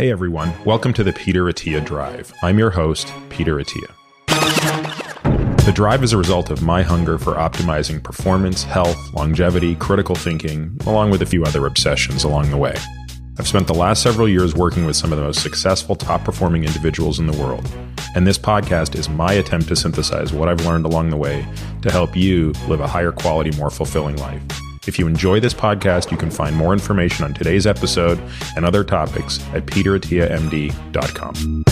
Hey everyone, welcome to the Peter Attia Drive. I'm your host, Peter Attia. The drive is a result of my hunger for optimizing performance, health, longevity, critical thinking, along with a few other obsessions along the way. I've spent the last several years working with some of the most successful, top-performing individuals in the world, and this podcast is my attempt to synthesize what I've learned along the way to help you live a higher quality, more fulfilling life. If you enjoy this podcast, you can find more information on today's episode and other topics at peterattiamd.com.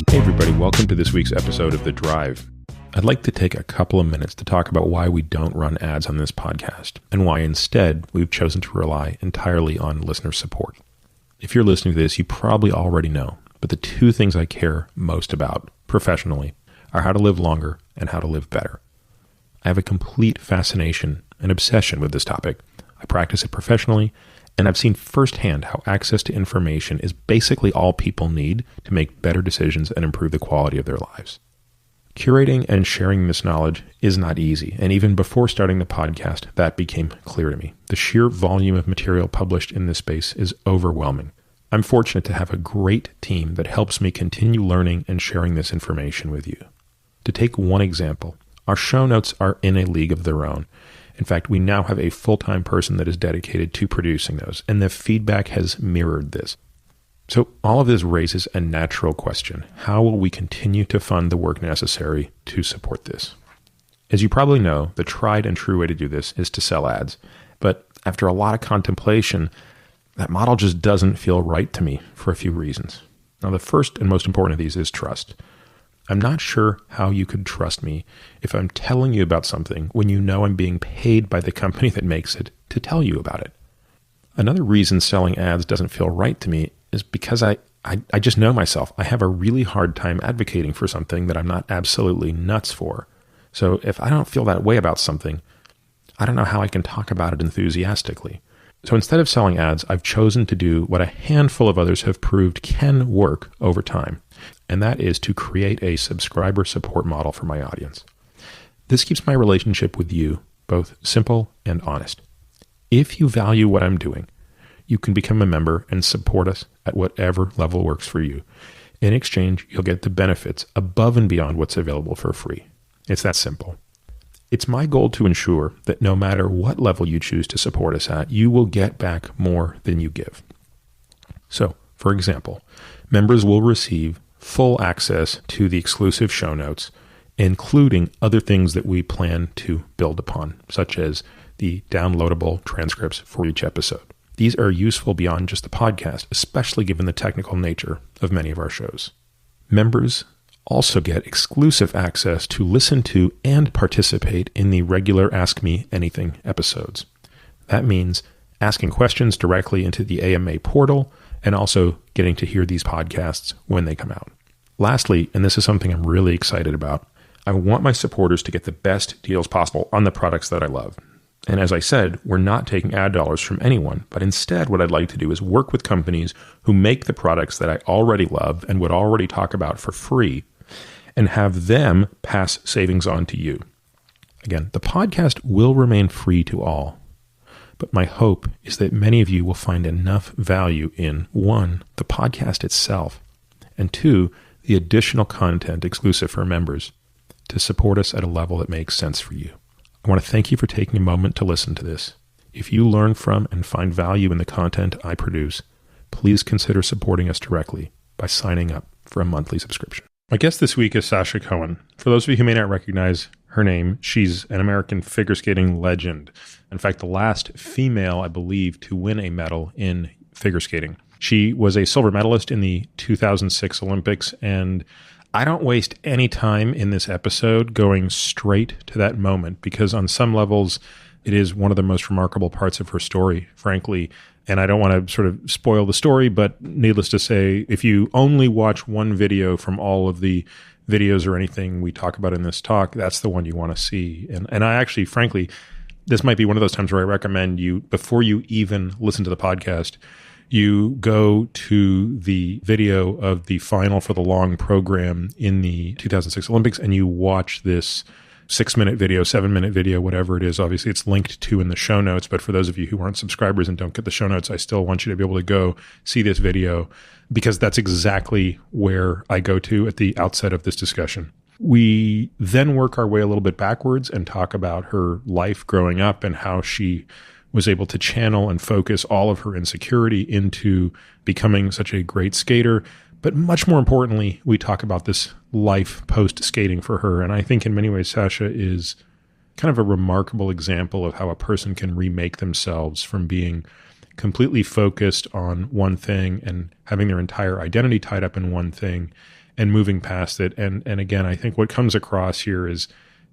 Hey everybody, welcome to this week's episode of The Drive. I'd like to take a couple of minutes to talk about why we don't run ads on this podcast and why instead we've chosen to rely entirely on listener support. If you're listening to this, you probably already know, but the two things I care most about professionally are how to live longer and how to live better. I have a complete fascination and obsession with this topic. I practice it professionally, and I've seen firsthand how access to information is basically all people need to make better decisions and improve the quality of their lives. Curating and sharing this knowledge is not easy, and even before starting the podcast, that became clear to me. The sheer volume of material published in this space is overwhelming. I'm fortunate to have a great team that helps me continue learning and sharing this information with you. To take one example, our show notes are in a league of their own. In fact, we now have a full-time person that is dedicated to producing those, and the feedback has mirrored this. So all of this raises a natural question. How will we continue to fund the work necessary to support this? As you probably know, the tried and true way to do this is to sell ads. But after a lot of contemplation, that model just doesn't feel right to me for a few reasons. Now, the first and most important of these is trust. I'm not sure how you could trust me if I'm telling you about something when you know I'm being paid by the company that makes it to tell you about it. Another reason selling ads doesn't feel right to me is because I just know myself. I have a really hard time advocating for something that I'm not absolutely nuts for. So if I don't feel that way about something, I don't know how I can talk about it enthusiastically. So instead of selling ads, I've chosen to do what a handful of others have proved can work over time, and that is to create a subscriber support model for my audience. This keeps my relationship with you both simple and honest. If you value what I'm doing, you can become a member and support us at whatever level works for you. In exchange, you'll get the benefits above and beyond what's available for free. It's that simple. It's my goal to ensure that no matter what level you choose to support us at, you will get back more than you give. So, for example, members will receive full access to the exclusive show notes, including other things that we plan to build upon, such as the downloadable transcripts for each episode. These are useful beyond just the podcast, especially given the technical nature of many of our shows. Members also get exclusive access to listen to and participate in the regular Ask Me Anything episodes. That means asking questions directly into the AMA portal and also getting to hear these podcasts when they come out. Lastly, and this is something I'm really excited about, I want my supporters to get the best deals possible on the products that I love. And as I said, we're not taking ad dollars from anyone, but instead what I'd like to do is work with companies who make the products that I already love and would already talk about for free and have them pass savings on to you. Again, the podcast will remain free to all, but my hope is that many of you will find enough value in, one, the podcast itself, and two, the additional content exclusive for members to support us at a level that makes sense for you. I want to thank you for taking a moment to listen to this. If you learn from and find value in the content I produce, please consider supporting us directly by signing up for a monthly subscription. My guest this week is Sasha Cohen. For those of you who may not recognize her name, she's an American figure skating legend. In fact, the last female, I believe, to win a medal in figure skating. She was a silver medalist in the 2006 Olympics, and I don't waste any time in this episode going straight to that moment because on some levels, it is one of the most remarkable parts of her story, frankly. And I don't want to sort of spoil the story, but needless to say, if you only watch one video from all of the videos or anything we talk about in this talk, that's the one you want to see. And I actually, frankly, this might be one of those times where I recommend you, before you even listen to the podcast, you go to the video of the final for the long program in the 2006 Olympics and you watch this 6-minute video, 7-minute video, whatever it is. Obviously, it's linked to in the show notes. But for those of you who aren't subscribers and don't get the show notes, I still want you to be able to go see this video, because that's exactly where I go to at the outset of this discussion. We then work our way a little bit backwards and talk about her life growing up and how she was able to channel and focus all of her insecurity into becoming such a great skater. But much more importantly, we talk about this life post-skating for her. And I think in many ways, Sasha is kind of a remarkable example of how a person can remake themselves from being completely focused on one thing and having their entire identity tied up in one thing and moving past it. And again, I think what comes across here is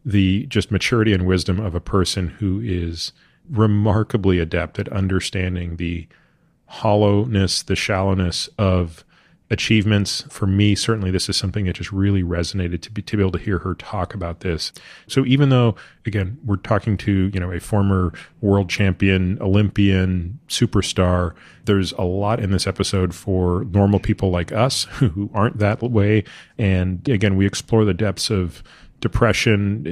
the just maturity and wisdom of a person who is remarkably adept at understanding the hollowness, the shallowness of achievements. For me, certainly this is something that just really resonated to be able to hear her talk about this. So even though, again, we're talking to, a former world champion, Olympian, superstar, there's a lot in this episode for normal people like us who aren't that way. And again, we explore the depths of depression.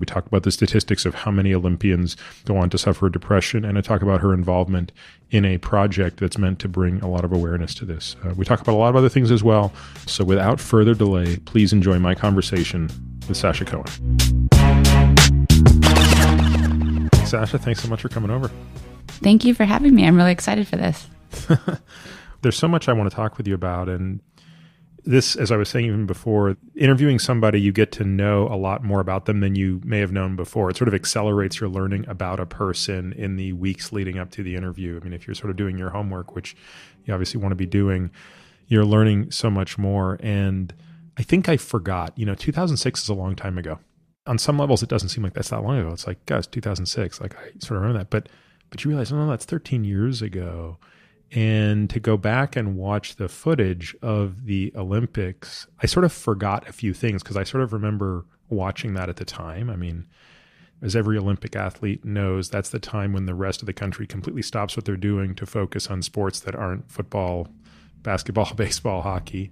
We talk about the statistics of how many Olympians go on to suffer depression, and I talk about her involvement in a project that's meant to bring a lot of awareness to this. We talk about a lot of other things as well. So without further delay, please enjoy my conversation with Sasha Cohen. Sasha, thanks so much for coming over. Thank you for having me. I'm really excited for this. There's so much I want to talk with you about, and this, as I was saying even before, interviewing somebody, you get to know a lot more about them than you may have known before. It sort of accelerates your learning about a person in the weeks leading up to the interview. I mean, if you're sort of doing your homework, which you obviously want to be doing, you're learning so much more. And I think I forgot, 2006 is a long time ago. On some levels, it doesn't seem like that's that long ago. It's like, guys, 2006, like I sort of remember that. But you realize, no, that's 13 years ago. And to go back and watch the footage of the Olympics, I sort of forgot a few things because I sort of remember watching that at the time. I mean, as every Olympic athlete knows, that's the time when the rest of the country completely stops what they're doing to focus on sports that aren't football, basketball, baseball, hockey.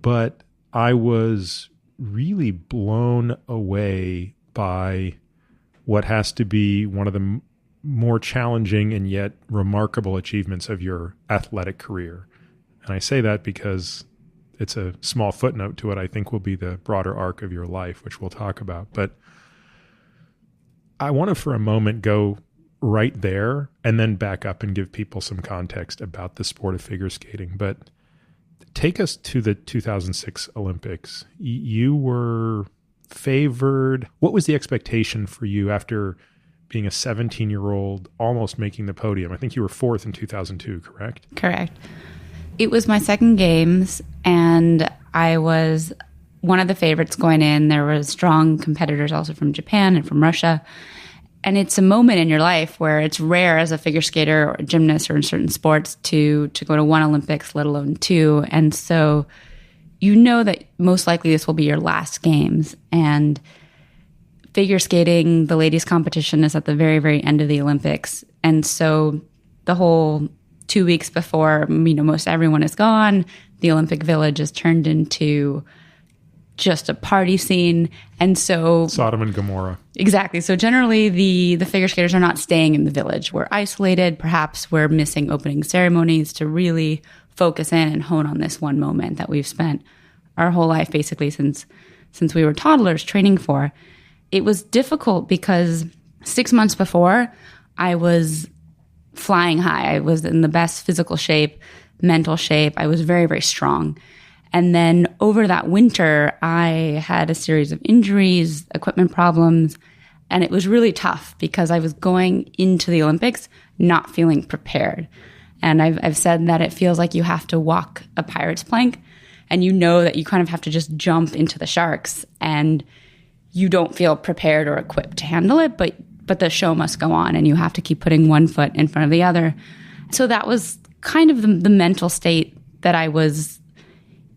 But I was really blown away by what has to be one of the more challenging and yet remarkable achievements of your athletic career. And I say that because it's a small footnote to what I think will be the broader arc of your life, which we'll talk about. But I want to, for a moment, go right there and then back up and give people some context about the sport of figure skating. But take us to the 2006 Olympics. You were favored. What was the expectation for you after being a 17-year-old, almost making the podium? I think you were fourth in 2002, correct? Correct. It was my second games, and I was one of the favorites going in. There were strong competitors also from Japan and from Russia. And it's a moment in your life where it's rare as a figure skater or a gymnast or in certain sports to go to one Olympics, let alone two. And so you know that most likely this will be your last games. And figure skating, the ladies' competition, is at the very, very end of the Olympics. And so the whole 2 weeks before, most everyone is gone, the Olympic Village is turned into just a party scene. And so Sodom and Gomorrah. Exactly. So generally the figure skaters are not staying in the village. We're isolated. Perhaps we're missing opening ceremonies to really focus in and hone on this one moment that we've spent our whole life, basically since we were toddlers, training for. It was difficult because 6 months before, I was flying high. I was in the best physical shape, mental shape. I was very, very strong. And then over that winter, I had a series of injuries, equipment problems, and it was really tough because I was going into the Olympics not feeling prepared. And I've said that it feels like you have to walk a pirate's plank, and you know that you kind of have to just jump into the sharks, and you don't feel prepared or equipped to handle it, but the show must go on, and you have to keep putting one foot in front of the other. So that was kind of the mental state that I was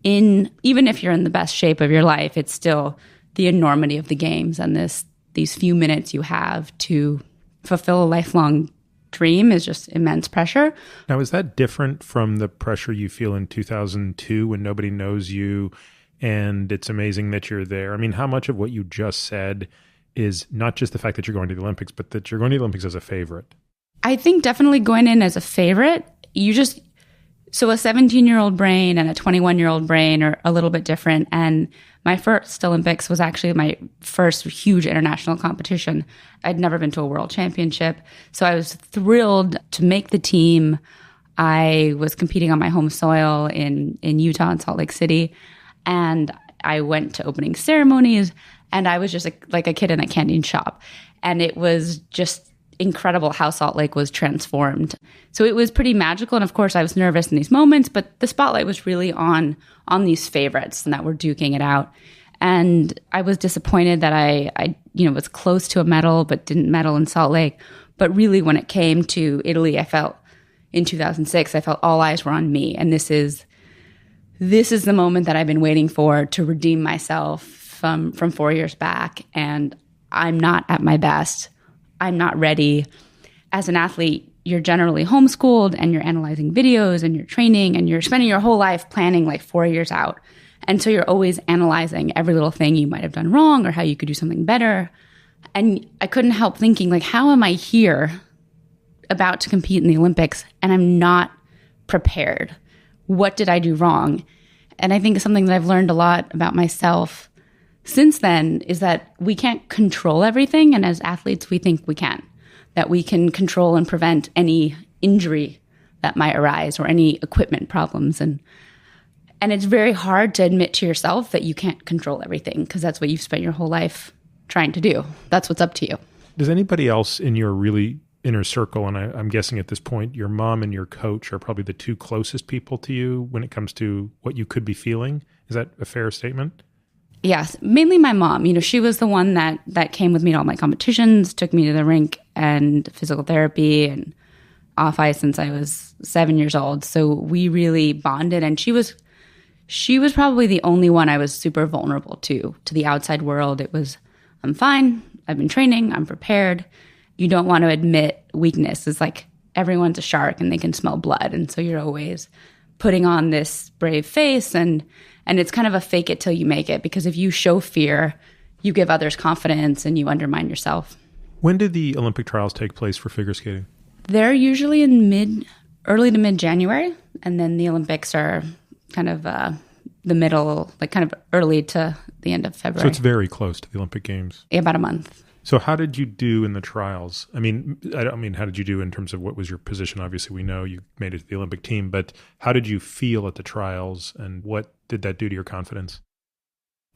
in. Even if you're in the best shape of your life, it's still the enormity of the games, and these few minutes you have to fulfill a lifelong dream is just immense pressure. Now, is that different from the pressure you feel in 2002 when nobody knows you and it's amazing that you're there? I mean, how much of what you just said is not just the fact that you're going to the Olympics, but that you're going to the Olympics as a favorite. I think definitely going in as a favorite, so a 17-year-old brain and a 21-year-old brain are a little bit different. And my first Olympics was actually my first huge international competition. I'd never been to a world championship. So I was thrilled to make the team. I was competing on my home soil in Utah and Salt Lake City. And I went to opening ceremonies, and I was just like a kid in a candy shop. And it was just incredible how Salt Lake was transformed. So it was pretty magical. And of course, I was nervous in these moments, but the spotlight was really on these favorites and that were duking it out. And I was disappointed that I was close to a medal, but didn't medal in Salt Lake. But really, when it came to Italy, in 2006, I felt all eyes were on me. And this is the moment that I've been waiting for to redeem myself from 4 years back. And I'm not at my best. I'm not ready. As an athlete, you're generally homeschooled and you're analyzing videos and you're training and you're spending your whole life planning like 4 years out. And so you're always analyzing every little thing you might have done wrong or how you could do something better. And I couldn't help thinking, like, how am I here about to compete in the Olympics and I'm not prepared? What did I do wrong? And I think something that I've learned a lot about myself since then is that we can't control everything. And as athletes, we think we can, that we can control and prevent any injury that might arise or any equipment problems. And it's very hard to admit to yourself that you can't control everything because that's what you've spent your whole life trying to do. That's what's up to you. Does anybody else in your really inner circle, and I'm guessing at this point, your mom and your coach are probably the two closest people to you when it comes to what you could be feeling? Is that a fair statement? Yes, mainly my mom. She was the one that came with me to all my competitions, took me to the rink and physical therapy and off ice since I was 7 years old. So we really bonded, and she was probably the only one I was super vulnerable to the outside world. It was, I'm fine, I've been training, I'm prepared. You don't want to admit weakness. It's like everyone's a shark and they can smell blood. And so you're always putting on this brave face and it's kind of a fake it till you make it, because if you show fear, you give others confidence and you undermine yourself. When did the Olympic trials take place for figure skating? They're usually in early to mid-January, and then the Olympics are kind of the middle, like kind of early to the end of February. So it's very close to the Olympic Games. Yeah, about a month. So how did you do in the trials? I mean, how did you do in terms of what was your position? Obviously, we know you made it to the Olympic team, but how did you feel at the trials, and what did that do to your confidence?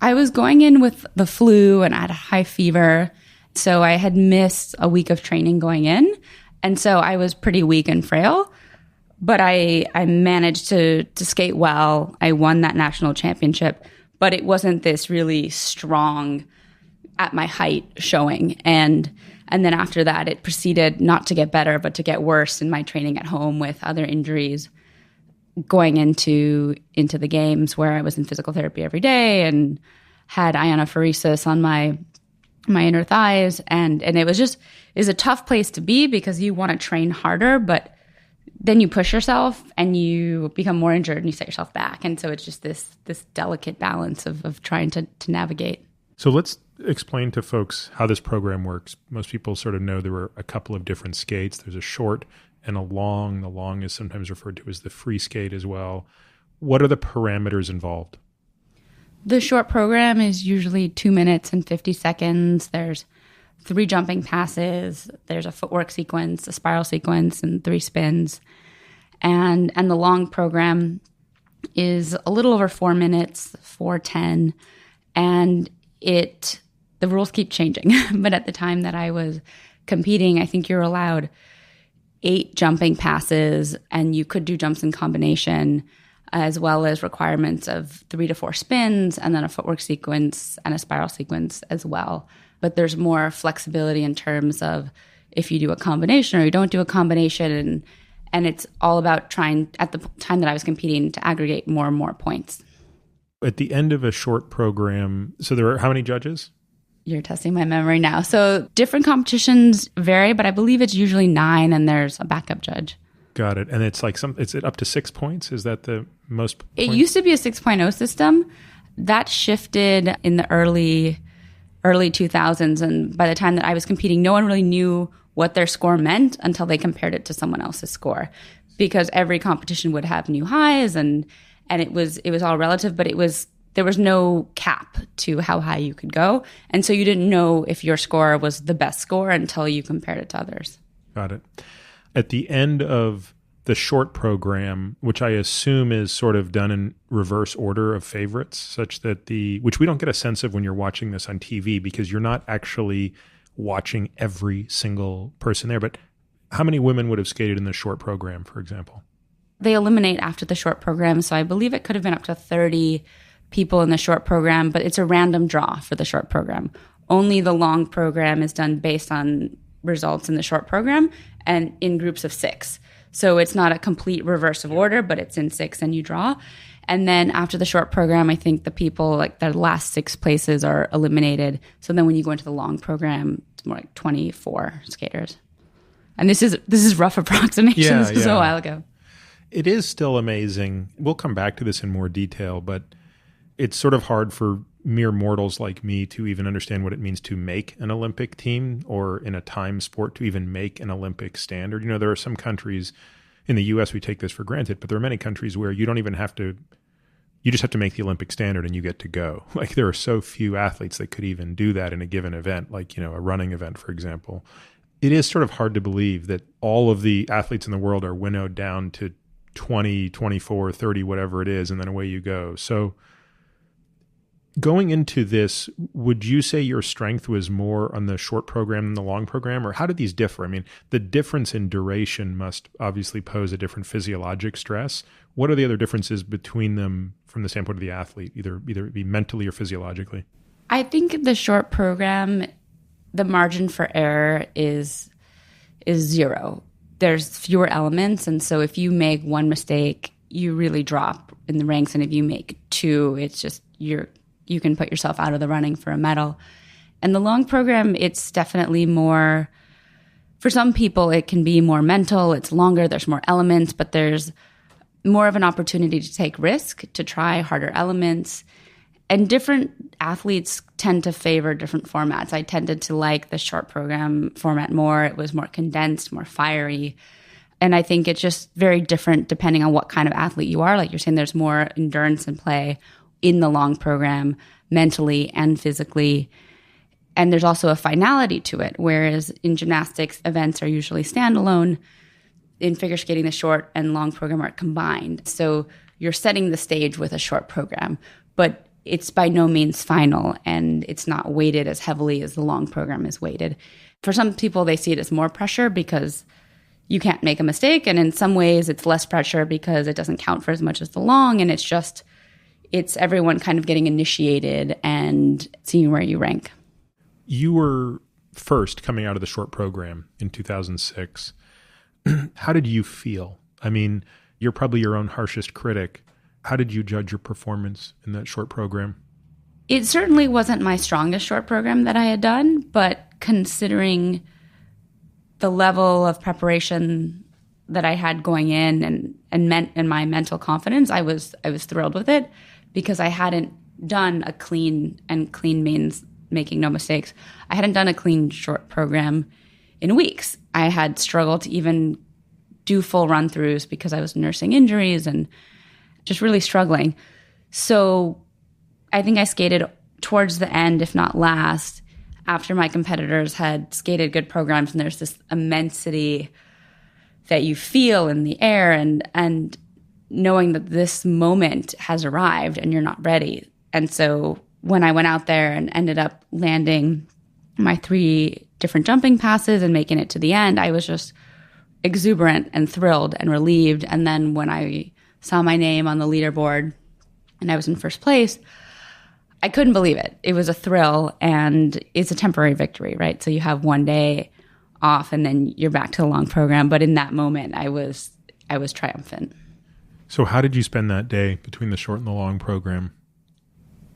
I was going in with the flu and I had a high fever. So I had missed a week of training going in. And so I was pretty weak and frail, but I managed to skate well. I won that national championship, but it wasn't this really strong at my height showing. And then after that, it proceeded not to get better, but to get worse in my training at home with other injuries going into the games, where I was in physical therapy every day and had ionophoresis on my inner thighs. And it was a tough place to be, because you want to train harder, but then you push yourself and you become more injured and you set yourself back. And so it's just this delicate balance of trying to navigate. So let's explain to folks how this program works. Most people sort of know there were a couple of different skates. There's a short and a long. The long is sometimes referred to as the free skate as well. What are the parameters involved? The short program is usually 2 minutes and 50 seconds. There's 3 jumping passes. There's a footwork sequence, a spiral sequence, and 3 spins. And the long program is a little over 4 minutes, 4:10. And the rules keep changing. But at the time that I was competing, I think you're allowed 8 jumping passes, and you could do jumps in combination, as well as requirements of 3 to 4 spins, and then a footwork sequence and a spiral sequence as well. But there's more flexibility in terms of if you do a combination or you don't do a combination, and it's all about trying, at the time that I was competing, to aggregate more and more points. At the end of a short program, so there are how many judges? You're testing my memory now. So different competitions vary, but I believe it's usually 9, and there's a backup judge. Got it. And it's like it's up to 6 points? Is that the most points? It used to be a 6.0 system. That shifted in the early early 2000s. And by the time that I was competing, no one really knew what their score meant until they compared it to someone else's score, because every competition would have new highs and it was all relative, but there was no cap to how high you could go. And so you didn't know if your score was the best score until you compared it to others. Got it. At the end of the short program, which I assume is sort of done in reverse order of favorites, such that which we don't get a sense of when you're watching this on TV, because you're not actually watching every single person there. But how many women would have skated in the short program, for example? They eliminate after the short program. So I believe it could have been up to 30 people in the short program, but it's a random draw for the short program. Only the long program is done based on results in the short program and in groups of 6. So it's not a complete reverse of order, but it's in 6 and you draw. And then after the short program, I think the people, like the last 6 places are eliminated. So then when you go into the long program, it's more like 24 skaters. And this is rough approximations. Yeah, This was a while ago. It is still amazing. We'll come back to this in more detail, but it's sort of hard for mere mortals like me to even understand what it means to make an Olympic team, or in a time sport to even make an Olympic standard. You know, there are some countries in the US, we take this for granted, but there are many countries where you don't even have to, you just have to make the Olympic standard and you get to go. Like, there are so few athletes that could even do that in a given event, like, you know, a running event, for example. It is sort of hard to believe that all of the athletes in the world are winnowed down to 20, 24, 30, whatever it is, and then away you go. So going into this, would you say your strength was more on the short program than the long program, or how do these differ? I mean, the difference in duration must obviously pose a different physiologic stress. What are the other differences between them from the standpoint of the athlete, either be mentally or physiologically? I think the short program, the margin for error is 0. There's fewer elements, and so if you make one mistake, you really drop in the ranks, and if you make 2, it's just you can put yourself out of the running for a medal. And the long program, it's definitely more, for some people, it can be more mental, it's longer, there's more elements, but there's more of an opportunity to take risk, to try harder elements. And different athletes tend to favor different formats. I tended to like the short program format more. It was more condensed, more fiery. And I think it's just very different depending on what kind of athlete you are. Like you're saying, there's more endurance and play in the long program, mentally and physically. And there's also a finality to it, whereas in gymnastics, events are usually standalone. In figure skating, the short and long program are combined. So you're setting the stage with a short program, but it's by no means final, and it's not weighted as heavily as the long program is weighted. For some people, they see it as more pressure because you can't make a mistake, and in some ways it's less pressure because it doesn't count for as much as the long, and it's everyone kind of getting initiated and seeing where you rank. You were first coming out of the short program in 2006. How did you feel? I mean, you're probably your own harshest critic. How did you judge your performance in that short program? It certainly wasn't my strongest short program that I had done, but considering the level of preparation that I had going in and my mental confidence, I was thrilled with it, because I hadn't done a clean, and clean means making no mistakes. I hadn't done a clean short program in weeks. I had struggled to even do full run-throughs because I was nursing injuries and just really struggling. So I think I skated towards the end, if not last, after my competitors had skated good programs, and there's this immensity that you feel in the air, and knowing that this moment has arrived and you're not ready. And so when I went out there and ended up landing my 3 different jumping passes and making it to the end, I was just exuberant and thrilled and relieved. And then when I saw my name on the leaderboard and I was in first place, I couldn't believe it. It was a thrill, and it's a temporary victory, right? So you have one day off and then you're back to the long program. But in that moment, I was triumphant. So how did you spend that day between the short and the long program?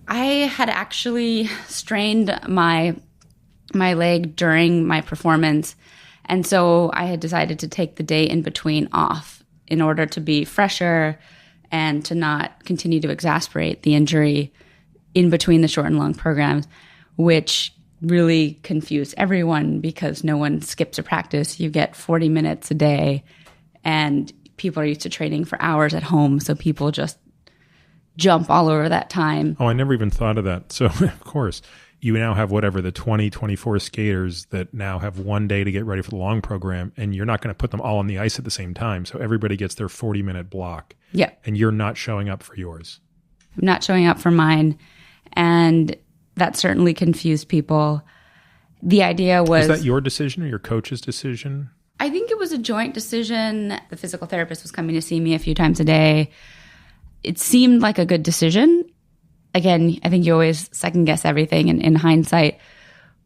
I had actually strained my leg during my performance, and so I had decided to take the day in between off in order to be fresher and to not continue to exacerbate the injury in between the short and long programs. which really confused everyone because no one skips a practice. You get 40 minutes a day, and people are used to training for hours at home, so people just jump all over that time. Oh, I never even thought of that. So, of course, you now have whatever, the 20, 24 skaters that now have one day to get ready for the long program, and you're not going to put them all on the ice at the same time. So everybody gets their 40-minute block. Yeah. And you're not showing up for yours. I'm not showing up for mine. And that certainly confused people. The idea was... Is that your decision or your coach's decision? I think it was a joint decision. The physical therapist was coming to see me a few times a day. It seemed like a good decision. Again, I think you always second guess everything in hindsight.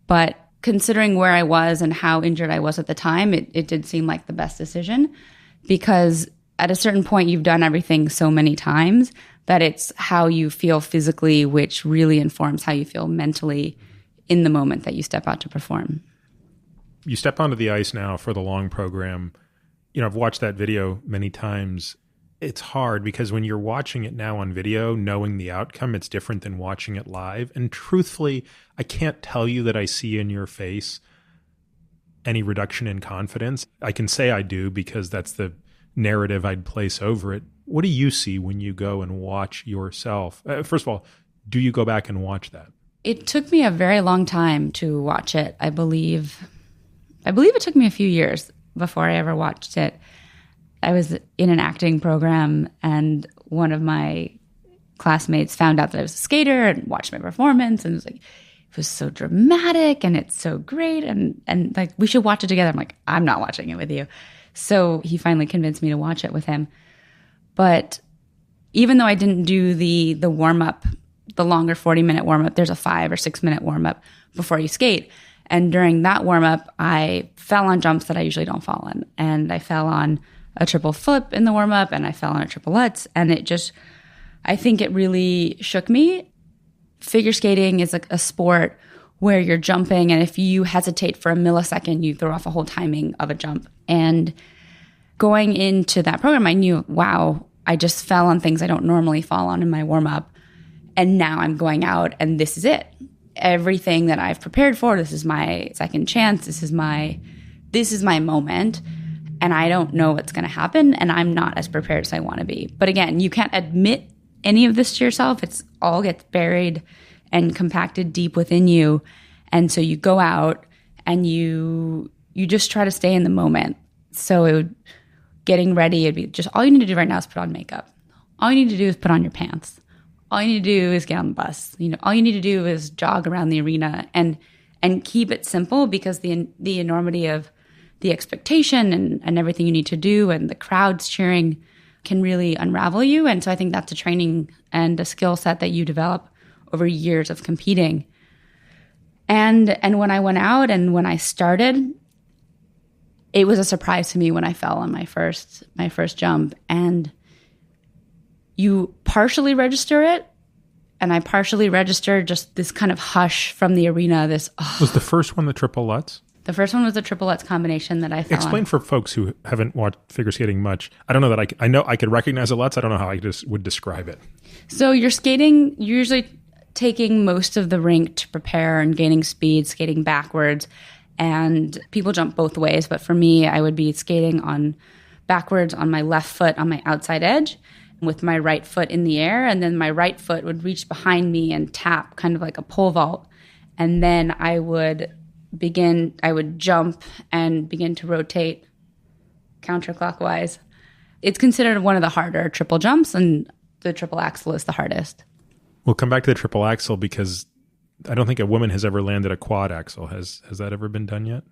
But considering where I was and how injured I was at the time, it did seem like the best decision, because at a certain point you've done everything so many times that it's how you feel physically which really informs how you feel mentally in the moment that you step out to perform. You step onto the ice now for the long program. You know, I've watched that video many times. It's hard because when you're watching it now on video, knowing the outcome, it's different than watching it live. And truthfully, I can't tell you that I see in your face any reduction in confidence. I can say I do because that's the narrative I'd place over it. What do you see when you go and watch yourself? First of all, do you go back and watch that? It took me a very long time to watch it. I believe it took me a few years before I ever watched it. I was in an acting program, and one of my classmates found out that I was a skater and watched my performance, and was like, it was so dramatic and it's so great, and like, we should watch it together. I'm like, I'm not watching it with you. So he finally convinced me to watch it with him. But even though I didn't do the warm-up, the longer 40-minute warm-up, there's a 5 or 6 minute warm-up before you skate. And during that warm-up, I fell on jumps that I usually don't fall on. And I fell on a triple flip in the warm-up, and I fell on a triple Lutz. And it just, I think it really shook me. Figure skating is like a sport where you're jumping, and if you hesitate for a millisecond, you throw off a whole timing of a jump. And going into that program, I knew, wow, I just fell on things I don't normally fall on in my warm-up. And now I'm going out, and this is it. Everything that I've prepared for, this is my second chance. This is my moment. And I don't know what's going to happen, and I'm not as prepared as I want to be. But again, you can't admit any of this to yourself. It's all gets buried and compacted deep within you. And so you go out and you just try to stay in the moment. So getting ready, it'd be just, all you need to do right now is put on makeup. All you need to do is put on your pants. All you need to do is get on the bus. All you need to do is jog around the arena and keep it simple, because the enormity of the expectation and everything you need to do and the crowds cheering can really unravel you. And so I think that's a training and a skill set that you develop over years of competing. And when I went out and when I started, it was a surprise to me when I fell on my first jump. And you partially register it, and I partially registered just this kind of hush from the arena. Was the first one the triple Lutz? The first one was a triple Lutz combination that I fell Explain on. for folks who haven't watched figure skating much. I don't know that I know I could recognize a Lutz. I don't know how I just would describe it. So you're usually taking most of the rink to prepare and gaining speed, skating backwards. And people jump both ways. But for me, I would be skating on backwards on my left foot on my outside edge with my right foot in the air. And then my right foot would reach behind me and tap kind of like a pole vault. And then I would jump and begin to rotate counterclockwise. It's considered one of the harder triple jumps, and the triple axel is the hardest. We'll come back to the triple axel because I don't think a woman has ever landed a quad axel. Has that ever been done yet?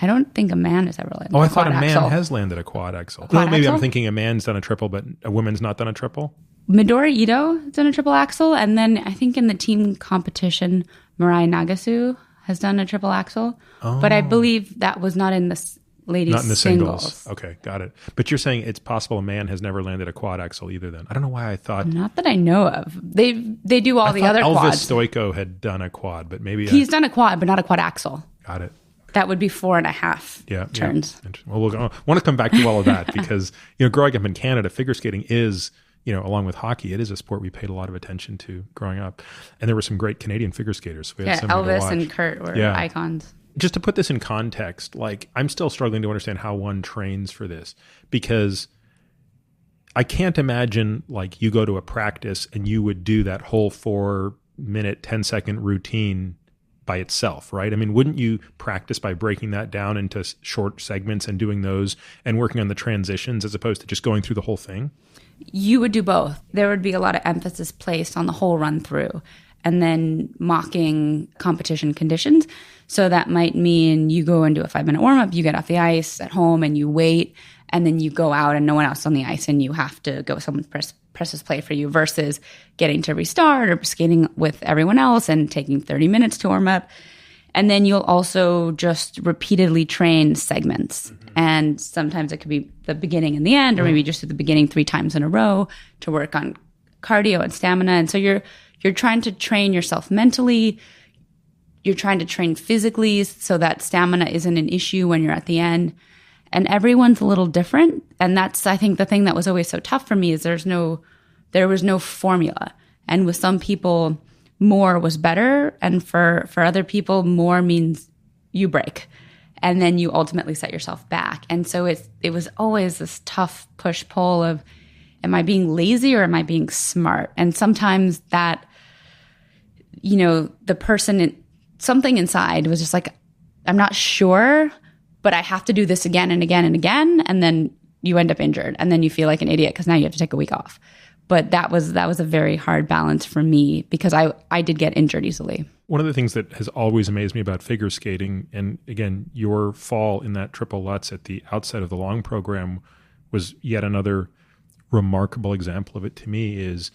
I don't think a man has ever landed I a thought quad a man axel. has landed a quad axle. Quad Maybe axle? I'm thinking a man's done a triple, but a woman's not done a triple. Midori Ito has done a triple axel, and then I think in the team competition, Mirai Nagasu has done a triple axel. Oh. But I believe that was not in the ladies' Not in the singles. Okay, got it. But you're saying it's possible a man has never landed a quad axel either then. I don't know why I thought... Not that I know of. They do all the other Elvis quads. Stoico had done a quad, but maybe... He's done a quad, but not a quad axel. Got it. That would be 4.5 turns. Yeah. Well, I want to come back to all of that because, growing up in Canada, figure skating is along with hockey, it is a sport we paid a lot of attention to growing up. And there were some great Canadian figure skaters. So we had something to Elvis watch. and Kurt were icons. Just to put this in context, like I'm still struggling to understand how one trains for this, because I can't imagine like you go to a practice and you would do that whole 4-minute, 10-second routine by itself, right? I mean, wouldn't you practice by breaking that down into short segments and doing those and working on the transitions as opposed to just going through the whole thing? You would do both. There would be a lot of emphasis placed on the whole run through and then mocking competition conditions. So that might mean you go and do a 5-minute warm up, you get off the ice at home and you wait, and then you go out and no one else on the ice and you have to go, someone presses play for you, versus getting to restart or skating with everyone else and taking 30 minutes to warm up. And then you'll also just repeatedly train segments. Mm-hmm. And sometimes it could be the beginning and the end, or maybe just at the beginning 3 times in a row to work on cardio and stamina. And so you're trying to train yourself mentally. You're trying to train physically so that stamina isn't an issue when you're at the end. And everyone's a little different. And that's, I think, the thing that was always so tough for me is there was no formula. And with some people, more was better. And for other people, more means you break. And then you ultimately set yourself back. And so it was always this tough push-pull of, am I being lazy or am I being smart? And sometimes that, the person, something inside was just like, I'm not sure, but I have to do this again and again and again. And then you end up injured. And then you feel like an idiot because now you have to take a week off. But that was a very hard balance for me because I did get injured easily. One of the things that has always amazed me about figure skating, and again, your fall in that triple Lutz at the outset of the long program was yet another remarkable example of it to me, is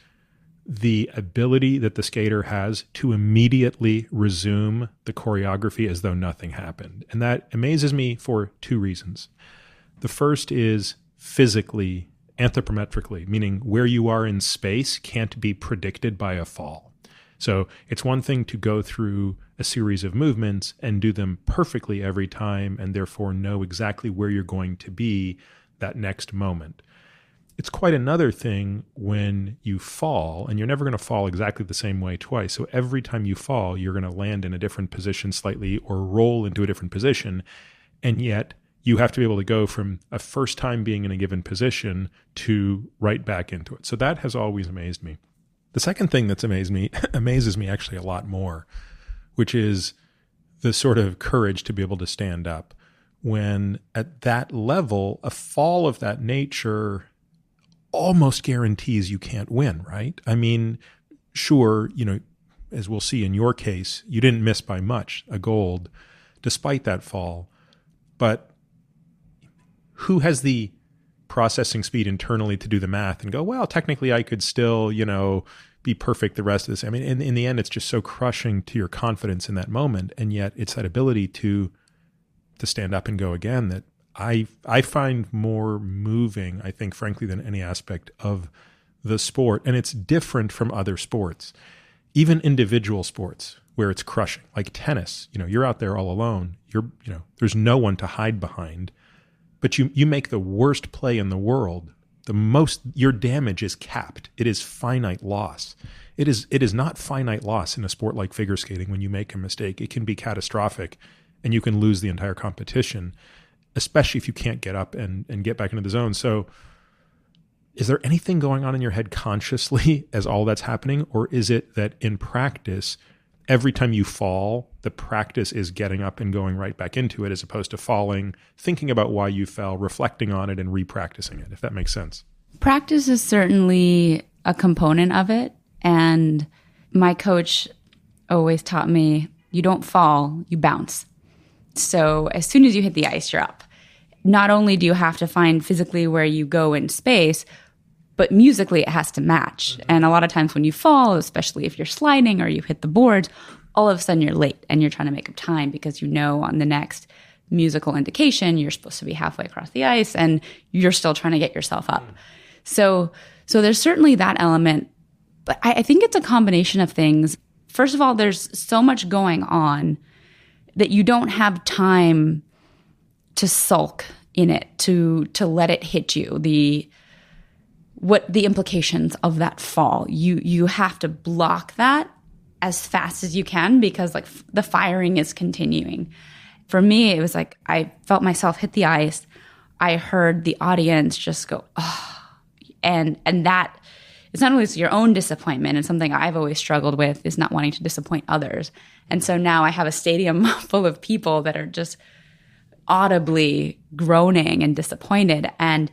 the ability that the skater has to immediately resume the choreography as though nothing happened. And that amazes me for 2 reasons. The first is physically, anthropometrically, meaning where you are in space can't be predicted by a fall. So it's one thing to go through a series of movements and do them perfectly every time and therefore know exactly where you're going to be that next moment. It's quite another thing when you fall, and you're never going to fall exactly the same way twice. So every time you fall, you're going to land in a different position slightly or roll into a different position. And yet you have to be able to go from a first time being in a given position to right back into it. So that has always amazed me. The second thing that's amazes me actually a lot more, which is the sort of courage to be able to stand up when at that level, a fall of that nature almost guarantees you can't win, right? I mean, sure, as we'll see in your case, you didn't miss by much, a gold, despite that fall. But who has the processing speed internally to do the math and go, well, technically I could still, be perfect the rest of this. I mean, in the end, it's just so crushing to your confidence in that moment. And yet it's that ability to stand up and go again that I find more moving, I think, frankly, than any aspect of the sport. And it's different from other sports, even individual sports where it's crushing, like tennis. You're out there all alone. There's no one to hide behind, but you make the worst play in the world. Your damage is capped. It is finite loss. It is not finite loss in a sport like figure skating. When you make a mistake, it can be catastrophic and you can lose the entire competition, especially if you can't get up and get back into the zone. So is there anything going on in your head consciously as all that's happening? Or is it that in practice, every time you fall, the practice is getting up and going right back into it as opposed to falling, thinking about why you fell, reflecting on it and re-practicing it, if that makes sense? Practice is certainly a component of it. And my coach always taught me, you don't fall, you bounce. So as soon as you hit the ice, you're up. Not only do you have to find physically where you go in space, but musically it has to match. And a lot of times when you fall, especially if you're sliding or you hit the boards, all of a sudden you're late and you're trying to make up time because on the next musical indication, you're supposed to be halfway across the ice and you're still trying to get yourself up. So there's certainly that element. But I think it's a combination of things. First of all, there's so much going on that you don't have time to sulk in it, to let it hit you. what the implications of that fall. You have to block that as fast as you can because like the firing is continuing. For me, it was like I felt myself hit the ice. I heard the audience just go, oh, and that it's not only your own disappointment, and something I've always struggled with is not wanting to disappoint others. And so now I have a stadium full of people that are just audibly groaning and disappointed, and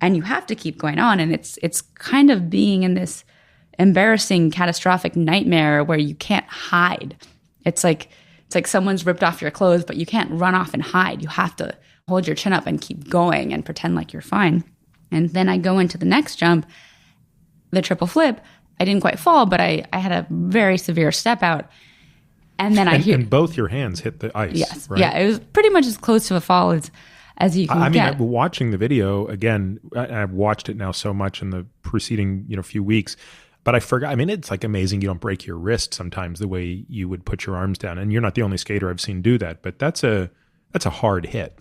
you have to keep going on. And it's kind of being in this embarrassing, catastrophic nightmare where you can't hide. It's like someone's ripped off your clothes, but you can't run off and hide. You have to hold your chin up and keep going and pretend like you're fine. And then I go into the next jump, the triple flip. I didn't quite fall, but I had a very severe step out. And then and both your hands hit the ice. Yes. Right? Yeah. It was pretty much as close to a fall as you can get. I mean, watching the video again, I've watched it now so much in the preceding, few weeks, but I forgot. I mean, it's like amazing you don't break your wrist sometimes the way you would put your arms down. And you're not the only skater I've seen do that, but that's a hard hit.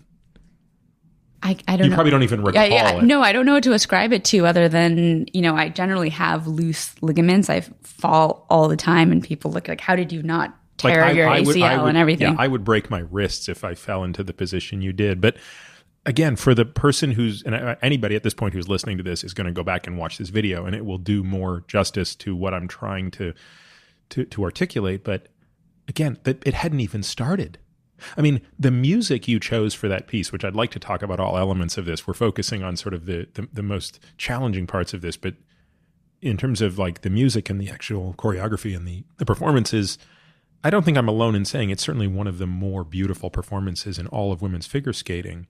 I don't know. You probably don't even recall it. No, I don't know what to ascribe it to other than, I generally have loose ligaments. I fall all the time and people look like, how did you not tear your ACL and everything? Yeah, I would break my wrists if I fell into the position you did. But again, for the person anybody at this point who's listening to this is going to go back and watch this video, and it will do more justice to what I'm trying to articulate. But again, it hadn't even started. I mean, the music you chose for that piece, which I'd like to talk about all elements of this. We're focusing on sort of the most challenging parts of this, but in terms of like the music and the actual choreography and the performances, I don't think I'm alone in saying it's certainly one of the more beautiful performances in all of women's figure skating.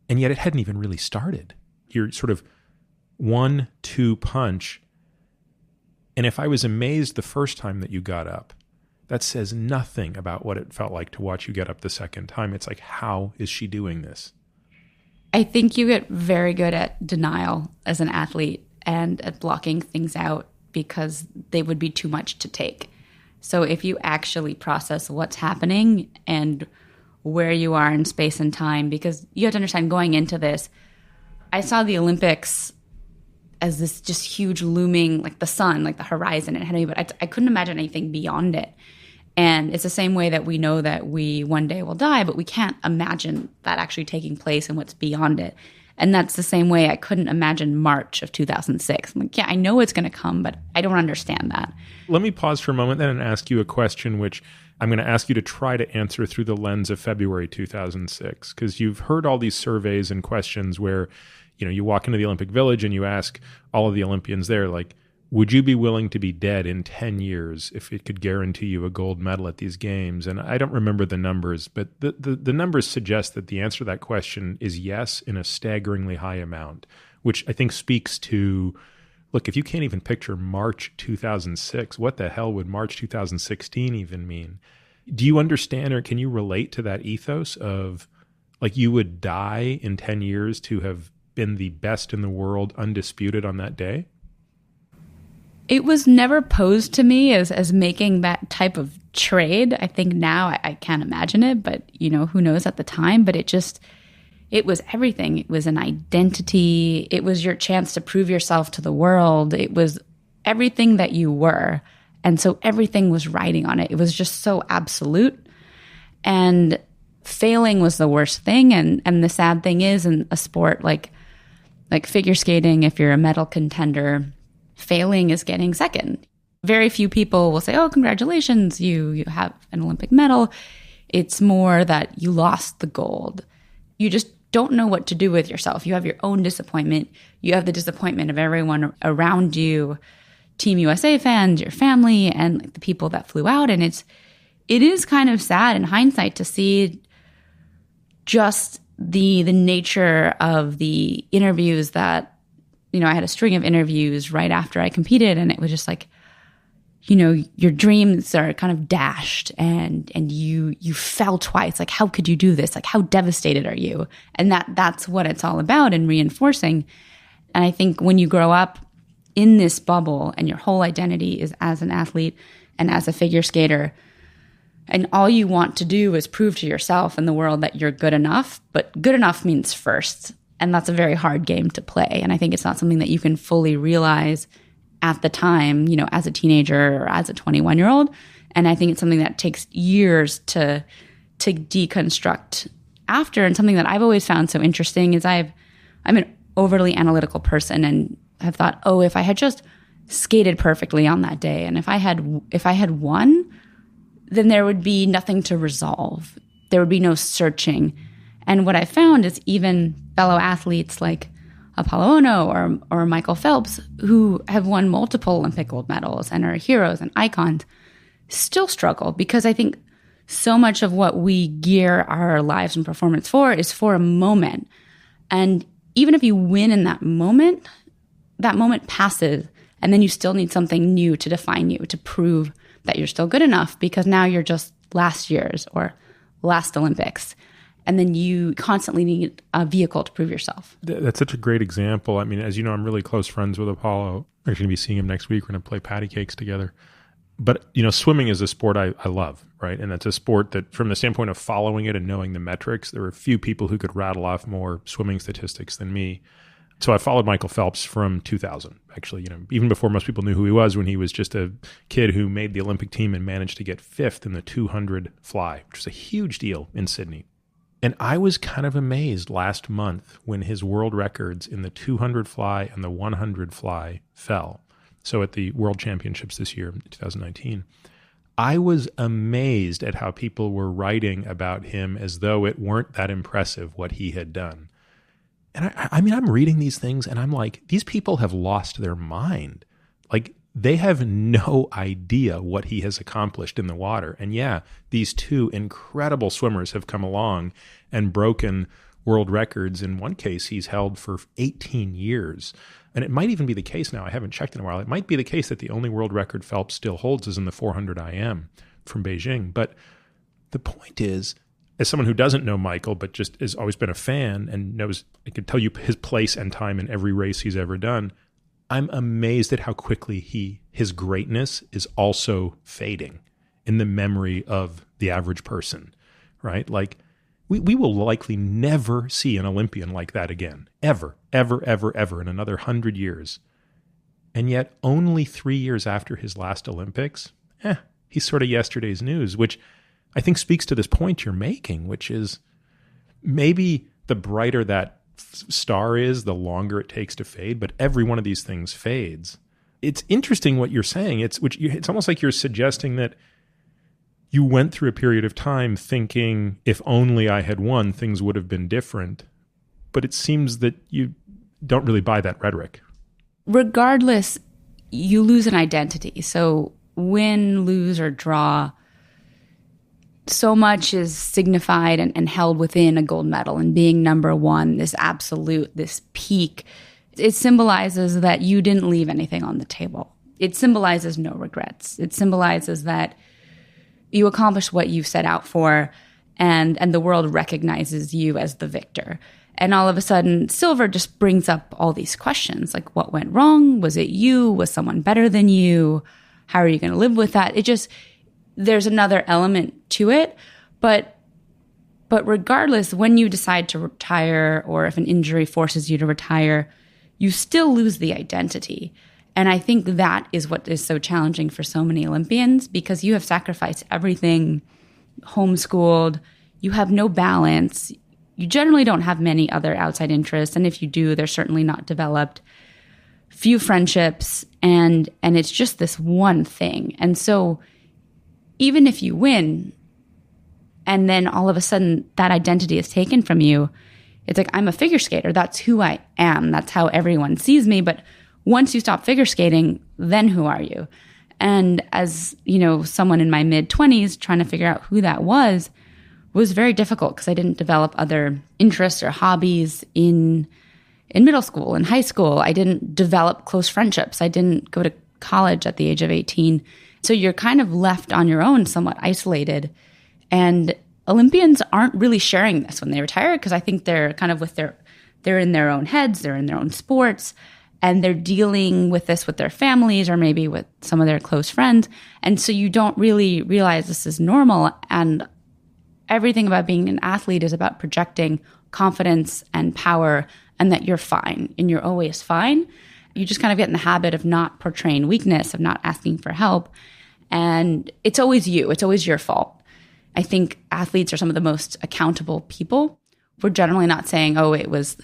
And yet it hadn't even really started. You're sort of 1-2 punch. And if I was amazed the first time that you got up, that says nothing about what it felt like to watch you get up the second time. It's like, how is she doing this? I think you get very good at denial as an athlete and at blocking things out because they would be too much to take. So if you actually process what's happening and where you are in space and time, because you have to understand going into this, I saw the Olympics as this just huge looming, like the sun, like the horizon ahead of me, but I couldn't imagine anything beyond it. And it's the same way that we know that we one day will die, but we can't imagine that actually taking place and what's beyond it. And that's the same way I couldn't imagine March of 2006. I'm like, yeah, I know it's going to come, but I don't understand that. Let me pause for a moment then and ask you a question, which I'm going to ask you to try to answer through the lens of February 2006, because you've heard all these surveys and questions where, you walk into the Olympic Village and you ask all of the Olympians there, like, would you be willing to be dead in 10 years if it could guarantee you a gold medal at these games? And I don't remember the numbers, but the numbers suggest that the answer to that question is yes in a staggeringly high amount, which I think speaks to, look, if you can't even picture March 2006, what the hell would March 2016 even mean? Do you understand or can you relate to that ethos of like you would die in 10 years to have been the best in the world undisputed on that day? It was never posed to me as making that type of trade. I think now I can't imagine it, but who knows at the time, but it was everything. It was an identity. It was your chance to prove yourself to the world. It was everything that you were. And so everything was riding on it. It was just so absolute. And failing was the worst thing. And the sad thing is in a sport like figure skating, if you're a medal contender, failing is getting second. Very few people will say, oh, congratulations, you have an Olympic medal. It's more that you lost the gold. You just don't know what to do with yourself. You have your own disappointment. You have the disappointment of everyone around you, Team USA fans, your family, and the people that flew out. And it is kind of sad in hindsight to see just the nature of the interviews that, I had a string of interviews right after I competed, and it was just like, your dreams are kind of dashed and you fell twice. Like, how could you do this? Like, how devastated are you? And that's what it's all about and reinforcing. And I think when you grow up in this bubble and your whole identity is as an athlete and as a figure skater, and all you want to do is prove to yourself and the world that you're good enough, but good enough means first. And that's a very hard game to play. And I think it's not something that you can fully realize at the time, as a teenager or as a 21-year-old. And I think it's something that takes years to deconstruct after. And something that I've always found so interesting is I'm an overly analytical person and have thought, if I had just skated perfectly on that day, and if I had won, then there would be nothing to resolve. There would be no searching. And what I found is even fellow athletes like Apollo Ono or Michael Phelps, who have won multiple Olympic gold medals and are heroes and icons, still struggle, because I think so much of what we gear our lives and performance for is for a moment. And even if you win in that moment passes, and then you still need something new to define you, to prove that you're still good enough, because now you're just last year's or last Olympics. And then you constantly need a vehicle to prove yourself. That's such a great example. I mean, as you know, I'm really close friends with Apollo. We're going to be seeing him next week. We're going to play patty cakes together. But, swimming is a sport I love, right? And that's a sport that, from the standpoint of following it and knowing the metrics, there are a few people who could rattle off more swimming statistics than me. So I followed Michael Phelps from 2000, actually, even before most people knew who he was, when he was just a kid who made the Olympic team and managed to get 5th in the 200 fly, which was a huge deal in Sydney. And I was kind of amazed last month when his world records in the 200 fly and the 100 fly fell. So at the World Championships this year, 2019, I was amazed at how people were writing about him as though it weren't that impressive what he had done. And I'm reading these things and I'm like, these people have lost their mind. Like, they have no idea what he has accomplished in the water. And yeah, these two incredible swimmers have come along and broken world records. In one case, he's held for 18 years. And it might even be the case now, I haven't checked in a while, it might be the case that the only world record Phelps still holds is in the 400 IM from Beijing. But the point is, as someone who doesn't know Michael, but just has always been a fan and knows, I could tell you his place and time in every race he's ever done, I'm amazed at how quickly his greatness is also fading in the memory of the average person, right? Like, we will likely never see an Olympian like that again, ever in another 100 years. And yet only 3 years after his last Olympics, he's sort of yesterday's news, which I think speaks to this point you're making, which is maybe the brighter that star is, the longer it takes to fade, but every one of these things fades. It's interesting what you're saying. It's almost like you're suggesting that you went through a period of time thinking, if only I had won, things would have been different. But it seems that you don't really buy that rhetoric. Regardless, you lose an identity. So win, lose, or draw, so much is signified and held within a gold medal, and being number one, this absolute, this peak. It symbolizes that you didn't leave anything on the table. It symbolizes no regrets. It symbolizes that you accomplished what you set out for, and the world recognizes you as the victor. And all of a sudden, silver just brings up all these questions, like what went wrong? Was it you? Was someone better than you? How are you going to live with that? There's another element to it, but regardless, when you decide to retire, or if an injury forces you to retire, you still lose the identity. And I think that is what is so challenging for so many Olympians, because you have sacrificed everything, homeschooled, you have no balance, you generally don't have many other outside interests, and if you do, they're certainly not developed, few friendships, and it's just this one thing. And so even if you win, and then all of a sudden that identity is taken from you, it's like, I'm a figure skater. That's who I am. That's how everyone sees me. But once you stop figure skating, then who are you? And as, someone in my mid-20s trying to figure out who that was very difficult, because I didn't develop other interests or hobbies in middle school and high school. I didn't develop close friendships. I didn't go to college at the age of 18. So you're kind of left on your own, somewhat isolated. And Olympians aren't really sharing this when they retire, because I think they're kind of they're in their own heads, they're in their own sports, and they're dealing with this with their families or maybe with some of their close friends. And so you don't really realize this is normal. And everything about being an athlete is about projecting confidence and power and that you're fine and you're always fine. You just kind of get in the habit of not portraying weakness, of not asking for help. And it's always you. It's always your fault. I think athletes are some of the most accountable people. We're generally not saying, oh, it was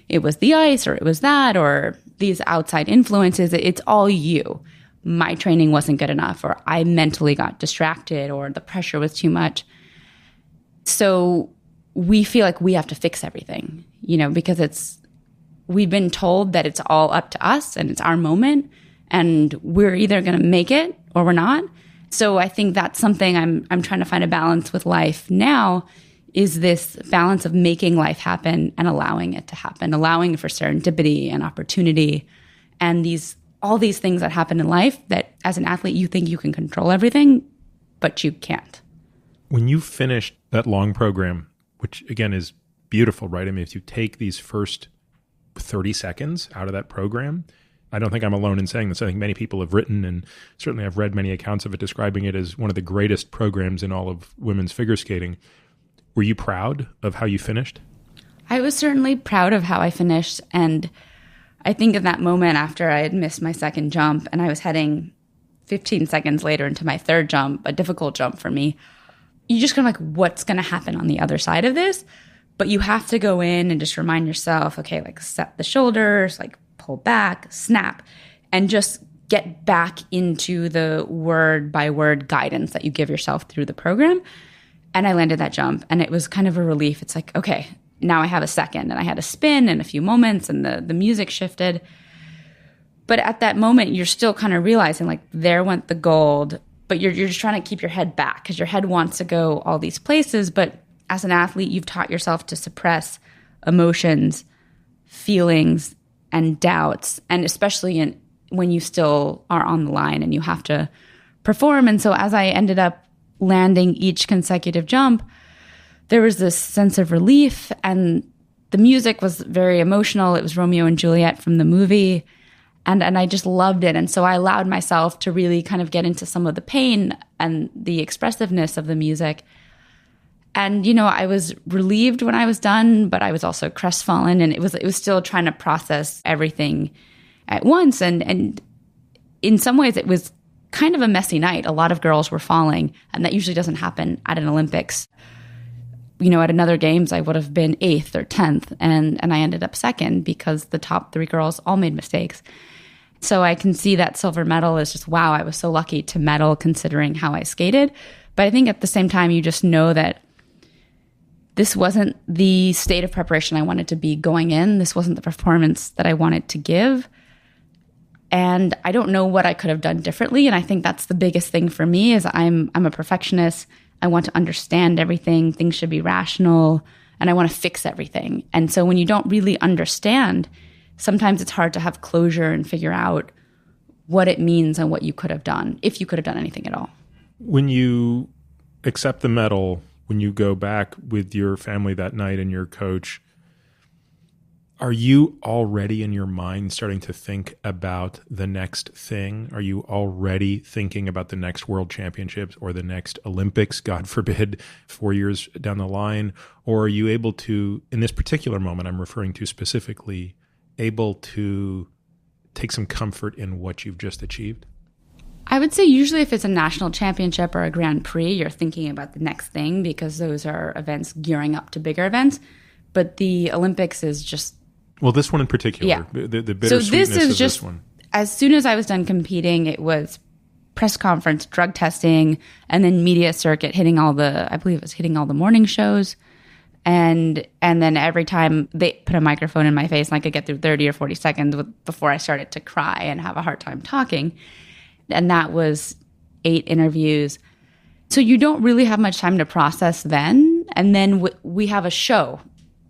the ice, or it was that, or these outside influences. It's all you. My training wasn't good enough, or I mentally got distracted, or the pressure was too much. So we feel like we have to fix everything, because we've been told that it's all up to us and it's our moment, and we're either going to make it or we're not. So I think that's something I'm trying to find a balance with life now, is this balance of making life happen and allowing it to happen, allowing for serendipity and opportunity and all these things that happen in life that as an athlete you think you can control everything, but you can't. When you finished that long program, which again is beautiful, right? I mean, if you take these first 30 seconds out of that program, I don't think I'm alone in saying this. I think many people have written, and certainly I've read many accounts of it, describing it as one of the greatest programs in all of women's figure skating. Were you proud of how you finished? I was certainly proud of how I finished. And I think in that moment after I had missed my second jump and I was heading 15 seconds later into my third jump, a difficult jump for me, you just kind of like, what's going to happen on the other side of this? But you have to go in and just remind yourself, okay, like set the shoulders, like pull back, snap, and just get back into the word by word guidance that you give yourself through the program. And I landed that jump, and it was kind of a relief. It's like, okay, now I have a second, and I had a spin and a few moments, and the music shifted. But at that moment, you're still kind of realizing, like, there went the gold, but you're just trying to keep your head back because your head wants to go all these places. But as an athlete, you've taught yourself to suppress emotions, feelings, and doubts, and especially when you still are on the line and you have to perform. And so as I ended up landing each consecutive jump, there was this sense of relief, and the music was very emotional. It was Romeo and Juliet from the movie, and I just loved it. And so I allowed myself to really kind of get into some of the pain and the expressiveness of the music. And, I was relieved when I was done, but I was also crestfallen, and it was still trying to process everything at once. And in some ways, it was kind of a messy night. A lot of girls were falling, and that usually doesn't happen at an Olympics. At another games, I would have been 8th or 10th, and I ended up 2nd because the top 3 girls all made mistakes. So I can see that silver medal as just, wow, I was so lucky to medal considering how I skated. But I think at the same time, you just know that this wasn't the state of preparation I wanted to be going in. This wasn't the performance that I wanted to give. And I don't know what I could have done differently. And I think that's the biggest thing for me is I'm a perfectionist. I want to understand everything. Things should be rational. And I want to fix everything. And so when you don't really understand, sometimes it's hard to have closure and figure out what it means and what you could have done, if you could have done anything at all. When you accept the medal, when you go back with your family that night and your coach, are you already in your mind starting to think about the next thing? Are you already thinking about the next World Championships or the next Olympics, God forbid, 4 years down the line? Or are you able to, in this particular moment I'm referring to specifically, able to take some comfort in what you've just achieved? I would say usually if it's a national championship or a Grand Prix, you're thinking about the next thing because those are events gearing up to bigger events. But the Olympics is just... Well, this one in particular, yeah. the bittersweetness of this one. As soon as I was done competing, it was press conference, drug testing, and then media circuit hitting all the morning shows. And then every time they put a microphone in my face and I could get through 30 or 40 seconds before I started to cry and have a hard time talking. And that was 8 interviews. So you don't really have much time to process then. And then we have a show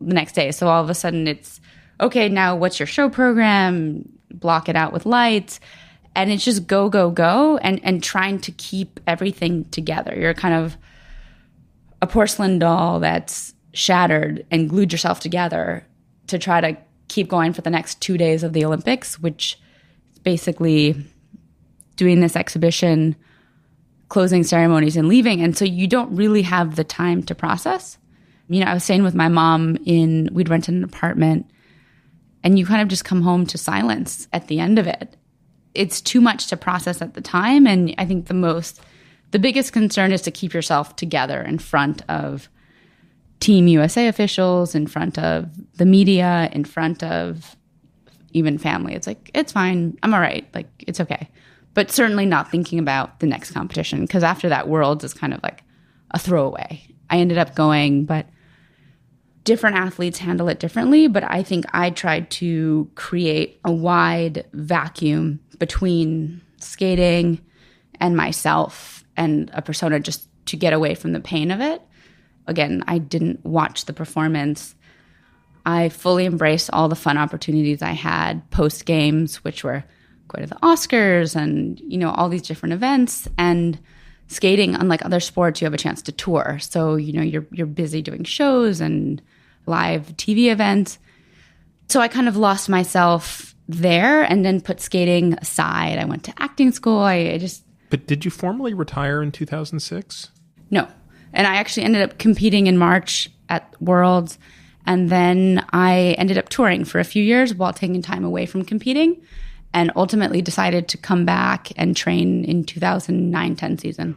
the next day. So all of a sudden it's, okay, now what's your show program? Block it out with lights. And it's just go, go, go, and trying to keep everything together. You're kind of a porcelain doll that's shattered and glued yourself together to try to keep going for the next 2 days of the Olympics, which is basically doing this exhibition, closing ceremonies, and leaving. And so you don't really have the time to process. I was staying with my mom we'd rented an apartment and you kind of just come home to silence at the end of it. It's too much to process at the time. And I think the biggest concern is to keep yourself together in front of Team USA officials, in front of the media, in front of even family. It's like, it's fine. I'm all right. Like, it's okay. But certainly not thinking about the next competition, because after that, Worlds is kind of like a throwaway. I ended up going, but different athletes handle it differently. But I think I tried to create a wide vacuum between skating and myself and a persona, just to get away from the pain of it. Again, I didn't watch the performance. I fully embraced all the fun opportunities I had post games, which were going to the Oscars and, all these different events. And skating, unlike other sports, you have a chance to tour. So, you're busy doing shows and live TV events. So I kind of lost myself there and then put skating aside. I went to acting school. But did you formally retire in 2006? No. And I actually ended up competing in March at Worlds. And then I ended up touring for a few years while taking time away from competing, and ultimately decided to come back and train in 2009-10 season.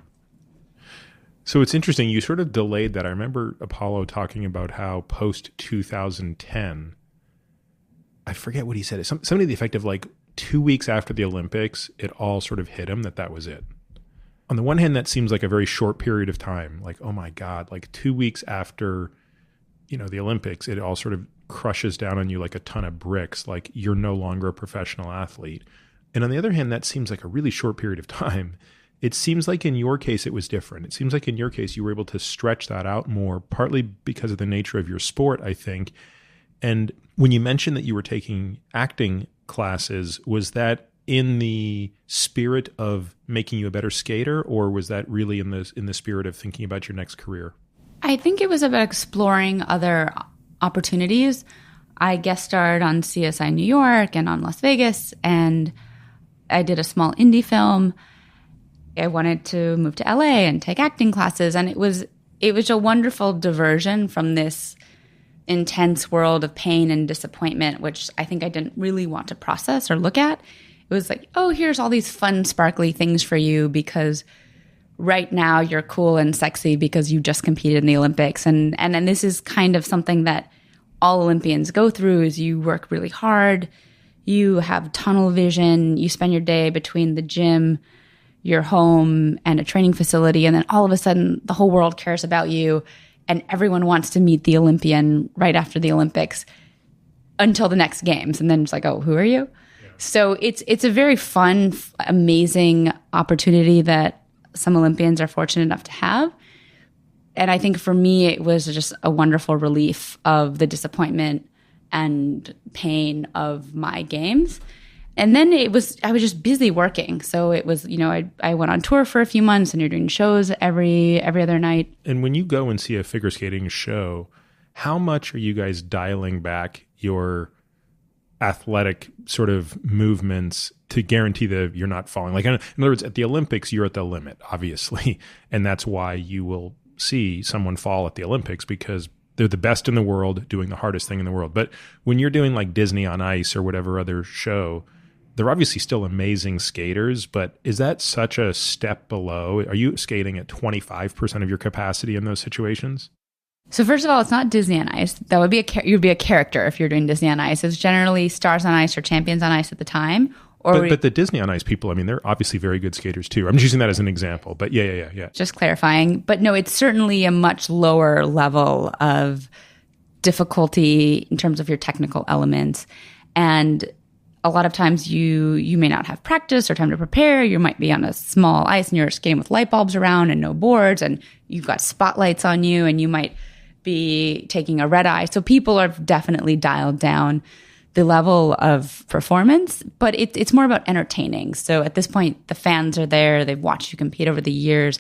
So it's interesting. You sort of delayed that. I remember Apollo talking about how post 2010, I forget what he said. Something to the effect of like 2 weeks after the Olympics, it all sort of hit him that was it. On the one hand, that seems like a very short period of time. Like, oh my God, like 2 weeks after, the Olympics, it all sort of crushes down on you like a ton of bricks. Like, you're no longer a professional athlete. And on the other hand, that seems like a really short period of time. It seems like in your case, it was different. It seems like in your case, you were able to stretch that out more, partly because of the nature of your sport, I think. And when you mentioned that you were taking acting classes, was that in the spirit of making you a better skater, or was that really in the spirit of thinking about your next career? I think it was about exploring other opportunities. I guest starred on CSI New York and on Las Vegas, and I did a small indie film. I wanted to move to LA and take acting classes, and it was a wonderful diversion from this intense world of pain and disappointment, which I think I didn't really want to process or look at. It was like, oh, here's all these fun, sparkly things for you because right now you're cool and sexy because you just competed in the Olympics. And this is kind of something that all Olympians go through is you work really hard, you have tunnel vision, you spend your day between the gym, your home, and a training facility, and then all of a sudden the whole world cares about you and everyone wants to meet the Olympian right after the Olympics until the next games. And then it's like, oh, who are you? So it's a very fun, amazing opportunity that some Olympians are fortunate enough to have. And I think for me, it was just a wonderful relief of the disappointment and pain of my games. And then I was just busy working. So it was, I went on tour for a few months and you're doing shows every other night. And when you go and see a figure skating show, how much are you guys dialing back your athletic sort of movements to guarantee that you're not falling? Like, in other words, at the Olympics, you're at the limit, obviously. And that's why you will see someone fall at the Olympics, because they're the best in the world doing the hardest thing in the world. But when you're doing like Disney on Ice or whatever other show, they're obviously still amazing skaters, but is that such a step below? Are you skating at 25% of your capacity in those situations? So first of all, it's not Disney on Ice. That would be you'd be a character if you're doing Disney on Ice. It's generally Stars on Ice or Champions on Ice at the time. But the Disney on Ice people, I mean, they're obviously very good skaters too. I'm just using that as an example. But yeah. Just clarifying. But no, it's certainly a much lower level of difficulty in terms of your technical elements. And a lot of times you may not have practice or time to prepare. You might be on a small ice and you're skating with light bulbs around and no boards, and you've got spotlights on you, and you might be taking a red eye. So people are definitely dialed down the level of performance, but it's more about entertaining. So at this point, the fans are there. They've watched you compete over the years.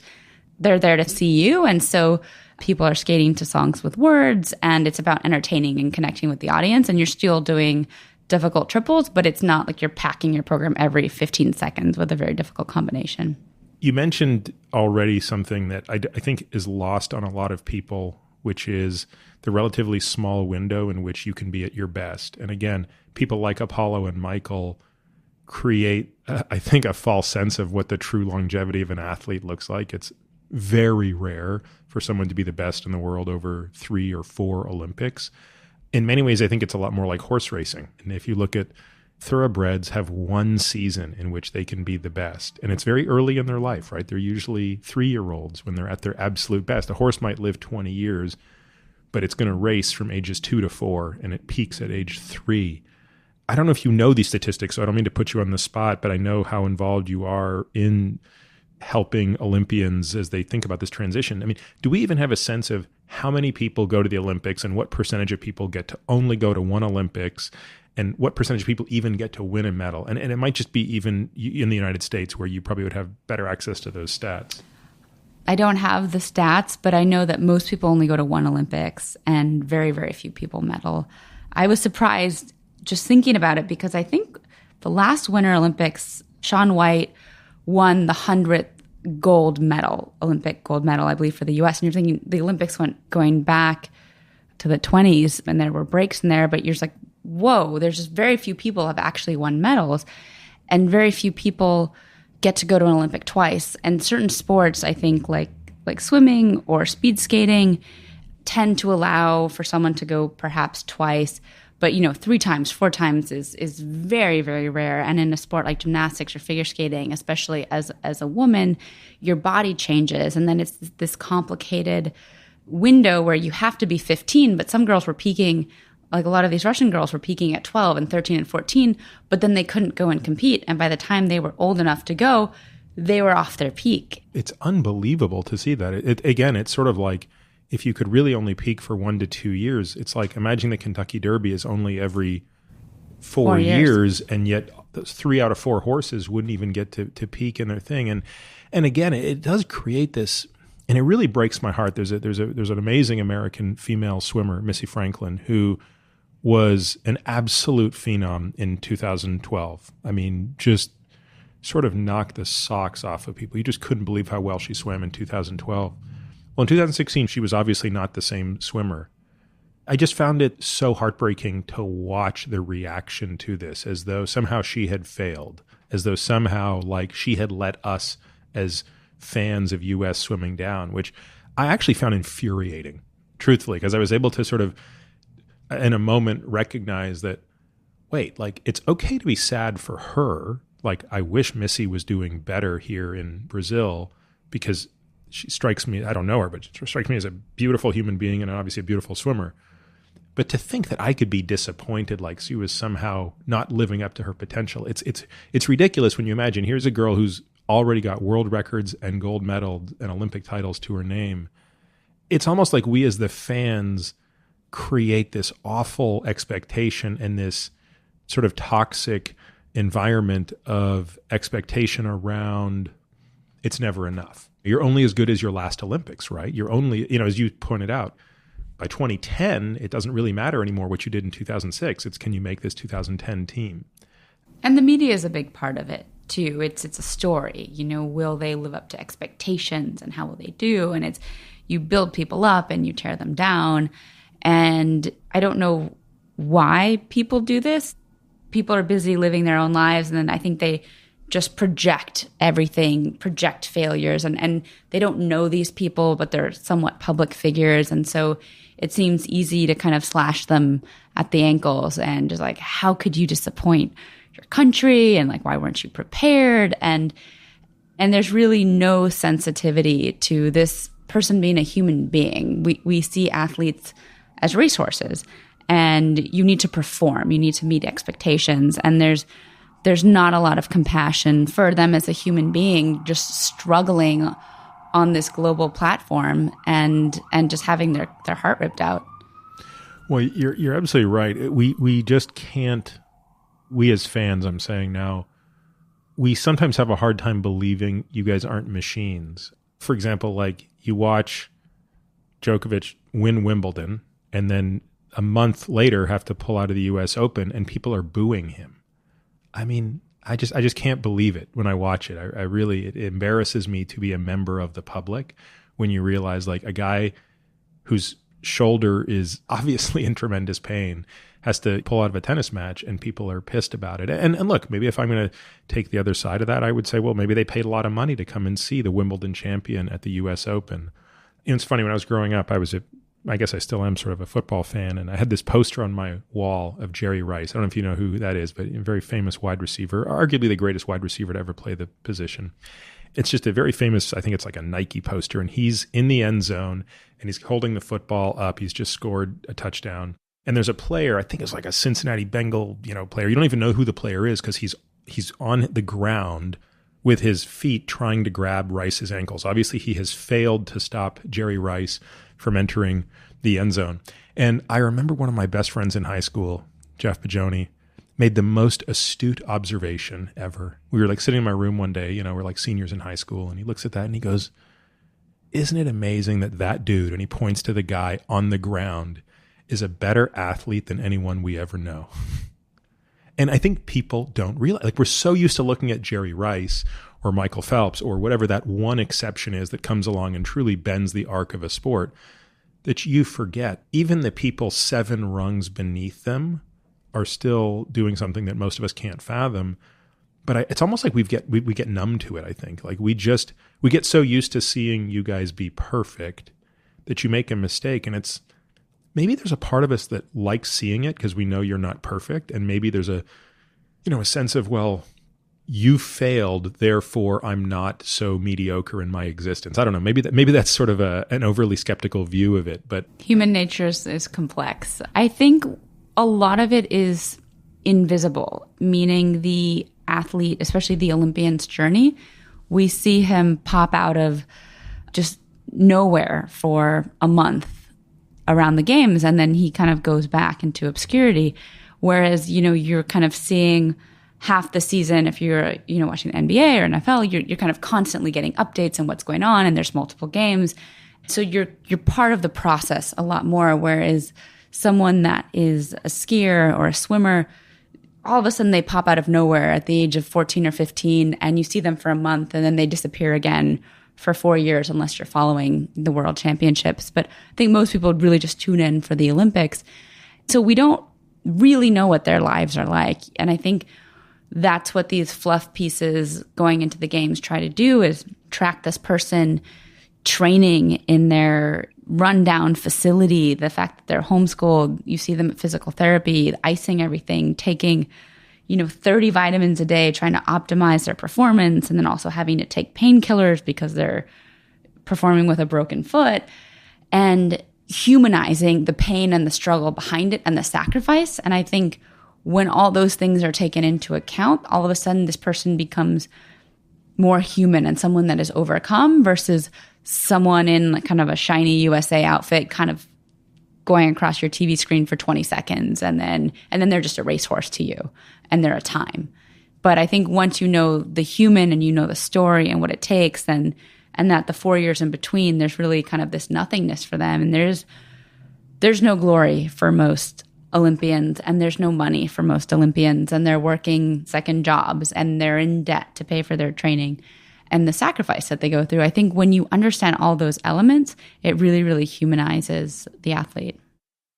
They're there to see you. And so people are skating to songs with words, and it's about entertaining and connecting with the audience. And you're still doing difficult triples, but it's not like you're packing your program every 15 seconds with a very difficult combination. You mentioned already something that I think is lost on a lot of people which is the relatively small window in which you can be at your best. And again, people like Apollo and Michael create, I think, a false sense of what the true longevity of an athlete looks like. It's very rare for someone to be the best in the world over 3 or 4 Olympics. In many ways, I think it's a lot more like horse racing. And if you look at thoroughbreds, have one season in which they can be the best. And it's very early in their life, right? They're usually 3-year-olds when they're at their absolute best. A horse might live 20 years, but it's going to race from ages 2 to 4, and it peaks at age 3. I don't know if you know these statistics, so I don't mean to put you on the spot, but I know how involved you are in helping Olympians as they think about this transition. I mean, do we even have a sense of how many people go to the Olympics and what percentage of people get to only go to one Olympics, and what percentage of people even get to win a medal? And it might just be even in the United States where you probably would have better access to those stats. I don't have the stats, but I know that most people only go to one Olympics and very, very few people medal. I was surprised just thinking about it because I think the last Winter Olympics, Shaun White won the 100th gold medal, Olympic gold medal, I believe, for the U.S. And you're thinking the Olympics going back to the 20s, and there were breaks in there, but you're just like, whoa, there's just very few people have actually won medals, and very few people get to go to an Olympic twice. And certain sports, I think, like swimming or speed skating, tend to allow for someone to go perhaps twice. But, 3 times, 4 times is very, very rare. And in a sport like gymnastics or figure skating, especially as a woman, your body changes. And then it's this complicated window where you have to be 15. But some girls were peaking, like a lot of these Russian girls were peaking at 12 and 13 and 14, but then they couldn't go and compete. And by the time they were old enough to go, they were off their peak. It's unbelievable to see that. Again, it's sort of like, if you could really only peak for 1 to 2 years, it's like imagining the Kentucky Derby is only every 4 years, and yet 3 out of 4 horses wouldn't even get to peak in their thing. And again, it does create this, and it really breaks my heart. There's an amazing American female swimmer, Missy Franklin, who was an absolute phenom in 2012. I mean, just sort of knocked the socks off of people. You just couldn't believe how well she swam in 2012. Well, in 2016, she was obviously not the same swimmer. I just found it so heartbreaking to watch the reaction to this, as though somehow she had failed, as though somehow like she had let us as fans of U.S. swimming down, which I actually found infuriating, truthfully, because I was able to sort of, in a moment, recognize that, wait, like it's okay to be sad for her. Like I wish Missy was doing better here in Brazil, because she strikes me, I don't know her, but she strikes me as a beautiful human being and obviously a beautiful swimmer. But to think that I could be disappointed, like she was somehow not living up to her potential, it's ridiculous when you imagine here's a girl who's already got world records and gold medals and Olympic titles to her name. It's almost like we as the fans create this awful expectation and this sort of toxic environment of expectation around it's never enough. You're only as good as your last Olympics, right? You're only, as you pointed out, by 2010, it doesn't really matter anymore what you did in 2006. It's can you make this 2010 team? And the media is a big part of it too. It's a story, will they live up to expectations and how will they do? And it's, you build people up and you tear them down. And I don't know why people do this. People are busy living their own lives. And then I think they just project everything, project failures. And they don't know these people, but they're somewhat public figures. And so it seems easy to kind of slash them at the ankles and just like, how could you disappoint your country? And like, why weren't you prepared? And there's really no sensitivity to this person being a human being. We see athletes as racehorses, and you need to perform, you need to meet expectations. And there's not a lot of compassion for them as a human being, just struggling on this global platform and just having their heart ripped out. Well, you're absolutely right. We just can't, we as fans, I'm saying now, we sometimes have a hard time believing you guys aren't machines. For example, like you watch Djokovic win Wimbledon and then a month later have to pull out of the US Open and people are booing him. I mean, I just can't believe it when I watch it. I really, it embarrasses me to be a member of the public when you realize like a guy who's shoulder is obviously in tremendous pain, has to pull out of a tennis match, and people are pissed about it. And look, maybe if I'm going to take the other side of that, I would say, well, maybe they paid a lot of money to come and see the Wimbledon champion at the U.S. Open. It's funny, when I was growing up, I guess I still am sort of a football fan, and I had this poster on my wall of Jerry Rice. I don't know if you know who that is, but a very famous wide receiver, arguably the greatest wide receiver to ever play the position. It's just a very famous, I think it's like a Nike poster, and he's in the end zone, and he's holding the football up. He's just scored a touchdown. And there's a player, I think it's like a Cincinnati Bengal, player. You don't even know who the player is because he's on the ground with his feet trying to grab Rice's ankles. Obviously, he has failed to stop Jerry Rice from entering the end zone. And I remember one of my best friends in high school, Jeff Bagioni, made the most astute observation ever. We were like sitting in my room one day, we're like seniors in high school, and he looks at that and he goes, "Isn't it amazing that dude," and he points to the guy on the ground, "is a better athlete than anyone we ever know." And I think people don't realize, like, we're so used to looking at Jerry Rice or Michael Phelps or whatever that one exception is that comes along and truly bends the arc of a sport, that you forget even the people 7 rungs beneath them are still doing something that most of us can't fathom. But it's almost like we get numb to it, I think. Like we get so used to seeing you guys be perfect that you make a mistake, and it's, maybe there's a part of us that likes seeing it because we know you're not perfect. And maybe there's a sense of, well, you failed, therefore I'm not so mediocre in my existence. I don't know. Maybe that's sort of an overly skeptical view of it. But human nature is complex. I think a lot of it is invisible, meaning the athlete, especially the Olympian's journey. We see him pop out of just nowhere for a month around the games, and then he kind of goes back into obscurity. Whereas, you're kind of seeing half the season, if you're, watching the NBA or NFL, you're kind of constantly getting updates on what's going on, and there's multiple games. So you're part of the process a lot more. Whereas someone that is a skier or a swimmer, all of a sudden they pop out of nowhere at the age of 14 or 15, and you see them for a month, and then they disappear again for 4 years, unless you're following the World Championships. But I think most people would really just tune in for the Olympics. So we don't really know what their lives are like. And I think that's what these fluff pieces going into the games try to do, is track this person training in their rundown facility, the fact that they're homeschooled, you see them at physical therapy, icing everything, taking 30 vitamins a day, trying to optimize their performance, and then also having to take painkillers because they're performing with a broken foot, and humanizing the pain and the struggle behind it and the sacrifice. And I think when all those things are taken into account, all of a sudden this person becomes more human and someone that is overcome versus someone in like kind of a shiny USA outfit kind of going across your TV screen for 20 seconds and then they're just a racehorse to you and they're a time. But I think once you know the human and you know the story and what it takes, and that the 4 years in between, there's really kind of this nothingness for them. And there's no glory for most Olympians, and there's no money for most Olympians, and they're working second jobs, and they're in debt to pay for their training and the sacrifice that they go through. I think when you understand all those elements, it really, really humanizes the athlete.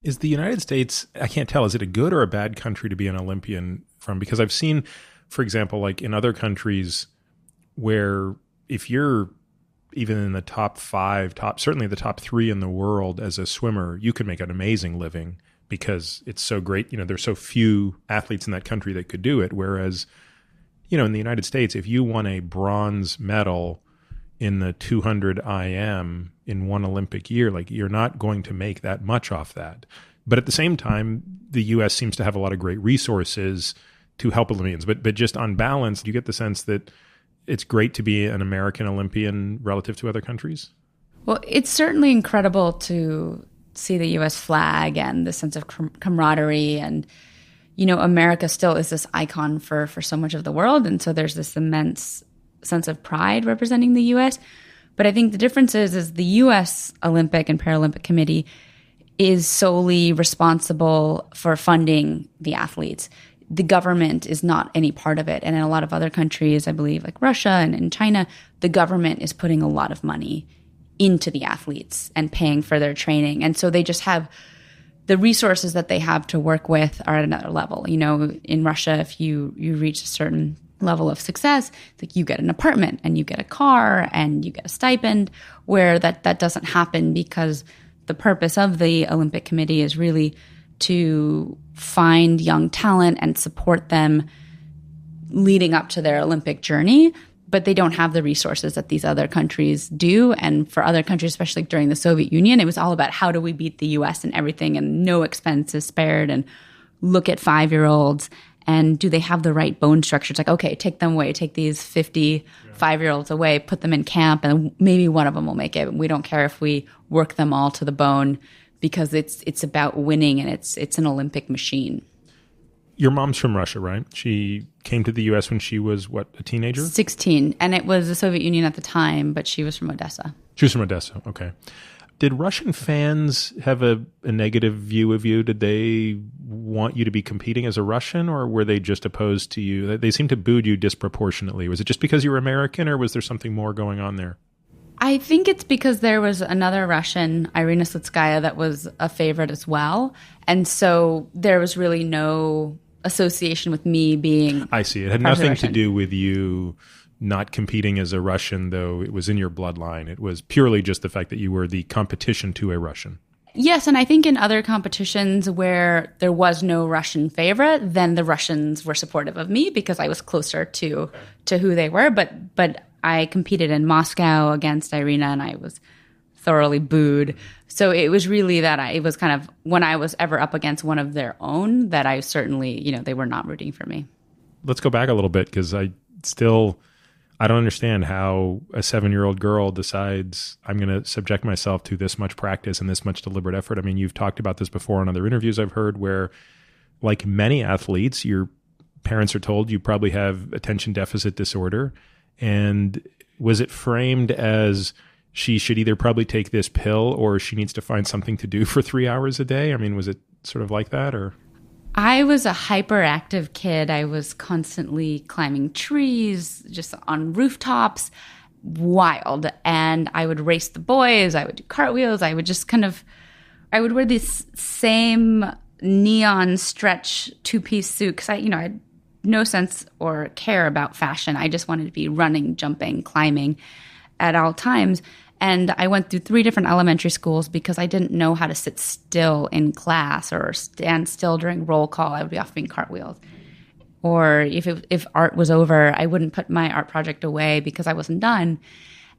Is the United States, I can't tell, is it a good or a bad country to be an Olympian from? Because I've seen, for example, like in other countries where if you're even in the top 5, certainly the top 3 in the world as a swimmer, you can make an amazing living because it's so great. There's so few athletes in that country that could do it. Whereas, in the United States, if you won a bronze medal in the 200 IM in one Olympic year, like you're not going to make that much off that. But at the same time, the U.S. seems to have a lot of great resources to help Olympians. But just on balance, do you get the sense that it's great to be an American Olympian relative to other countries? Well, it's certainly incredible to see the U.S. flag and the sense of camaraderie. And, America still is this icon for so much of the world. And so there's this immense sense of pride representing the U.S. But I think the difference is the U.S. Olympic and Paralympic Committee is solely responsible for funding the athletes. The government is not any part of it. And in a lot of other countries, I believe, like Russia and China, the government is putting a lot of money into the athletes and paying for their training. And so they just have the resources that they have to work with are at another level. You know, in Russia, if you reach a certain level of success, it's like you get an apartment and you get a car and you get a stipend, where that doesn't happen because the purpose of the Olympic Committee is really to find young talent and support them leading up to their Olympic journey. But they don't have the resources that these other countries do. And for other countries, especially during the Soviet Union, it was all about how do we beat the US and everything, and no expense is spared, and look at 5-year-olds and do they have the right bone structure? It's like, okay, take them away, take these 55-year-olds away, put them in camp, and maybe one of them will make it. We don't care if we work them all to the bone, because it's about winning, and it's an Olympic machine. Your mom's from Russia, right? She came to the U.S. when she was, what, a teenager? 16. And it was the Soviet Union at the time, but she was from Odessa. She was from Odessa. Okay. Did Russian fans have a negative view of you? Did they want you to be competing as a Russian, or were they just opposed to you? They seemed to boo you disproportionately. Was it just because you were American, or was there something more going on there? I think it's because there was another Russian, Irina Slutskaya, that was a favorite as well. And so there was really no association with me being I see. It had nothing to do with you not competing as a Russian, though it was in your bloodline. It was purely just the fact that you were the competition to a Russian. Yes, and I think in other competitions where there was no Russian favorite, then the Russians were supportive of me because I was closer to who they were. But I competed in Moscow against Irina, and I was thoroughly booed. So it was really that it was kind of when I was ever up against one of their own that I certainly, they were not rooting for me. Let's go back a little bit, because I don't understand how a 7-year-old girl decides I'm going to subject myself to this much practice and this much deliberate effort. I mean, you've talked about this before in other interviews I've heard, where, like many athletes, your parents are told you probably have attention deficit disorder. And was it framed as she should either probably take this pill or she needs to find something to do for 3 hours a day? I mean, was it sort of like that, or? I was a hyperactive kid. I was constantly climbing trees, just on rooftops, wild. And I would race the boys. I would do cartwheels. I would just I would wear this same neon stretch 2-piece suit because I had no sense or care about fashion. I just wanted to be running, jumping, climbing at all times. And I went through 3 different elementary schools because I didn't know how to sit still in class or stand still during roll call. I would be off doing cartwheels. Or if art was over, I wouldn't put my art project away because I wasn't done.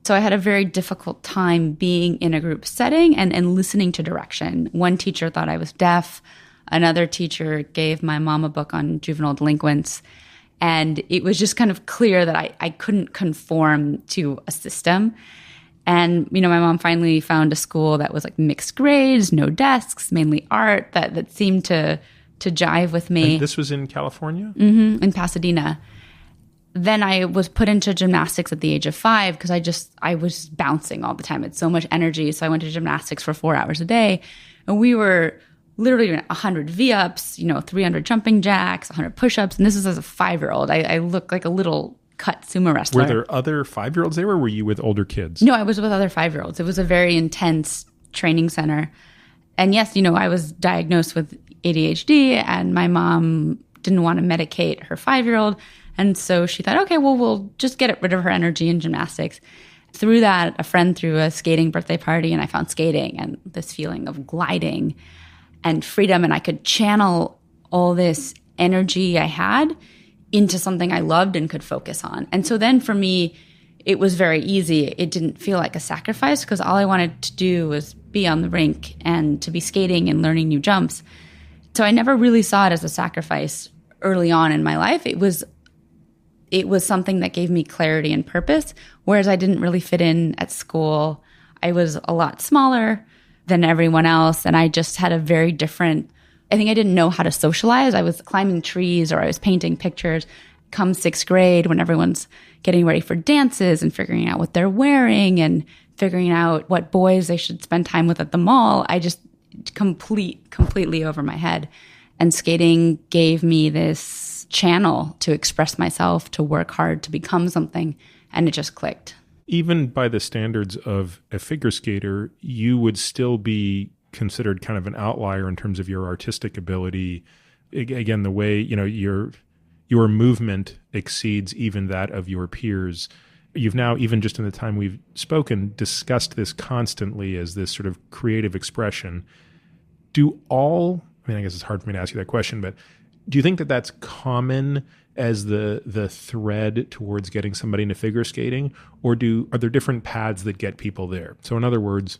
So I had a very difficult time being in a group setting and listening to direction. One teacher thought I was deaf. Another teacher gave my mom a book on juvenile delinquents. And it was just kind of clear that I couldn't conform to a system. And, my mom finally found a school that was like mixed grades, no desks, mainly art, that seemed to jive with me. And this was in California? Mm-hmm, in Pasadena. Then I was put into gymnastics at the age of 5 because I was bouncing all the time. It's so much energy. So I went to gymnastics for 4 hours a day. And we were literally doing 100 V-ups, 300 jumping jacks, 100 push-ups. And this is as a 5-year-old. I look like a little cut sumo wrestler. Were there other 5-year-olds there, or were you with older kids? No, I was with other 5-year-olds. It was a very intense training center. And yes, I was diagnosed with ADHD, and my mom didn't want to medicate her 5-year-old. And so she thought, okay, well, we'll just get rid of her energy in gymnastics. Through that, a friend threw a skating birthday party, and I found skating and this feeling of gliding and freedom. And I could channel all this energy I had into something I loved and could focus on. And so then for me, it was very easy. It didn't feel like a sacrifice because all I wanted to do was be on the rink and to be skating and learning new jumps. So I never really saw it as a sacrifice early on in my life. It was something that gave me clarity and purpose, whereas I didn't really fit in at school. I was a lot smaller than everyone else, and I just had a very different I think I didn't know how to socialize. I was climbing trees or I was painting pictures. Come 6th grade, when everyone's getting ready for dances and figuring out what they're wearing and figuring out what boys they should spend time with at the mall, I just completely over my head. And skating gave me this channel to express myself, to work hard, to become something, and it just clicked. even by the standards of a figure skater, you would still be considered kind of an outlier in terms of your artistic ability. Again, the way, your movement exceeds even that of your peers. You've now, even just in the time we've spoken, discussed this constantly as this sort of creative expression. I guess it's hard for me to ask you that question, but do you think that that's common as the thread towards getting somebody into figure skating, or are there different paths that get people there? So in other words,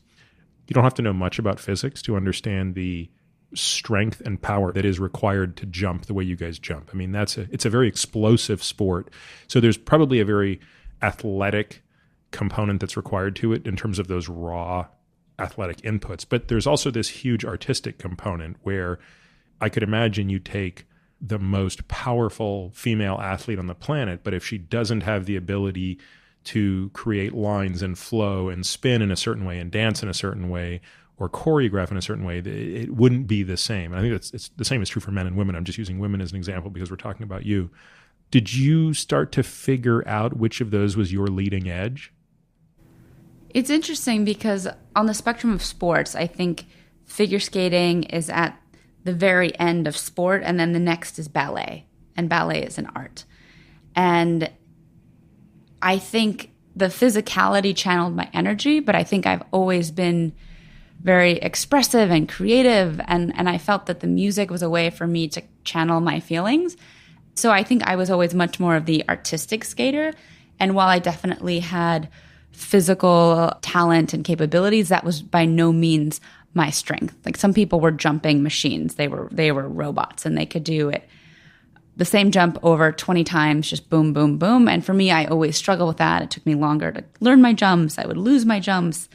you don't have to know much about physics to understand the strength and power that is required to jump the way you guys jump. I mean, it's a very explosive sport. So there's probably a very athletic component that's required to it in terms of those raw athletic inputs. But there's also this huge artistic component where I could imagine you take the most powerful female athlete on the planet, but if she doesn't have the ability to create lines and flow and spin in a certain way and dance in a certain way or choreograph in a certain way, it wouldn't be the same. And I think it's the same is true for men and women. I'm just using women as an example because we're talking about you. Did you start to figure out which of those was your leading edge? It's interesting because on the spectrum of sports, I think figure skating is at the very end of sport, and then the next is ballet, and ballet is an art. And I think the physicality channeled my energy, but I think I've always been very expressive and creative, and I felt that the music was a way for me to channel my feelings. So I think I was always much more of the artistic skater, and while I definitely had physical talent and capabilities, that was by no means my strength. Like, some people were jumping machines. They were robots, and they could do it the same jump over 20 times, just boom, boom, boom. And for me, I always struggled with that. It took me longer to learn my jumps. I would lose my jumps.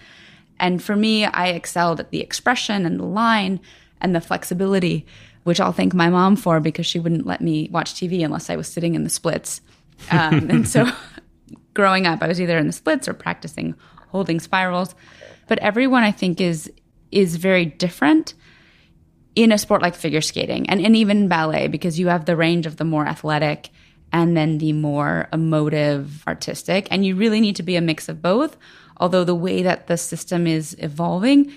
And for me, I excelled at the expression and the line and the flexibility, which I'll thank my mom for because she wouldn't let me watch TV unless I was sitting in the splits. And so growing up, I was either in the splits or practicing holding spirals. But everyone, I think, is very different in a sport like figure skating and even ballet, because you have the range of the more athletic and then the more emotive artistic. And you really need to be a mix of both. Although the way that the system is evolving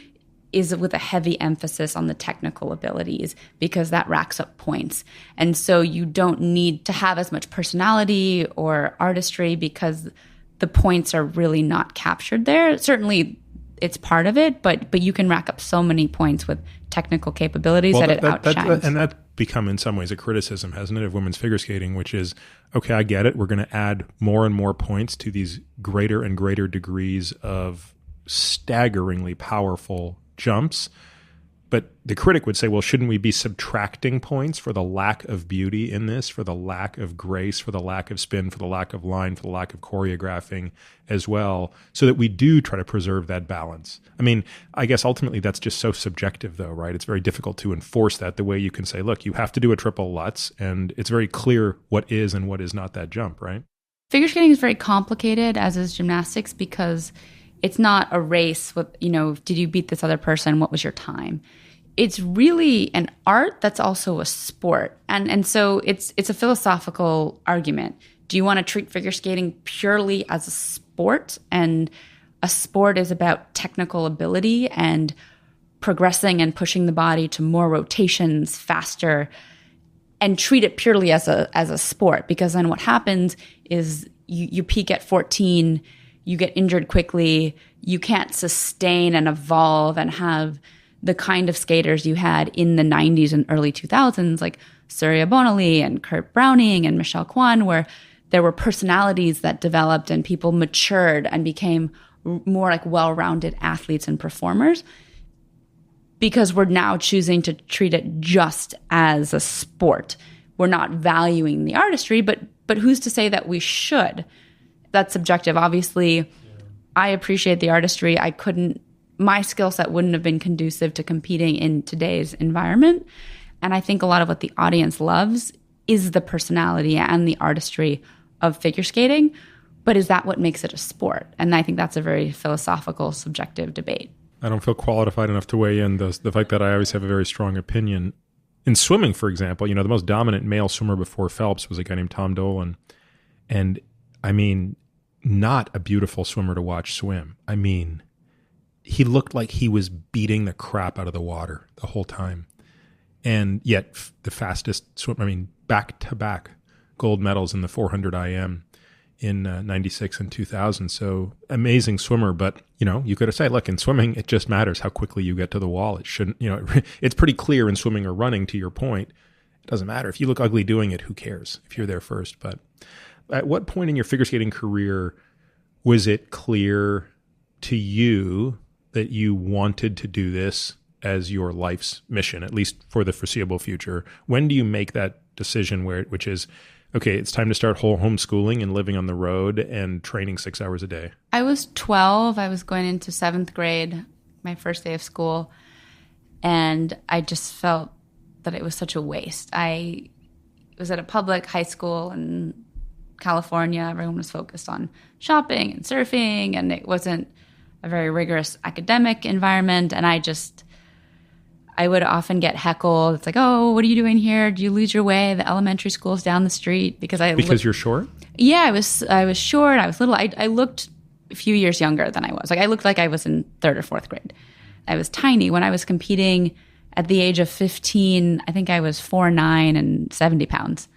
is with a heavy emphasis on the technical abilities, because that racks up points. And so you don't need to have as much personality or artistry because the points are really not captured there. Certainly it's part of it, but you can rack up so many points with technical capabilities that it outshines. And that's become in some ways a criticism, hasn't it, of women's figure skating, which is, okay, I get it. We're going to add more and more points to these greater and greater degrees of staggeringly powerful jumps. But the critic would say, well, shouldn't we be subtracting points for the lack of beauty in this, for the lack of grace, for the lack of spin, for the lack of line, for the lack of choreographing as well, so that we do try to preserve that balance? I mean, I guess ultimately that's just so subjective though, right? It's very difficult to enforce that the way you can say, look, you have to do a triple Lutz, and it's very clear what is and what is not that jump, right? Figure skating is very complicated, as is gymnastics, because it's not a race with, did you beat this other person? What was your time? It's really an art that's also a sport. And so it's a philosophical argument. Do you want to treat figure skating purely as a sport? And a sport is about technical ability and progressing and pushing the body to more rotations faster, and treat it purely as a sport. Because then what happens is you peak at 14, you get injured quickly, you can't sustain and evolve and have the kind of skaters you had in the 90s and early 2000s, like Surya Bonali and Kurt Browning and Michelle Kwan, where there were personalities that developed and people matured and became more like well-rounded athletes and performers, because we're now choosing to treat it just as a sport. We're not valuing the artistry, but who's to say that we should? That's subjective. Obviously, I appreciate the artistry. My skill set wouldn't have been conducive to competing in today's environment. And I think a lot of what the audience loves is the personality and the artistry of figure skating. But is that what makes it a sport? And I think that's a very philosophical, subjective debate. I don't feel qualified enough to weigh in the fact that I always have a very strong opinion. In swimming, for example, the most dominant male swimmer before Phelps was a guy named Tom Dolan. And I mean, not a beautiful swimmer to watch swim. I mean, he looked like he was beating the crap out of the water the whole time. And yet the fastest swimmer, I mean, back-to-back gold medals in the 400 IM in 96 and 2000. So amazing swimmer. But, you could have said, look, in swimming, it just matters how quickly you get to the wall. It shouldn't, it's pretty clear in swimming or running, to your point. It doesn't matter. If you look ugly doing it, who cares if you're there first? But at what point in your figure skating career was it clear to you that you wanted to do this as your life's mission, at least for the foreseeable future? When do you make that decision which is, okay, it's time to start homeschooling and living on the road and training 6 hours a day? I was 12. I was going into 7th grade, my first day of school. And I just felt that it was such a waste. I was at a public high school in California. Everyone was focused on shopping and surfing, and it wasn't a very rigorous academic environment. And I would often get heckled. It's like, oh, what are you doing here? Do you lose your way? The elementary school's down the street. Because you're short? Yeah, I was short. I was little. I looked a few years younger than I was. Like, I looked like I was in 3rd or 4th grade. I was tiny. When I was competing at the age of 15, I think I was 4'9" and 70 pounds.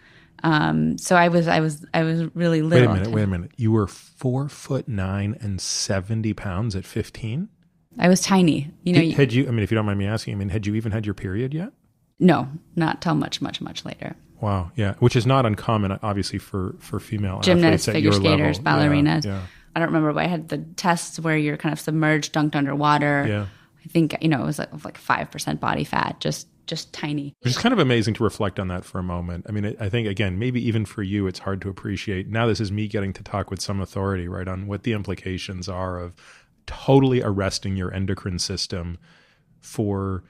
So I was really little. Wait a minute. You were 4'9" and 70 pounds at 15? I was tiny. Had you, if you don't mind me asking, had you even had your period yet? No, not till much, much, much later. Wow. Yeah. Which is not uncommon, obviously, for female gymnasts, athletes at figure your skaters, level. ballerinas. Yeah. I don't remember, but I had the tests where you're kind of submerged, dunked underwater. Yeah. I think, it was like 5% body fat, just tiny. It's kind of amazing to reflect on that for a moment. I think, again, maybe even for you, it's hard to appreciate. Now this is me getting to talk with some authority, right, on what the implications are of totally arresting your endocrine system for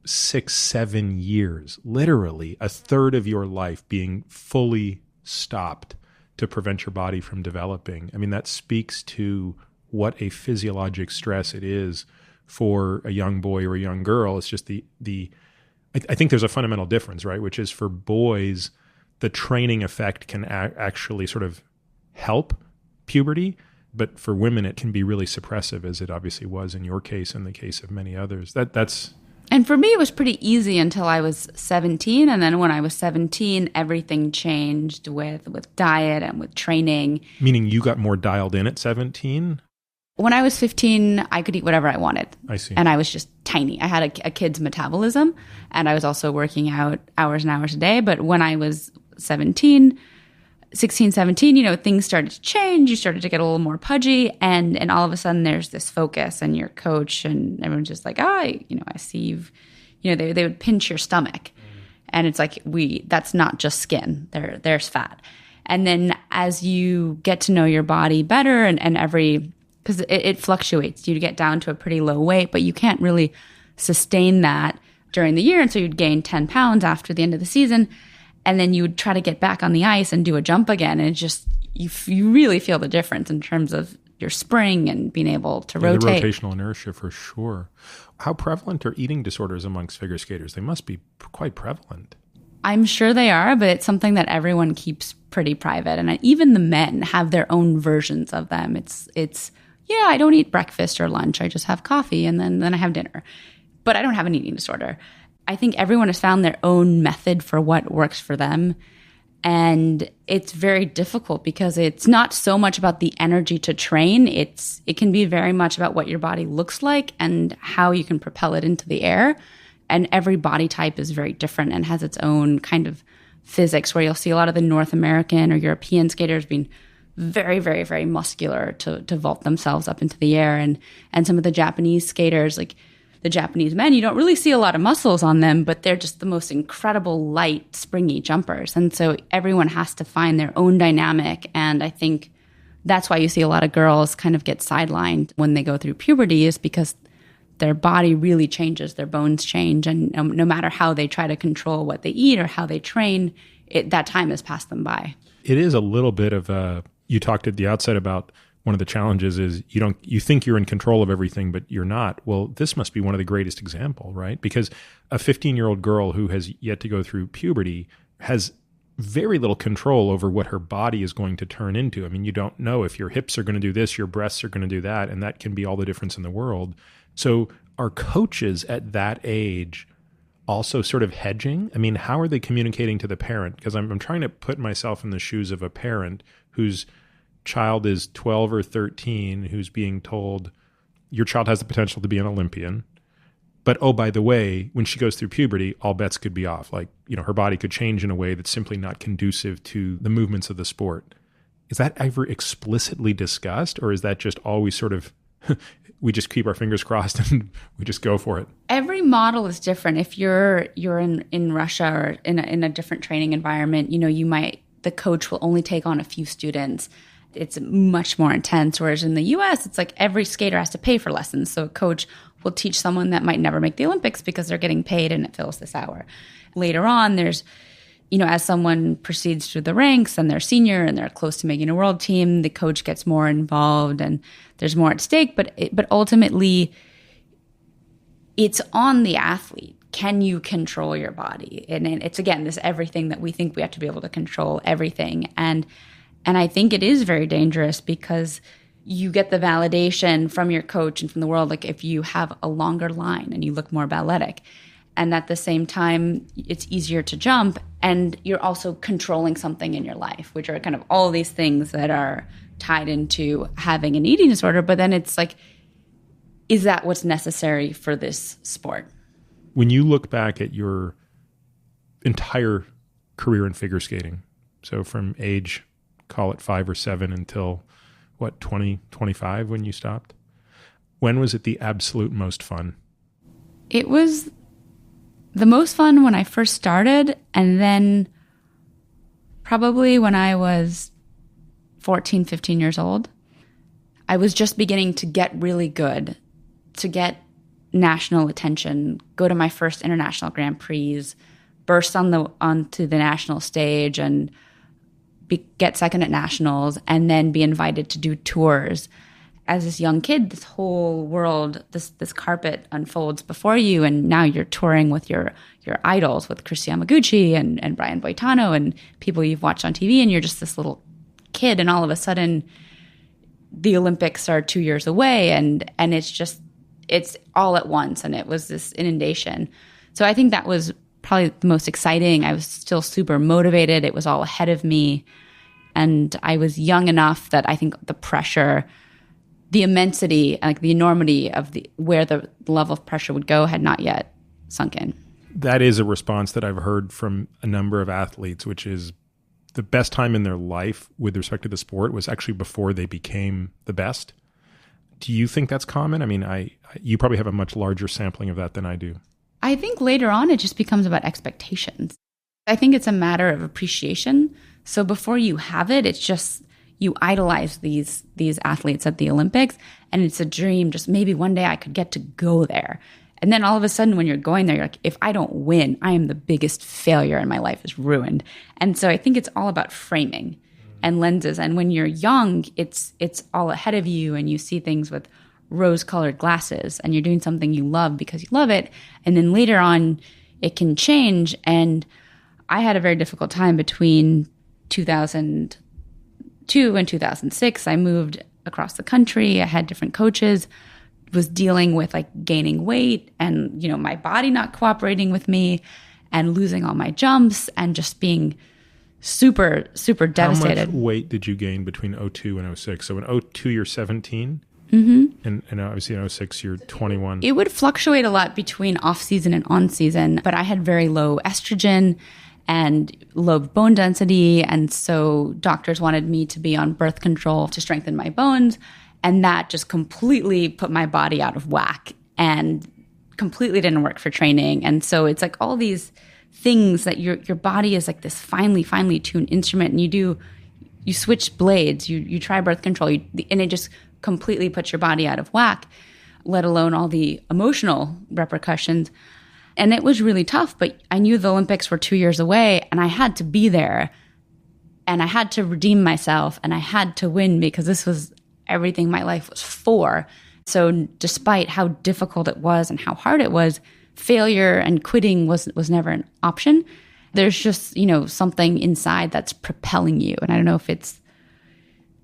6-7 years, literally a third of your life being fully stopped to prevent your body from developing. That speaks to what a physiologic stress it is for a young boy or a young girl. It's just I think there's a fundamental difference, right? Which is for boys, the training effect can actually sort of help puberty. But for women, it can be really suppressive, as it obviously was in your case and the case of many others. And for me, it was pretty easy until I was 17. And then when I was 17, everything changed with diet and with training. Meaning you got more dialed in at 17? When I was 15, I could eat whatever I wanted. I see. And I was just tiny. I had a kid's metabolism, and I was also working out hours and hours a day. But when I was 16, 17, things started to change. You started to get a little more pudgy, and all of a sudden there's this focus, and your coach and everyone's just like, I see you've, they would pinch your stomach. And it's like, that's not just skin. There's fat. And then as you get to know your body better and because it fluctuates, you get down to a pretty low weight, but you can't really sustain that during the year. And so you'd gain 10 pounds after the end of the season. And then you would try to get back on the ice and do a jump again. And it just, you really feel the difference in terms of your spring and being able to rotate. The rotational inertia for sure. How prevalent are eating disorders amongst figure skaters? They must be quite prevalent. I'm sure they are, but it's something that everyone keeps pretty private. And even the men have their own versions of them. It's I don't eat breakfast or lunch. I just have coffee and then I have dinner. But I don't have an eating disorder. I think everyone has found their own method for what works for them. And it's very difficult because it's not so much about the energy to train. It can be very much about what your body looks like and how you can propel it into the air. And every body type is very different and has its own kind of physics, where you'll see a lot of the North American or European skaters being very, very, very muscular to vault themselves up into the air. And some of the Japanese skaters, like the Japanese men, you don't really see a lot of muscles on them, but they're just the most incredible, light, springy jumpers. And so everyone has to find their own dynamic. And I think that's why you see a lot of girls kind of get sidelined when they go through puberty, is because their body really changes, their bones change. And no matter how they try to control what they eat or how they train, that time has passed them by. It is a little bit of you talked at the outset about one of the challenges is you think you're in control of everything, but you're not. Well, this must be one of the greatest example, right? Because a 15-year-old girl who has yet to go through puberty has very little control over what her body is going to turn into. I mean, you don't know if your hips are going to do this, your breasts are going to do that, and that can be all the difference in the world. So are coaches at that age also sort of hedging? I mean, how are they communicating to the parent? Because I'm trying to put myself in the shoes of a parent whose child is 12 or 13, who's being told, your child has the potential to be an Olympian. But, oh, by the way, when she goes through puberty, all bets could be off. Like, her body could change in a way that's simply not conducive to the movements of the sport. Is that ever explicitly discussed, or is that just always sort of, we just keep our fingers crossed and we just go for it? Every model is different. If you're in Russia or in a different training environment, the coach will only take on a few students. It's much more intense. Whereas in the US, it's like every skater has to pay for lessons. So a coach will teach someone that might never make the Olympics because they're getting paid and it fills this hour. Later on, there's, as someone proceeds through the ranks and they're senior and they're close to making a world team, the coach gets more involved and there's more at stake. But ultimately, it's on the athlete. Can you control your body? And it's, again, this everything that we think we have to be able to control everything. And I think it is very dangerous because you get the validation from your coach and from the world, like if you have a longer line and you look more balletic. And at the same time, it's easier to jump. And you're also controlling something in your life, which are kind of all these things that are tied into having an eating disorder. But then it's like, is that what's necessary for this sport? When you look back at your entire career in figure skating, so from age, call it 5 or 7 until 20, 25 when you stopped? When was it the absolute most fun? It was the most fun when I first started, and then probably when I was 14, 15 years old. I was just beginning to get really good, to get national attention, go to my first international Grand Prix, burst onto the national stage and get second at nationals, and then be invited to do tours. As this young kid, this whole world, this carpet unfolds before you, and now you're touring with your idols, with Chris Yamaguchi and Brian Boitano and people you've watched on TV, and you're just this little kid, and all of a sudden the Olympics are 2 years away, and it's all at once, and it was this inundation. So I think that was probably the most exciting. I was still super motivated. It was all ahead of me. And I was young enough that I think the pressure, the immensity, like the enormity of where the level of pressure would go had not yet sunk in. That is a response that I've heard from a number of athletes, which is the best time in their life with respect to the sport was actually before they became the best. Do you think that's common? I mean, you probably have a much larger sampling of that than I do. I think later on, it just becomes about expectations. I think it's a matter of appreciation. So before you have it, it's just you idolize these athletes at the Olympics, and it's a dream. Just maybe one day I could get to go there. And then all of a sudden, when you're going there, you're like, if I don't win, I am the biggest failure and my life is ruined. And so I think it's all about framing and lenses. And when you're young, it's all ahead of you, and you see things with rose-colored glasses, and you're doing something you love because you love it. And then later on, it can change. And I had a very difficult time between 2002 and 2006. I moved across the country. I had different coaches, was dealing with like gaining weight and, my body not cooperating with me, and losing all my jumps, and just being super, super devastated. How much weight did you gain between 02 and 06? So in 02, you're 17? Mm-hmm. And obviously in 06, you're 21. It would fluctuate a lot between off-season and on-season, but I had very low estrogen and low bone density, and so doctors wanted me to be on birth control to strengthen my bones, and that just completely put my body out of whack and completely didn't work for training. And so it's like all these things that your body is like this finely tuned instrument, and you switch blades, you try birth control, and it just completely puts your body out of whack, let alone all the emotional repercussions. And it was really tough, but I knew the Olympics were 2 years away, and I had to be there, and I had to redeem myself, and I had to win, because this was everything my life was for. So despite how difficult it was and how hard it was, failure and quitting was never an option. there's just, something inside that's propelling you. And I don't know if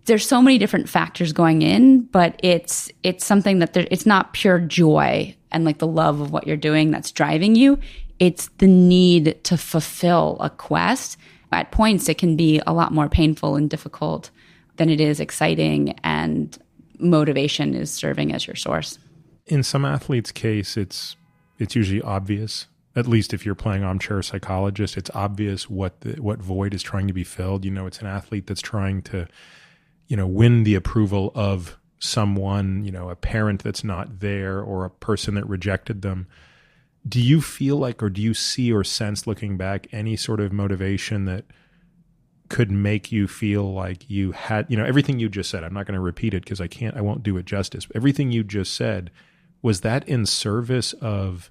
there's so many different factors going in, but it's something that it's not pure joy and like the love of what you're doing that's driving you. It's the need to fulfill a quest. At points, it can be a lot more painful and difficult than it is exciting, and motivation is serving as your source. In some athletes' case, it's usually obvious. At least if you're playing armchair psychologist, it's obvious what void is trying to be filled. It's an athlete that's trying to, win the approval of someone, a parent that's not there or a person that rejected them. Do you feel like, or do you see or sense looking back any sort of motivation that could make you feel like you had, everything you just said? I'm not going to repeat it because I won't do it justice. Everything you just said, was that in service of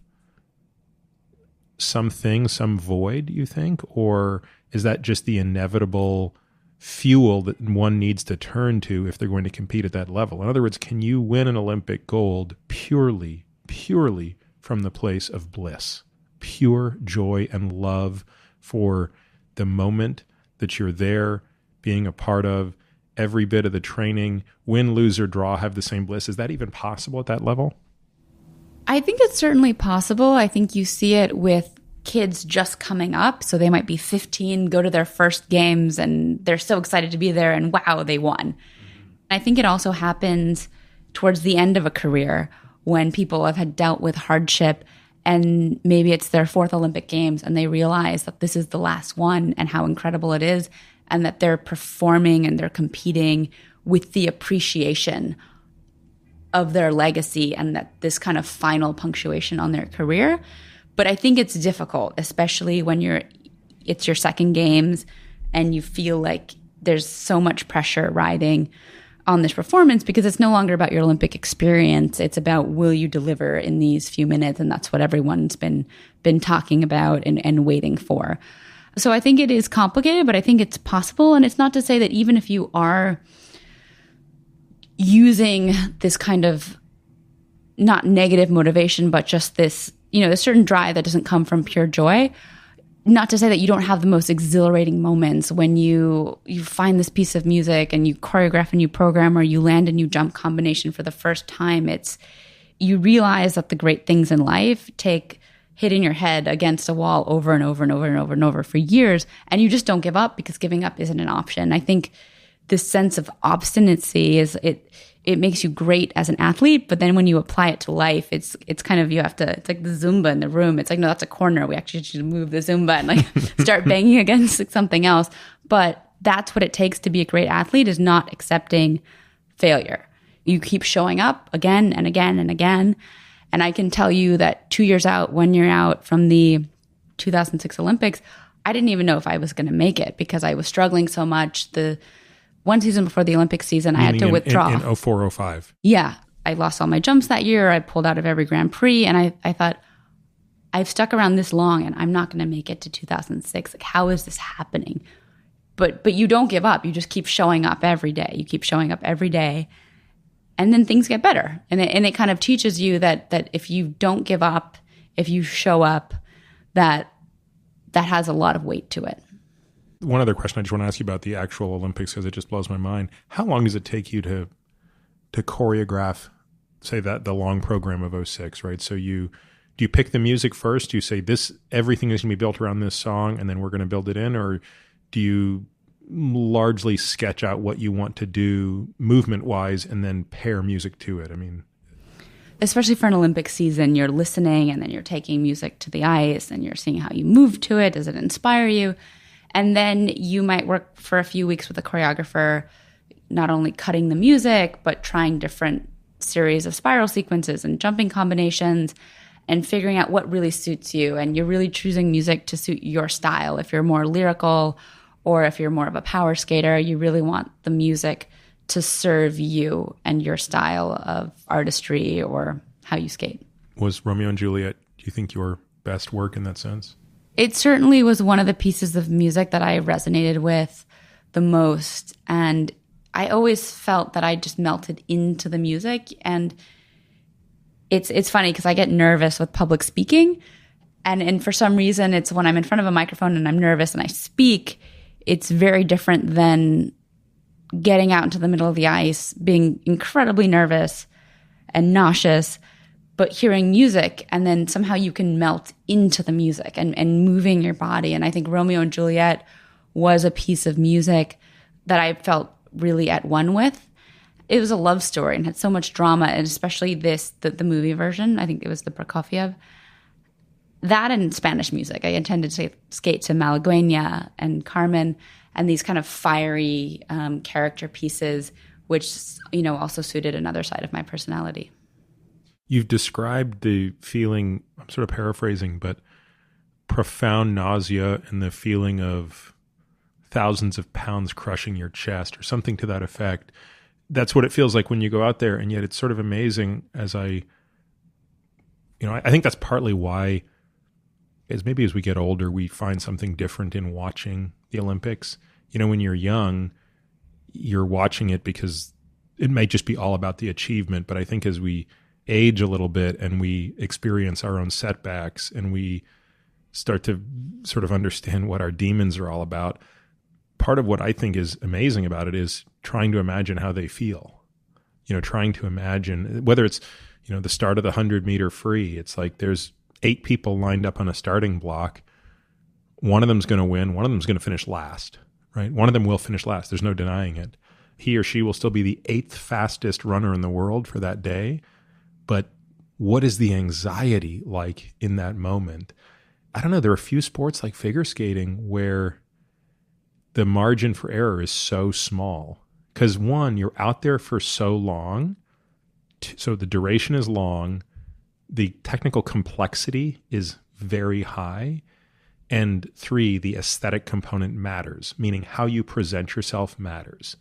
something, some void, you think? Or is that just the inevitable fuel that one needs to turn to if they're going to compete at that level? In other words, can you win an Olympic gold purely from the place of bliss, pure joy and love for the moment that you're there, being a part of every bit of the training, win, lose, or draw, have the same bliss? Is that even possible at that level? I think it's certainly possible. I think you see it with kids just coming up. So they might be 15, go to their first games, and they're so excited to be there, and wow, they won. I think it also happens towards the end of a career when people have had dealt with hardship, and maybe it's their fourth Olympic Games, and they realize that this is the last one and how incredible it is, and that they're performing and they're competing with the appreciation of their legacy and that this kind of final punctuation on their career. But I think it's difficult, especially when it's your second games and you feel like there's so much pressure riding on this performance, because it's no longer about your Olympic experience. It's about, will you deliver in these few minutes? And that's what everyone's been talking about and waiting for. So I think it is complicated, but I think it's possible. And it's not to say that even if you are using this kind of not negative motivation, but just this, a certain drive that doesn't come from pure joy, not to say that you don't have the most exhilarating moments when you find this piece of music and you choreograph a new program, or you land a new jump combination for the first time. You realize that the great things in life take hitting your head against a wall over and over and over and over and over for years, and you just don't give up, because giving up isn't an option. I think this sense of obstinacy it makes you great as an athlete, but then when you apply it to life, it's kind of, it's like the Zumba in the room. It's like, no, that's a corner. We actually should move the Zumba and like start banging against something else. But that's what it takes to be a great athlete, is not accepting failure. You keep showing up again and again and again. And I can tell you that 2 years out, 1 year out from the 2006 Olympics, I didn't even know if I was going to make it, because I was struggling so much. The one season before the Olympic season, I had to withdraw. In 04-05. Yeah. I lost all my jumps that year. I pulled out of every Grand Prix. And I thought, I've stuck around this long and I'm not going to make it to 2006. Like, how is this happening? But you don't give up. You just keep showing up every day. You keep showing up every day. And then things get better. And it kind of teaches you that if you don't give up, if you show up, that has a lot of weight to it. One other question I just want to ask you about the actual Olympics, because it just blows my mind. How long does it take you to choreograph, say, that the long program of 06, right? So do you pick the music first? Do you say everything is going to be built around this song and then we're going to build it in? Or do you largely sketch out what you want to do movement-wise and then pair music to it? I mean, especially for an Olympic season, you're listening and then you're taking music to the ice and you're seeing how you move to it. Does it inspire you? And then you might work for a few weeks with a choreographer, not only cutting the music, but trying different series of spiral sequences and jumping combinations and figuring out what really suits you. And you're really choosing music to suit your style. If you're more lyrical, or if you're more of a power skater, you really want the music to serve you and your style of artistry or how you skate. Was Romeo and Juliet, do you think, your best work in that sense? It certainly was one of the pieces of music that I resonated with the most. And I always felt that I just melted into the music. And it's funny because I get nervous with public speaking. And for some reason, it's when I'm in front of a microphone and I'm nervous and I speak, it's very different than getting out into the middle of the ice, being incredibly nervous and nauseous, but hearing music, and then somehow you can melt into the music and moving your body. And I think Romeo and Juliet was a piece of music that I felt really at one with. It was a love story and had so much drama, and especially the movie version. I think it was the Prokofiev. That and Spanish music. I intended to skate to Malagueña and Carmen and these kind of fiery character pieces, which, also suited another side of my personality. You've described the feeling, I'm sort of paraphrasing, but profound nausea and the feeling of thousands of pounds crushing your chest or something to that effect. That's what it feels like when you go out there. And yet it's sort of amazing as I think that's partly why, as we get older, we find something different in watching the Olympics. When you're young, you're watching it because it may just be all about the achievement. But I think as we age a little bit and we experience our own setbacks and we start to sort of understand what our demons are all about, part of what I think is amazing about it is trying to imagine how they feel. Trying to imagine whether it's, the start of the 100-meter free. It's like there's 8 people lined up on a starting block. One of them's going to win. One of them's going to finish last, right? One of them will finish last. There's no denying it. He or she will still be the 8th fastest runner in the world for that day. But what is the anxiety like in that moment? I don't know. There are a few sports like figure skating where the margin for error is so small. Because one, you're out there for so long. So the duration is long. The technical complexity is very high. And 3, the aesthetic component matters, meaning how you present yourself matters.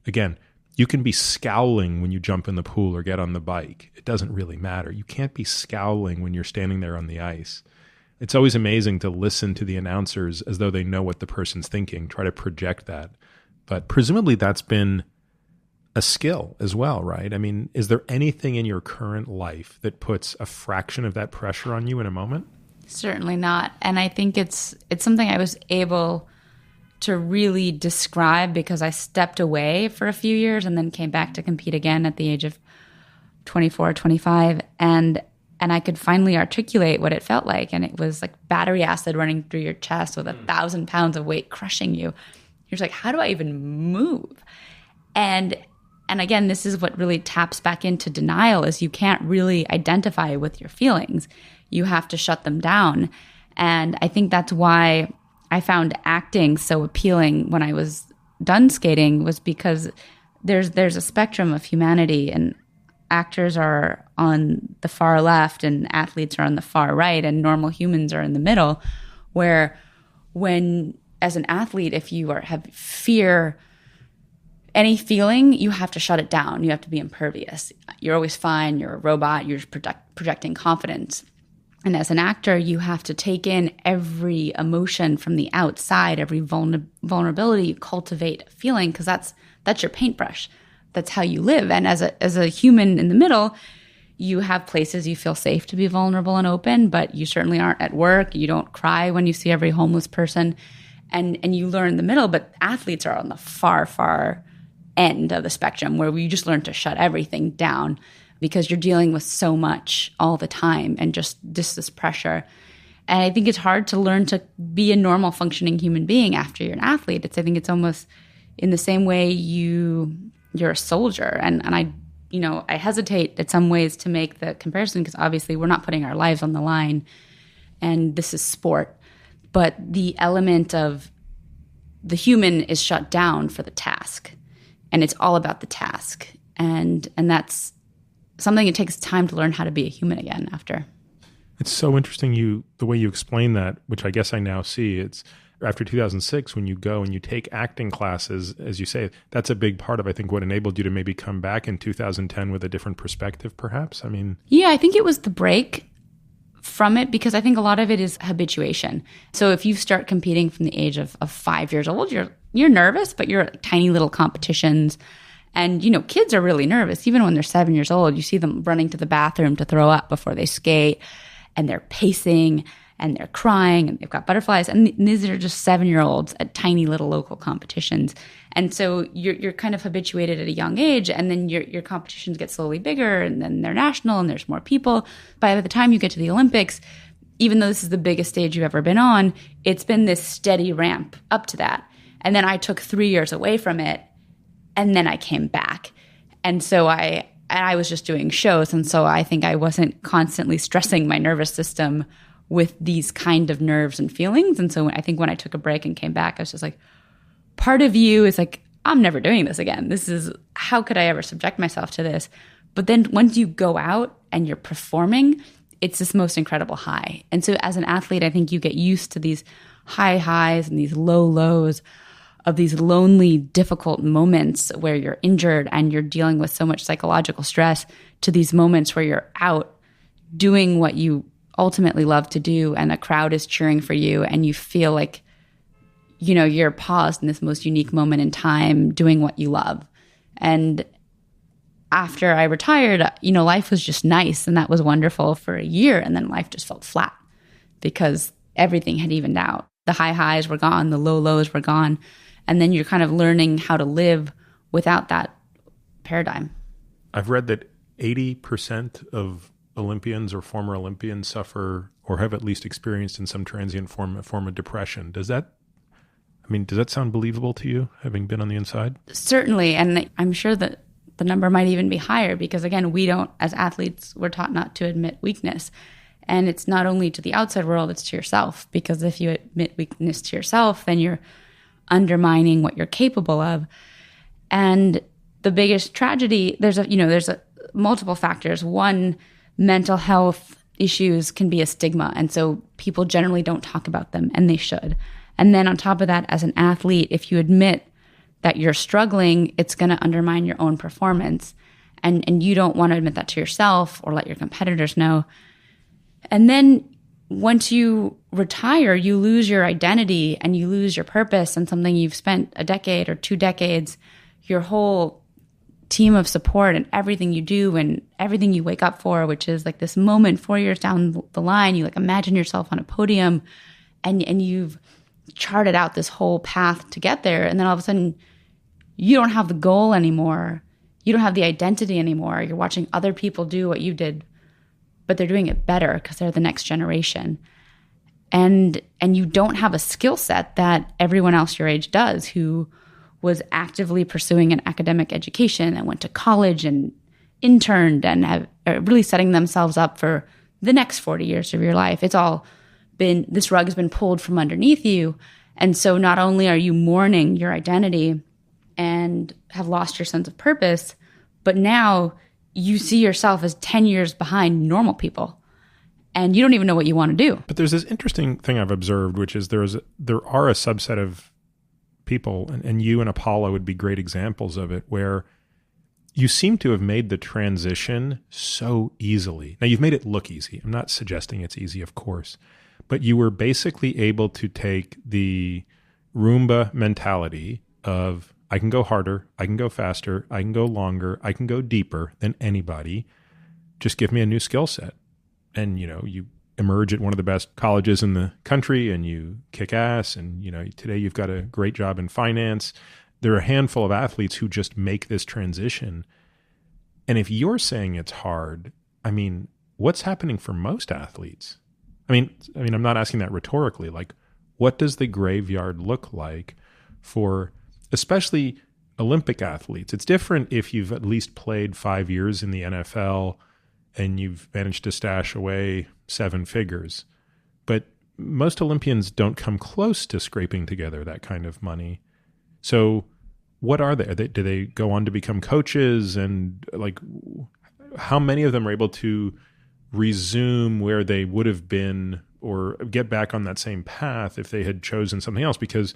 Again, you can be scowling when you jump in the pool or get on the bike. It doesn't really matter. You can't be scowling when you're standing there on the ice. It's always amazing to listen to the announcers as though they know what the person's thinking, try to project that. But presumably that's been a skill as well, right? I mean, is there anything in your current life that puts a fraction of that pressure on you in a moment? Certainly not. And I think it's something I was able to really describe because I stepped away for a few years and then came back to compete again at the age of 24, 25. And I could finally articulate what it felt like. And it was like battery acid running through your chest with 1,000 pounds of weight crushing you. You're just like, how do I even move? And again, this is what really taps back into denial is you can't really identify with your feelings. You have to shut them down. And I think that's why I found acting so appealing when I was done skating was because there's a spectrum of humanity, and actors are on the far left and athletes are on the far right and normal humans are in the middle, where when as an athlete, if you have fear, any feeling, you have to shut it down. You have to be impervious. You're always fine. You're a robot. You're just projecting confidence. And as an actor, you have to take in every emotion from the outside, every vulnerability, you cultivate a feeling, because that's your paintbrush. That's how you live. And as a human in the middle, you have places you feel safe to be vulnerable and open, but you certainly aren't at work. You don't cry when you see every homeless person. And you learn the middle, but athletes are on the far, far end of the spectrum where you just learn to shut everything down because you're dealing with so much all the time and just this pressure. And I think it's hard to learn to be a normal functioning human being after you're an athlete. I think it's almost in the same way you're a soldier. And I hesitate at some ways to make the comparison because obviously we're not putting our lives on the line and this is sport. But the element of the human is shut down for the task. And it's all about the task. And that's something it takes time to learn how to be a human again after. It's so interesting the way you explain that, which I guess I now see. It's after 2006 when you go and you take acting classes, as you say, that's a big part of, I think, what enabled you to maybe come back in 2010 with a different perspective, perhaps? Yeah, I think it was the break from it because I think a lot of it is habituation. So if you start competing from the age of 5 years old, you're nervous, but you're at tiny little competitions. And, kids are really nervous. Even when they're 7 years old, you see them running to the bathroom to throw up before they skate, and they're pacing and they're crying and they've got butterflies. And these are just 7-year-olds at tiny little local competitions. And so you're kind of habituated at a young age, and then your competitions get slowly bigger, and then they're national and there's more people. By the time you get to the Olympics, even though this is the biggest stage you've ever been on, it's been this steady ramp up to that. And then I took 3 years away from it, and then I came back. And so I was just doing shows, and so I think I wasn't constantly stressing my nervous system with these kind of nerves and feelings. And so I think when I took a break and came back, I was just like, part of you is like, I'm never doing this again. How could I ever subject myself to this? But then once you go out and you're performing, it's this most incredible high. And so as an athlete, I think you get used to these high highs and these low lows of these lonely, difficult moments where you're injured and you're dealing with so much psychological stress, to these moments where you're out doing what you ultimately love to do, and a crowd is cheering for you, and you feel like, you're paused in this most unique moment in time doing what you love. And after I retired, life was just nice, and that was wonderful for a year, and then life just felt flat because everything had evened out. The high highs were gone, the low lows were gone, and then you're kind of learning how to live without that paradigm. I've read that 80% of Olympians or former Olympians suffer or have at least experienced in some transient form of depression. Does that sound believable to you, having been on the inside? Certainly, and I'm sure that the number might even be higher because, again, we don't, as athletes, we're taught not to admit weakness. And it's not only to the outside world, it's to yourself, because if you admit weakness to yourself, then you're undermining what you're capable of. And the biggest tragedy, there's multiple factors. One, mental health issues can be a stigma, and so people generally don't talk about them, and they should. And then on top of that, as an athlete, if you admit that you're struggling, it's going to undermine your own performance, and you don't want to admit that to yourself or let your competitors know. And then once you retire, you lose your identity and you lose your purpose, and something you've spent a decade or 2 decades, your whole team of support and everything you do and everything you wake up for, which is like this moment 4 years down the line, you like imagine yourself on a podium and you've charted out this whole path to get there. And then all of a sudden you don't have the goal anymore. You don't have the identity anymore. You're watching other people do what you did, but they're doing it better because they're the next generation. And you don't have a skill set that everyone else your age does, who was actively pursuing an academic education and went to college and interned and have really setting themselves up for the next 40 years of your life. It's all been, this rug has been pulled from underneath you. And so not only are you mourning your identity and have lost your sense of purpose, but now you see yourself as 10 years behind normal people, and you don't even know what you want to do. But there's this interesting thing I've observed, which is there are a subset of people, and you and Apollo would be great examples of it, where you seem to have made the transition so easily. Now, you've made it look easy. I'm not suggesting it's easy, of course, but you were basically able to take the Roomba mentality of, I can go harder, I can go faster, I can go longer, I can go deeper than anybody. Just give me a new skill set. And, you emerge at one of the best colleges in the country and you kick ass. And, today you've got a great job in finance. There are a handful of athletes who just make this transition. And if you're saying it's hard, what's happening for most athletes? I'm not asking that rhetorically. Like, what does the graveyard look like for especially Olympic athletes? It's different if you've at least played 5 years in the NFL and you've managed to stash away 7 figures. But most Olympians don't come close to scraping together that kind of money. So what are they? Do they go on to become coaches? And how many of them are able to resume where they would have been or get back on that same path if they had chosen something else? Because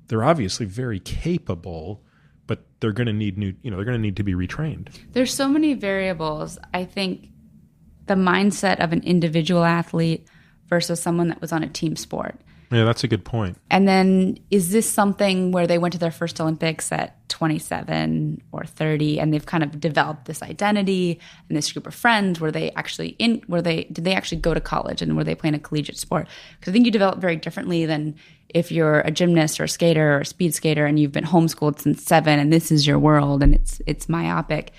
they're obviously very capable, but they're going to need they're going to need to be retrained. There's so many variables. I think the mindset of an individual athlete versus someone that was on a team sport. Yeah, that's a good point. And then is this something where they went to their first Olympics at 27 or 30, and they've kind of developed this identity and this group of friends. Did they actually go to college, and were they playing a collegiate sport? Because I think you develop very differently than if you're a gymnast or a skater or a speed skater and you've been homeschooled since 7 and this is your world and it's myopic.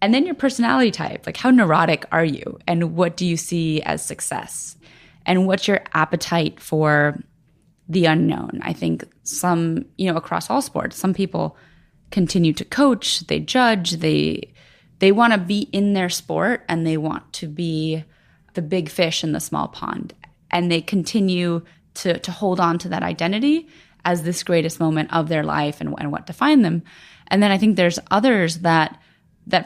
And then your personality type, like how neurotic are you, and what do you see as success, and what's your appetite for the unknown? I think some, across all sports, some people continue to coach, they judge, they want to be in their sport, and they want to be the big fish in the small pond. And they continue to hold on to that identity as this greatest moment of their life and what defined them. And then I think there's others that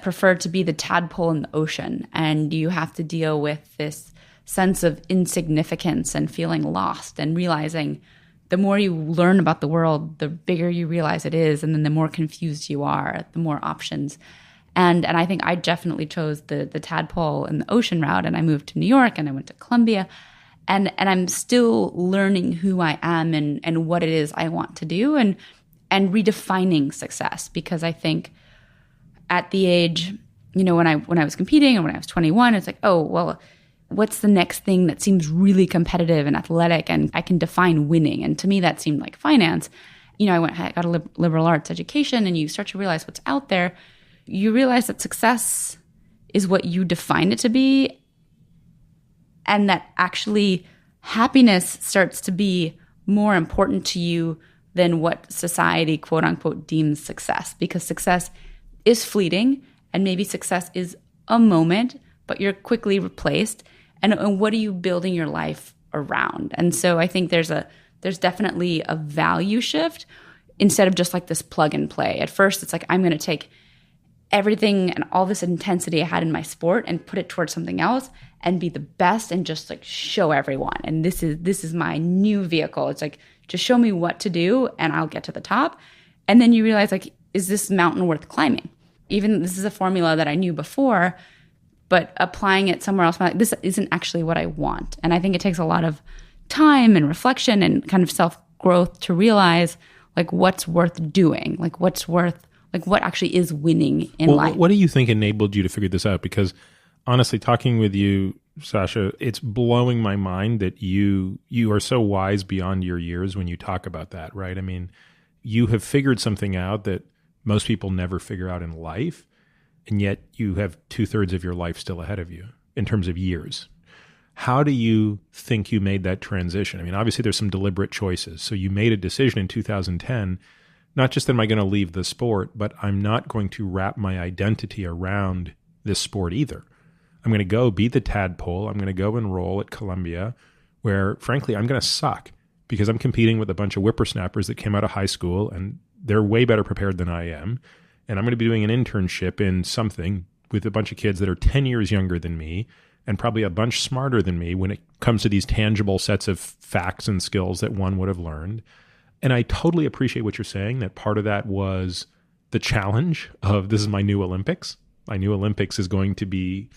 prefer to be the tadpole in the ocean, and you have to deal with this sense of insignificance and feeling lost, and realizing the more you learn about the world, the bigger you realize it is, and then the more confused you are, the more options. And I think I definitely chose the tadpole in the ocean route, and I moved to New York and I went to Columbia, and I'm still learning who I am and what it is I want to do, and redefining success. Because I think at the age, when I was competing, and when I was 21, it's like, oh, well, what's the next thing that seems really competitive and athletic and I can define winning? And to me, that seemed like finance. I got a liberal arts education, and you start to realize what's out there. You realize that success is what you define it to be, and that actually happiness starts to be more important to you than what society, quote unquote, deems success. Because success is fleeting, and maybe success is a moment, but you're quickly replaced. And what are you building your life around? And so I think there's definitely a value shift instead of just like this plug and play. At first, it's like, I'm going to take everything and all this intensity I had in my sport and put it towards something else and be the best and just like show everyone. And this is my new vehicle. It's like, just show me what to do and I'll get to the top. And then you realize, like, is this mountain worth climbing? Even this is a formula that I knew before, but applying it somewhere else, this isn't actually what I want. And I think it takes a lot of time and reflection and kind of self-growth to realize, like, what's worth doing, like what actually is winning in life. What do you think enabled you to figure this out? Because honestly, talking with you, Sasha, it's blowing my mind that you are so wise beyond your years when you talk about that, right? I mean, you have figured something out that most people never figure out in life, and yet you have 2/3 of your life still ahead of you in terms of years. How do you think you made that transition? I mean, obviously there's some deliberate choices. So you made a decision in 2010, not just am I going to leave the sport, but I'm not going to wrap my identity around this sport either. I'm going to go be the tadpole. I'm going to go enroll at Columbia, where frankly, I'm going to suck because I'm competing with a bunch of whippersnappers that came out of high school and they're way better prepared than I am. And I'm going to be doing an internship in something with a bunch of kids that are 10 years younger than me and probably a bunch smarter than me when it comes to these tangible sets of facts and skills that one would have learned. And I totally appreciate what you're saying, that part of that was the challenge of this is my new Olympics. My new Olympics is going to be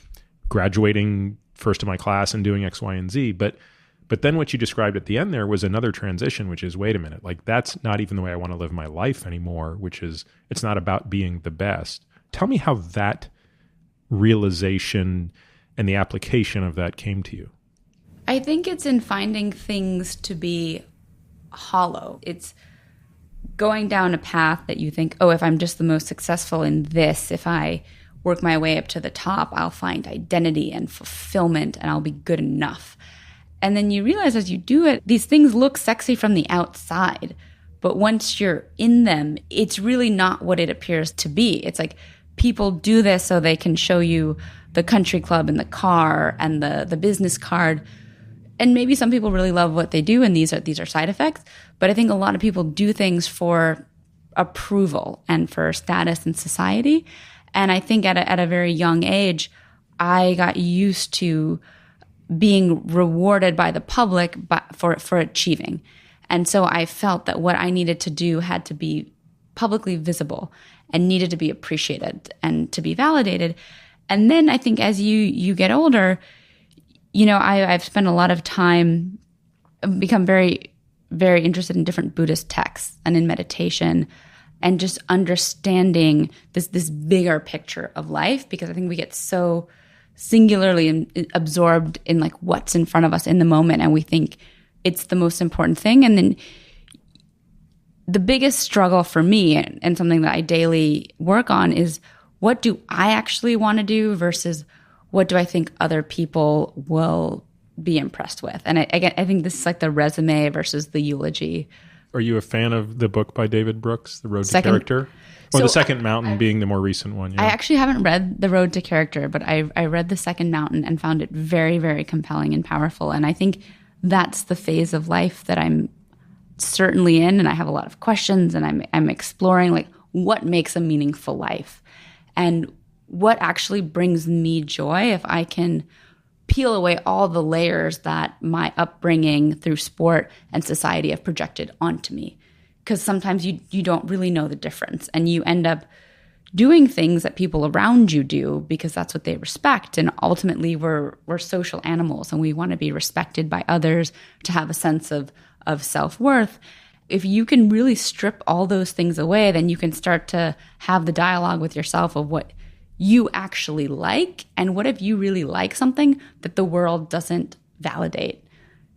graduating first of my class and doing X, Y, and Z. But then what you described at the end there was another transition, which is, wait a minute, like that's not even the way I want to live my life anymore, which is, it's not about being the best. Tell me how that realization and the application of that came to you. I think it's in finding things to be hollow. It's going down a path that you think, oh, if I'm just the most successful in this, if I work my way up to the top, I'll find identity and fulfillment and I'll be good enough. And then you realize as you do it, these things look sexy from the outside, but once you're in them, it's really not what it appears to be. It's like people do this so they can show you the country club and the car and the business card. And maybe some people really love what they do, and these are side effects. But I think a lot of people do things for approval and for status in society. And I think at a very young age, I got used to being rewarded by the public for achieving. And so I felt that what I needed to do had to be publicly visible and needed to be appreciated and to be validated. And then I think as you get older, I've spent a lot of time, become very, very interested in different Buddhist texts and in meditation. and just understanding this bigger picture of life, because I think we get so singularly absorbed in like what's in front of us in the moment, and we think it's the most important thing. And then the biggest struggle for me, and something that I daily work on, is what do I actually want to do versus what do I think other people will be impressed with. And I think this is like the resume versus the eulogy. Are you a fan of the book by David Brooks, The Road to Character? Or The Second Mountain being the more recent one? Yeah. I actually haven't read The Road to Character, but I read The Second Mountain and found it very, very compelling and powerful. And I think that's the phase of life that I'm certainly in, and I have a lot of questions, and I'm exploring like what makes a meaningful life and what actually brings me joy if I can peel away all the layers that my upbringing through sport and society have projected onto me. Because sometimes you don't really know the difference, and you end up doing things that people around you do because that's what they respect. And ultimately we're social animals, and we want to be respected by others to have a sense of self-worth. If you can really strip all those things away, then you can start to have the dialogue with yourself of what you actually like, and what if you really like something that the world doesn't validate?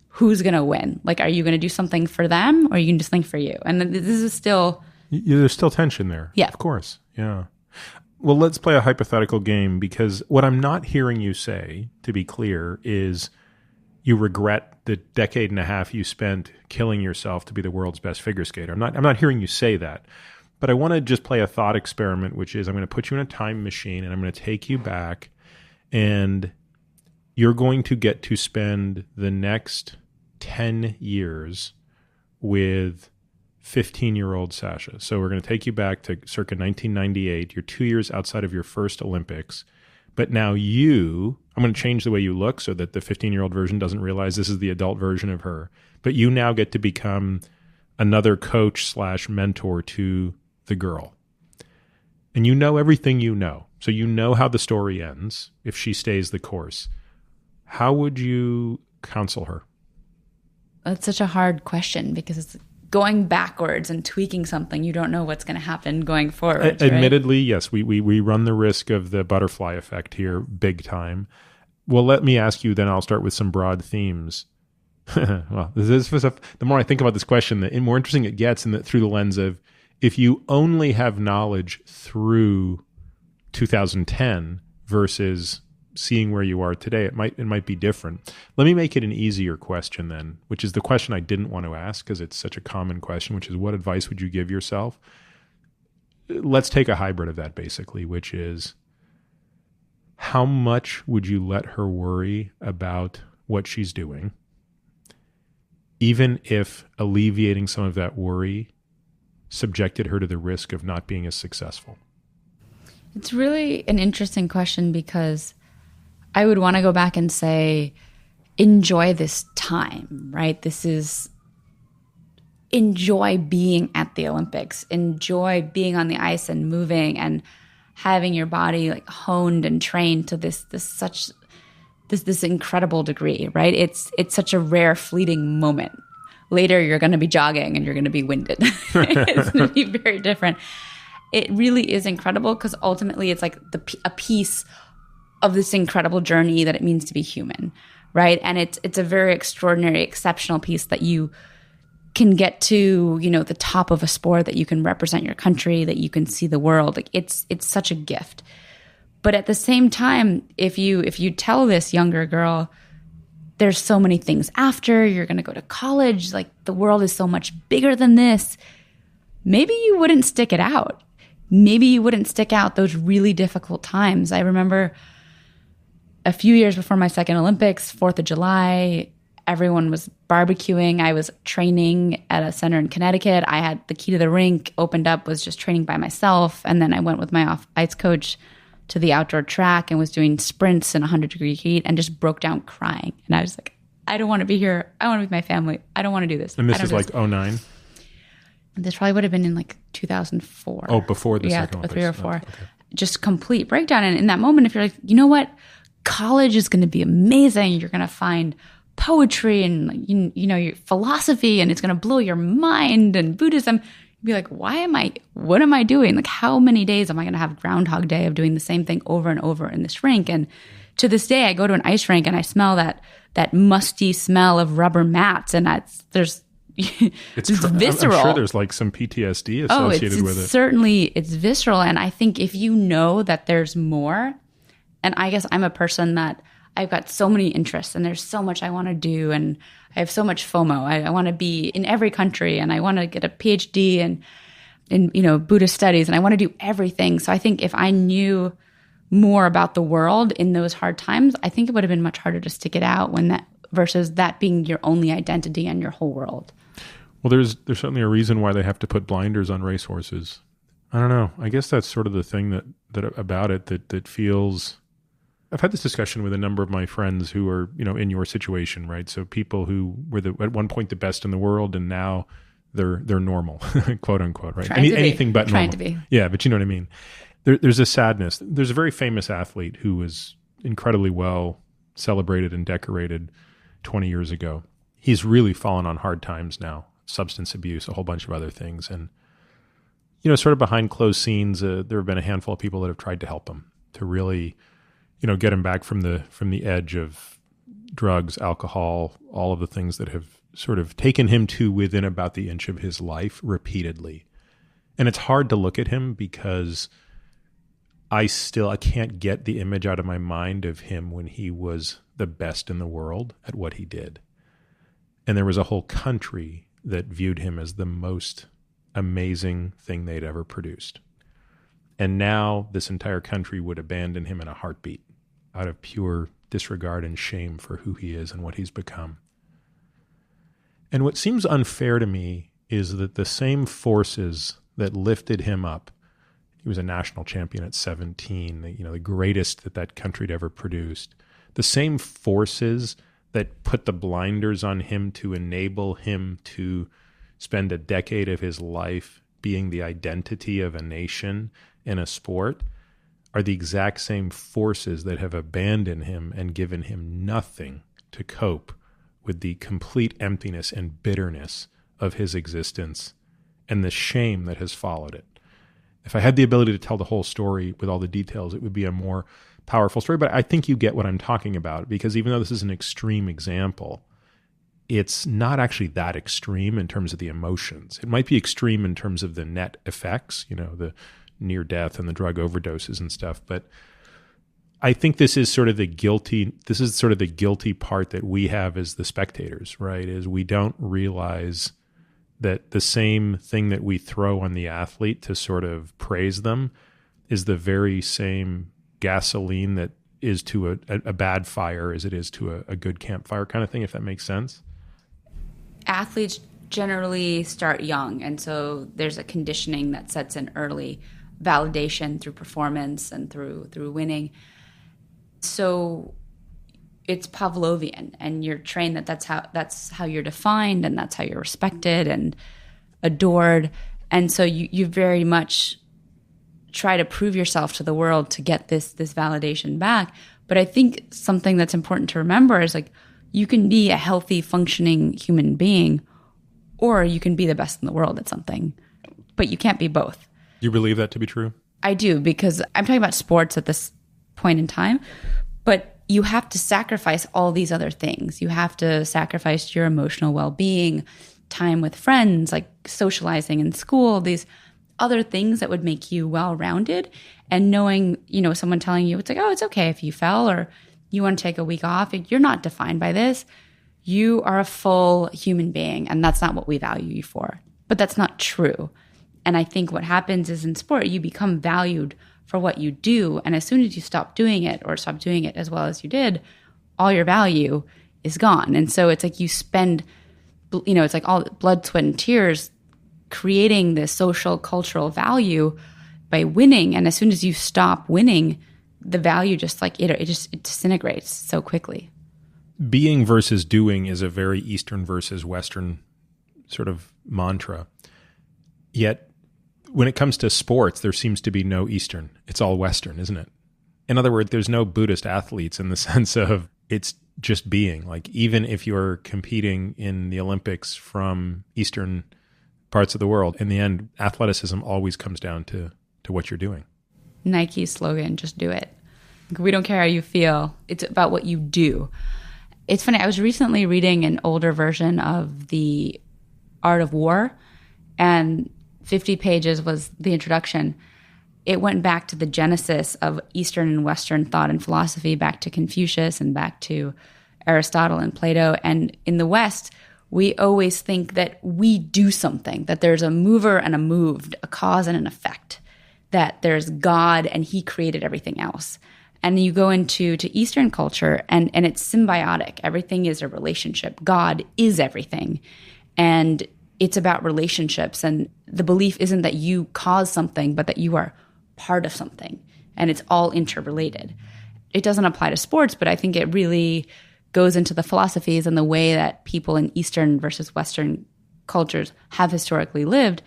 Who's going to win? Like, are you going to do something for them, or are you going to do something for you? And this is still... There's still tension there. Yeah. Of course. Yeah. Well, let's play a hypothetical game, because what I'm not hearing you say, to be clear, is you regret the decade and a half you spent killing yourself to be the world's best figure skater. I'm not hearing you say that. But I want to just play a thought experiment, which is I'm going to put you in a time machine and I'm going to take you back, and you're going to get to spend the next 10 years with 15-year-old Sasha. So we're going to take you back to circa 1998. You're 2 years outside of your first Olympics. But now I'm going to change the way you look so that the 15-year-old version doesn't realize this is the adult version of her. But you now get to become another coach / mentor to the girl. And you know everything you know. So you know how the story ends if she stays the course. How would you counsel her? That's such a hard question, because it's going backwards and tweaking something. You don't know what's going to happen going forward. Admittedly, right? Yes, we run the risk of the butterfly effect here big time. Well, let me ask you then, I'll start with some broad themes. Well, the more I think about this question, the more interesting it gets, through the lens of, if you only have knowledge through 2010 versus seeing where you are today, it might be different. Let me make it an easier question then, which is the question I didn't want to ask because it's such a common question, which is, what advice would you give yourself? Let's take a hybrid of that, basically, which is, how much would you let her worry about what she's doing, even if alleviating some of that worry subjected her to the risk of not being as successful? It's really an interesting question, because I would want to go back and say, enjoy this time, right? Enjoy being at the Olympics, enjoy being on the ice and moving and having your body like honed and trained to this incredible degree, right? It's such a rare, fleeting moment. Later, you're going to be jogging and you're going to be winded. It's going to be very different. It really is incredible, because ultimately it's like a piece of this incredible journey that it means to be human, right? And it's a very extraordinary, exceptional piece that you can get to, the top of a sport, that you can represent your country, that you can see the world. Like it's such a gift. But at the same time, if you tell this younger girl, there's so many things after, you're going to go to college, like the world is so much bigger than this, maybe you wouldn't stick it out. Maybe you wouldn't stick out those really difficult times. I remember a few years before my second Olympics, 4th of July, everyone was barbecuing. I was training at a center in Connecticut. I had the key to the rink, opened up, was just training by myself. And then I went with my off-ice coach to the outdoor track and was doing sprints in 100-degree heat and just broke down crying. And I was like, I don't want to be here. I want to be with my family. I don't want to do this. And this is like 2009? This probably would have been in like 2004. Oh, before the second Olympics. 3 or 4. Okay. Just complete breakdown. And in that moment, if you're like, you know what? College is going to be amazing. You're going to find poetry and your philosophy, and it's going to blow your mind, and Buddhism. be like, what am I doing? Like, how many days am I going to have Groundhog Day of doing the same thing over and over in this rink? And to this day, I go to an ice rink and I smell that musty smell of rubber mats. And it's visceral. I'm sure there's like some PTSD associated with it. Certainly, it's visceral. And I think if you know that there's more, and I guess I'm a person that I've got so many interests and there's so much I want to do, and I have so much FOMO. I want to be in every country, and I want to get a PhD in Buddhist studies, and I want to do everything. So I think if I knew more about the world in those hard times, I think it would have been much harder to stick it out versus that being your only identity and your whole world. Well, there's certainly a reason why they have to put blinders on racehorses. I don't know. I guess that's sort of the thing that about it that feels. I've had this discussion with a number of my friends who are, in your situation, right? So people who were at one point the best in the world, and now they're normal, quote unquote, right? Anything but normal. Trying to be. Yeah, but you know what I mean. There's a sadness. There's a very famous athlete who was incredibly well celebrated and decorated 20 years ago. He's really fallen on hard times now. Substance abuse, a whole bunch of other things, and sort of behind closed scenes, there have been a handful of people that have tried to help him to really. Get him back from the edge of drugs, alcohol, all of the things that have sort of taken him to within about the inch of his life repeatedly. And it's hard to look at him because I can't get the image out of my mind of him when he was the best in the world at what he did. And there was a whole country that viewed him as the most amazing thing they'd ever produced. And now this entire country would abandon him in a heartbeat out of pure disregard and shame for who he is and what he's become. And what seems unfair to me is that the same forces that lifted him up, he was a national champion at 17, the greatest that country had ever produced, the same forces that put the blinders on him to enable him to spend a decade of his life being the identity of a nation in a sport are the exact same forces that have abandoned him and given him nothing to cope with the complete emptiness and bitterness of his existence and the shame that has followed it. If I had the ability to tell the whole story with all the details, it would be a more powerful story. But I think you get what I'm talking about, because even though this is an extreme example, it's not actually that extreme in terms of the emotions. It might be extreme in terms of the net effects, the near death and the drug overdoses and stuff. But I think this is sort of the guilty part that we have as the spectators, right? Is we don't realize that the same thing that we throw on the athlete to sort of praise them is the very same gasoline that is to a bad fire as it is to a good campfire kind of thing, if that makes sense. Athletes generally start young, and so there's a conditioning that sets in early, validation through performance and through winning. So it's Pavlovian, and you're trained that's how you're defined, and that's how you're respected and adored. And so you very much try to prove yourself to the world to get this validation back. But I think something that's important to remember is like, you can be a healthy, functioning human being, or you can be the best in the world at something, but you can't be both. You believe that to be true? I do, because I'm talking about sports at this point in time, but you have to sacrifice all these other things. You have to sacrifice your emotional well-being, time with friends, like socializing in school, these other things that would make you well-rounded. And knowing, someone telling you, it's like, oh, it's okay if you fell or you want to take a week off. You're not defined by this. You are a full human being, and that's not what we value you for. But that's not true. And I think what happens is in sport, you become valued for what you do. And as soon as you stop doing it or stop doing it as well as you did, all your value is gone. And so it's like you spend, it's like all blood, sweat, and tears creating this social, cultural value by winning. And as soon as you stop winning, the value just like it disintegrates so quickly. Being versus doing is a very Eastern versus Western sort of mantra. Yet when it comes to sports, there seems to be no Eastern. It's all Western, isn't it? In other words, there's no Buddhist athletes in the sense of it's just being. Like, even if you're competing in the Olympics from Eastern parts of the world. In the end, athleticism always comes down to what you're doing. Nike's slogan, just do it. We don't care how you feel. It's about what you do. It's funny, I was recently reading an older version of The Art of War, and 50 pages was the introduction. It went back to the genesis of Eastern and Western thought and philosophy, back to Confucius and back to Aristotle and Plato. And in the West, we always think that we do something, that there's a mover and a moved, a cause and an effect, that there's God and he created everything else. And you go into Eastern culture and it's symbiotic. Everything is a relationship. God is everything. And it's about relationships. And the belief isn't that you cause something, but that you are part of something. And it's all interrelated. It doesn't apply to sports, but I think it really goes into the philosophies and the way that people in Eastern versus Western cultures have historically lived.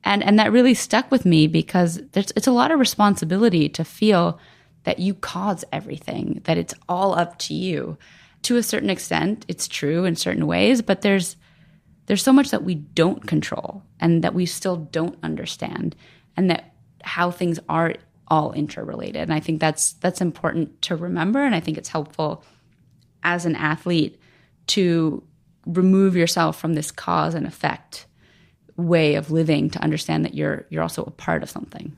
And that really stuck with me because it's a lot of responsibility to feel that you cause everything, that it's all up to you. To a certain extent, it's true in certain ways, but there's so much that we don't control and that we still don't understand, and that how things are all interrelated. And I think that's important to remember, and I think it's helpful as an athlete to remove yourself from this cause and effect way of living, to understand that you're also a part of something.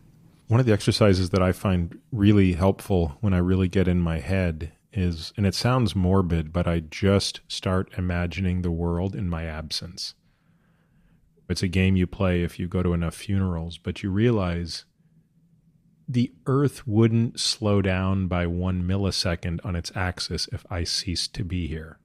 One of the exercises that I find really helpful when I really get in my head is, and it sounds morbid, but I just start imagining the world in my absence. It's a game you play if you go to enough funerals, but you realize the earth wouldn't slow down by 1 millisecond on its axis if I ceased to be here.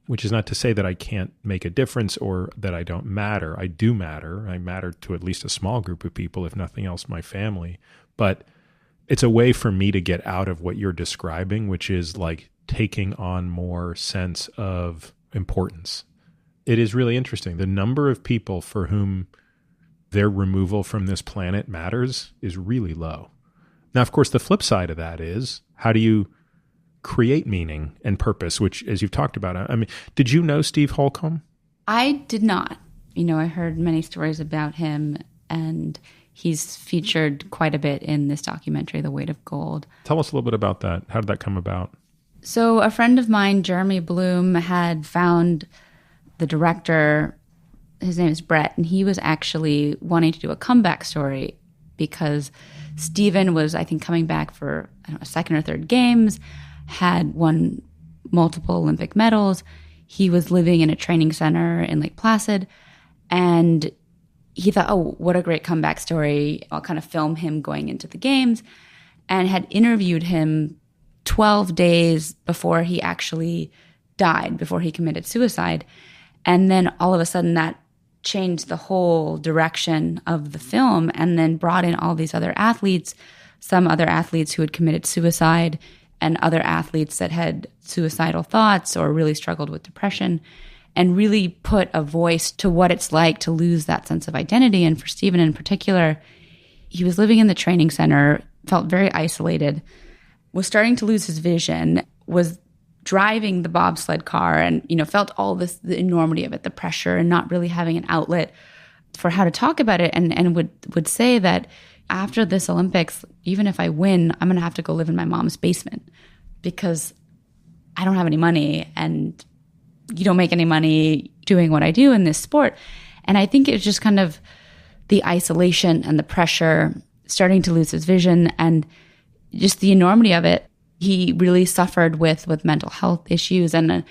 Which is not to say that I can't make a difference or that I don't matter. I do matter. I matter to at least a small group of people, if nothing else, my family. But it's a way for me to get out of what you're describing, which is like taking on more sense of importance. It is really interesting. The number of people for whom their removal from this planet matters is really low. Now, of course, the flip side of that is, how do you create meaning and purpose, which, as you've talked about, I mean, did you know Steve Holcomb? I did not. I heard many stories about him, and he's featured quite a bit in this documentary, The Weight of Gold. Tell us a little bit about that. How did that come about? So a friend of mine, Jeremy Bloom, had found the director. His name is Brett, and he was actually wanting to do a comeback story because Steven was, I think, coming back for a second or third games, had won multiple Olympic medals. He was living in a training center in Lake Placid, and he thought, oh, what a great comeback story. I'll kind of film him going into the games, and had interviewed him 12 days before he actually died, before he committed suicide. And then all of a sudden that changed the whole direction of the film, and then brought in all these other athletes, some other athletes who had committed suicide and other athletes that had suicidal thoughts or really struggled with depression, and really put a voice to what it's like to lose that sense of identity. And for Steven in particular, he was living in the training center, felt very isolated, was starting to lose his vision, was driving the bobsled car, and felt all this, the enormity of it, the pressure, and not really having an outlet for how to talk about it, and would say that after this Olympics, even if I win, I'm going to have to go live in my mom's basement because I don't have any money, and you don't make any money doing what I do in this sport. And I think it's just kind of the isolation and the pressure, starting to lose his vision, and just the enormity of it. He really suffered with mental health issues, and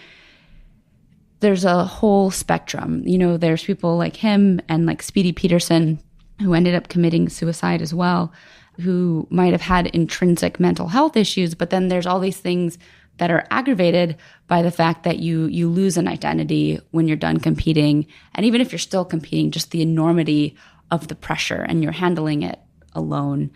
there's a whole spectrum. There's people like him and like Speedy Peterson, who ended up committing suicide as well, who might have had intrinsic mental health issues, but then there's all these things that are aggravated by the fact that you lose an identity when you're done competing. And even if you're still competing, just the enormity of the pressure, and you're handling it alone.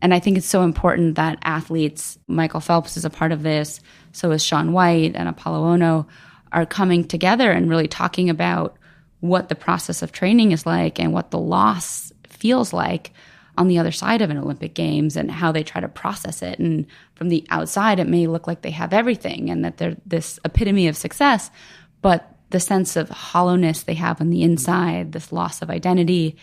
And I think it's so important that athletes, Michael Phelps is a part of this, so is Shaun White and Apollo Ono, are coming together and really talking about what the process of training is like and what the loss feels like on the other side of an Olympic Games, and how they try to process it. And from the outside, it may look like they have everything and that they're this epitome of success, but the sense of hollowness they have on the inside, this loss of identity,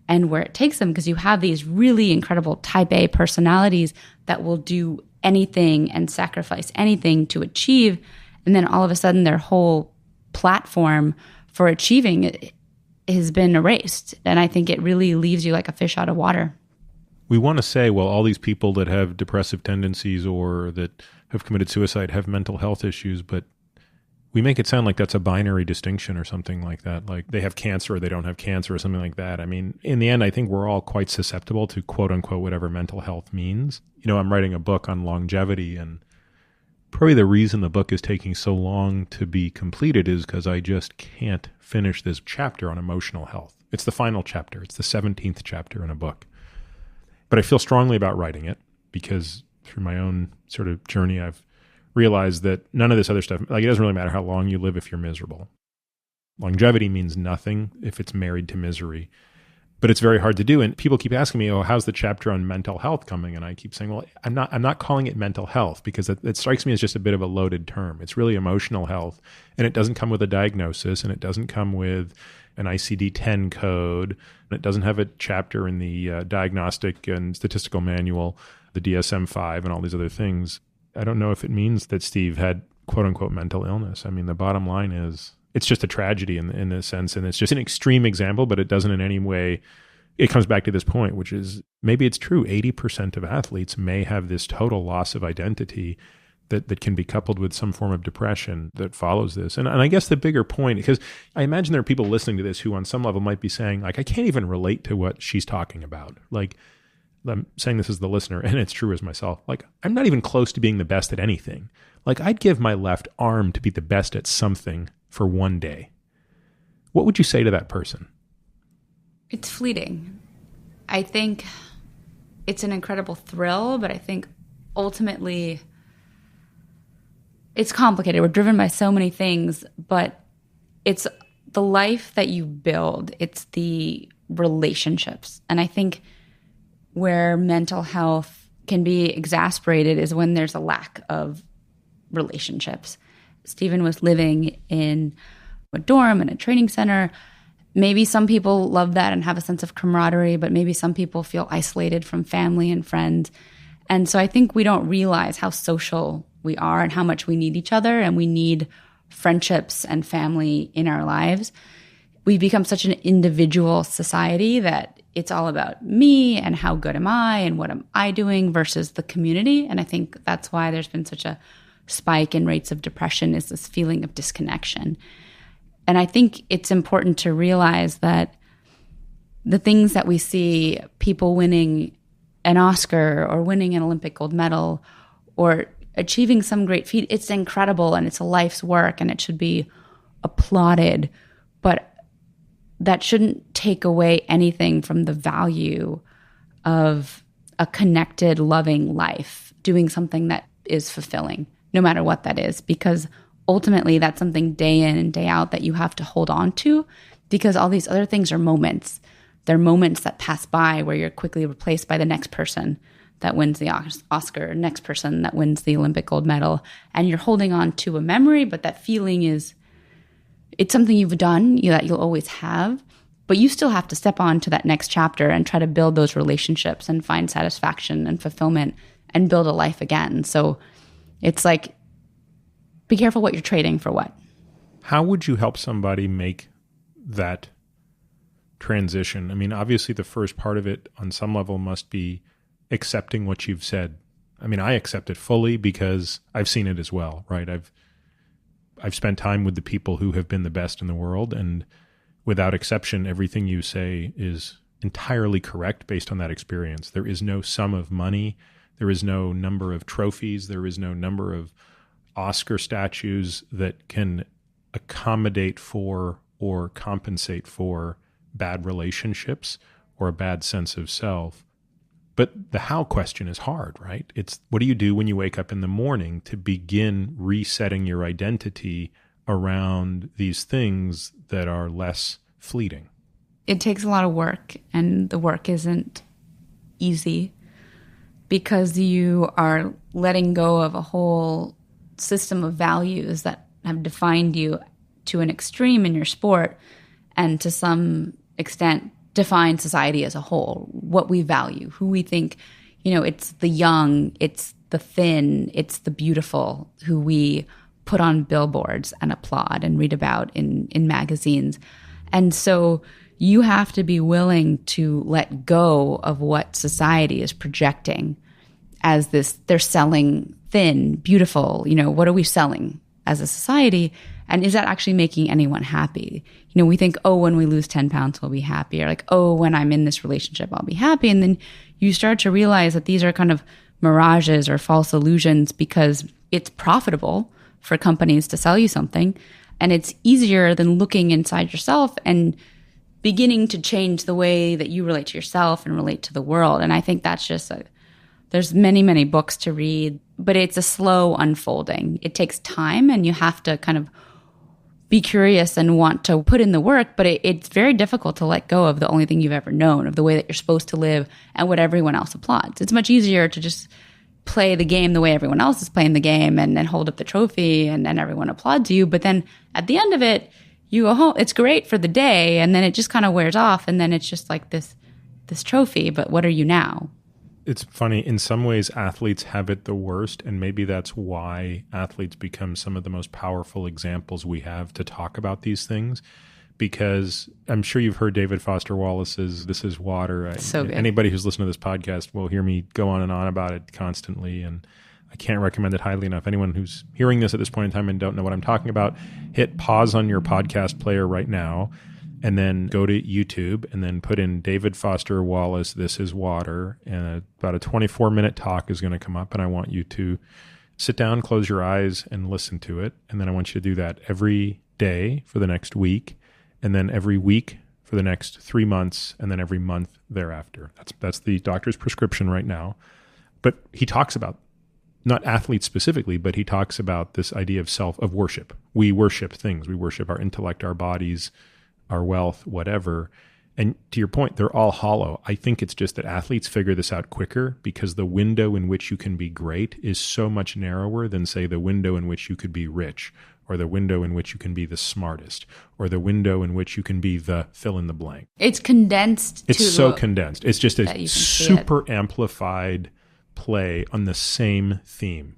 and where it takes them, because you have these really incredible type A personalities that will do anything and sacrifice anything to achieve. And then all of a sudden their whole platform for achieving it has been erased. And I think it really leaves you like a fish out of water. We want to say, well, all these people that have depressive tendencies or that have committed suicide have mental health issues, but we make it sound like that's a binary distinction or something like that. Like they have cancer or they don't have cancer or something like that. I mean, in the end, I think we're all quite susceptible to quote unquote whatever mental health means. You know, I'm writing a book on longevity, and probably the reason the book is taking so long to be completed is because I just can't finish this chapter on emotional health. It's the final chapter. It's the 17th chapter in a book. But I feel strongly about writing it because through my own sort of journey, I've realized that none of this other stuff, like it doesn't really matter how long you live if you're miserable. Longevity means nothing if it's married to misery. But it's very hard to do. And people keep asking me, oh, how's the chapter on mental health coming? And I keep saying, well, I'm not calling it mental health because it strikes me as just a bit of a loaded term. It's really emotional health. And it doesn't come with a diagnosis, and it doesn't come with an ICD-10 code. And it doesn't have a chapter in the diagnostic and statistical manual, the DSM-5 and all these other things. I don't know if it means that Steve had quote unquote mental illness. I mean, the bottom line is it's just a tragedy in this sense. And it's just an extreme example, but it doesn't in any way, it comes back to this point, which is maybe it's true. 80% of athletes may have this total loss of identity that can be coupled with some form of depression that follows this. And I guess the bigger point, because I imagine there are people listening to this who on some level might be saying, like, I can't even relate to what she's talking about. Like, I'm saying this as the listener, and it's true as myself. Like, I'm not even close to being the best at anything. Like, I'd give my left arm to be the best at something for one day. What would you say to that person? It's fleeting. I think it's an incredible thrill, but I think ultimately it's complicated. We're driven by so many things, but it's the life that you build. It's the relationships. And I think where mental health can be exasperated is when there's a lack of relationships. Stephen was living in a dorm and a training center. Maybe some people love that and have a sense of camaraderie, but maybe some people feel isolated from family and friends. And so I think we don't realize how social we are and how much we need each other, and we need friendships and family in our lives. We become such an individual society that it's all about me and how good am I and what am I doing versus the community. And I think that's why there's been such a spike in rates of depression, is this feeling of disconnection. And I think it's important to realize that the things that we see, people winning an Oscar or winning an Olympic gold medal or achieving some great feat, it's incredible and it's a life's work and it should be applauded. But that shouldn't take away anything from the value of a connected, loving life, doing something that is fulfilling, no matter what that is, because ultimately that's something day in and day out that you have to hold on to, because all these other things are moments. They're moments that pass by where you're quickly replaced by the next person that wins the Oscar, next person that wins the Olympic gold medal. And you're holding on to a memory, but that feeling is, it's something you've done that you'll always have, but you still have to step on to that next chapter and try to build those relationships and find satisfaction and fulfillment and build a life again. So it's like, be careful what you're trading for what. How would you help somebody make that transition? I mean, obviously the first part of it on some level must be accepting what you've said. I mean, I accept it fully because I've seen it as well, right? I've spent time with the people who have been the best in the world, and without exception, everything you say is entirely correct based on that experience. There is no sum of money. There is no number of trophies. There is no number of Oscar statues that can accommodate for or compensate for bad relationships or a bad sense of self. But the how question is hard, right? It's what do you do when you wake up in the morning to begin resetting your identity around these things that are less fleeting? It takes a lot of work, and the work isn't easy because you are letting go of a whole system of values that have defined you to an extreme in your sport and to some extent define society as a whole, what we value, who we think, it's the young, it's the thin, it's the beautiful, who we put on billboards and applaud and read about in magazines. And so you have to be willing to let go of what society is projecting as this, they're selling thin, beautiful, what are we selling as a society? And is that actually making anyone happy? We think, oh, when we lose 10 pounds, we'll be happy. Or like, oh, when I'm in this relationship, I'll be happy. And then you start to realize that these are kind of mirages or false illusions because it's profitable for companies to sell you something. And it's easier than looking inside yourself and beginning to change the way that you relate to yourself and relate to the world. And I think that's just there's many, many books to read, but it's a slow unfolding. It takes time and you have to kind of be curious and want to put in the work, but it's very difficult to let go of the only thing you've ever known, of the way that you're supposed to live and what everyone else applauds. It's much easier to just play the game the way everyone else is playing the game and hold up the trophy and everyone applauds you. But then at the end of it, you go home. It's great for the day and then it just kind of wears off and then it's just like this trophy, but what are you now? It's funny, in some ways athletes have it the worst, and maybe that's why athletes become some of the most powerful examples we have to talk about these things, because I'm sure you've heard David Foster Wallace's This Is Water. So good. Anybody who's listened to this podcast will hear me go on and on about it constantly, and I can't recommend it highly enough. Anyone who's hearing this at this point in time and don't know what I'm talking about, hit pause on your podcast player right now, and then go to YouTube and then put in David Foster Wallace, This Is Water, and about a 24-minute talk is going to come up, and I want you to sit down, close your eyes, and listen to it. And then I want you to do that every day for the next week, and then every week for the next 3 months, and then every month thereafter. That's the doctor's prescription right now. But he talks about, not athletes specifically, but he talks about this idea of worship. We worship things. We worship our intellect, our bodies, our wealth, whatever. And to your point, they're all hollow. I think it's just that athletes figure this out quicker because the window in which you can be great is so much narrower than, say, the window in which you could be rich, or the window in which you can be the smartest, or the window in which you can be the fill in the blank. It's condensed. It's so condensed. It's just a super amplified play on the same theme.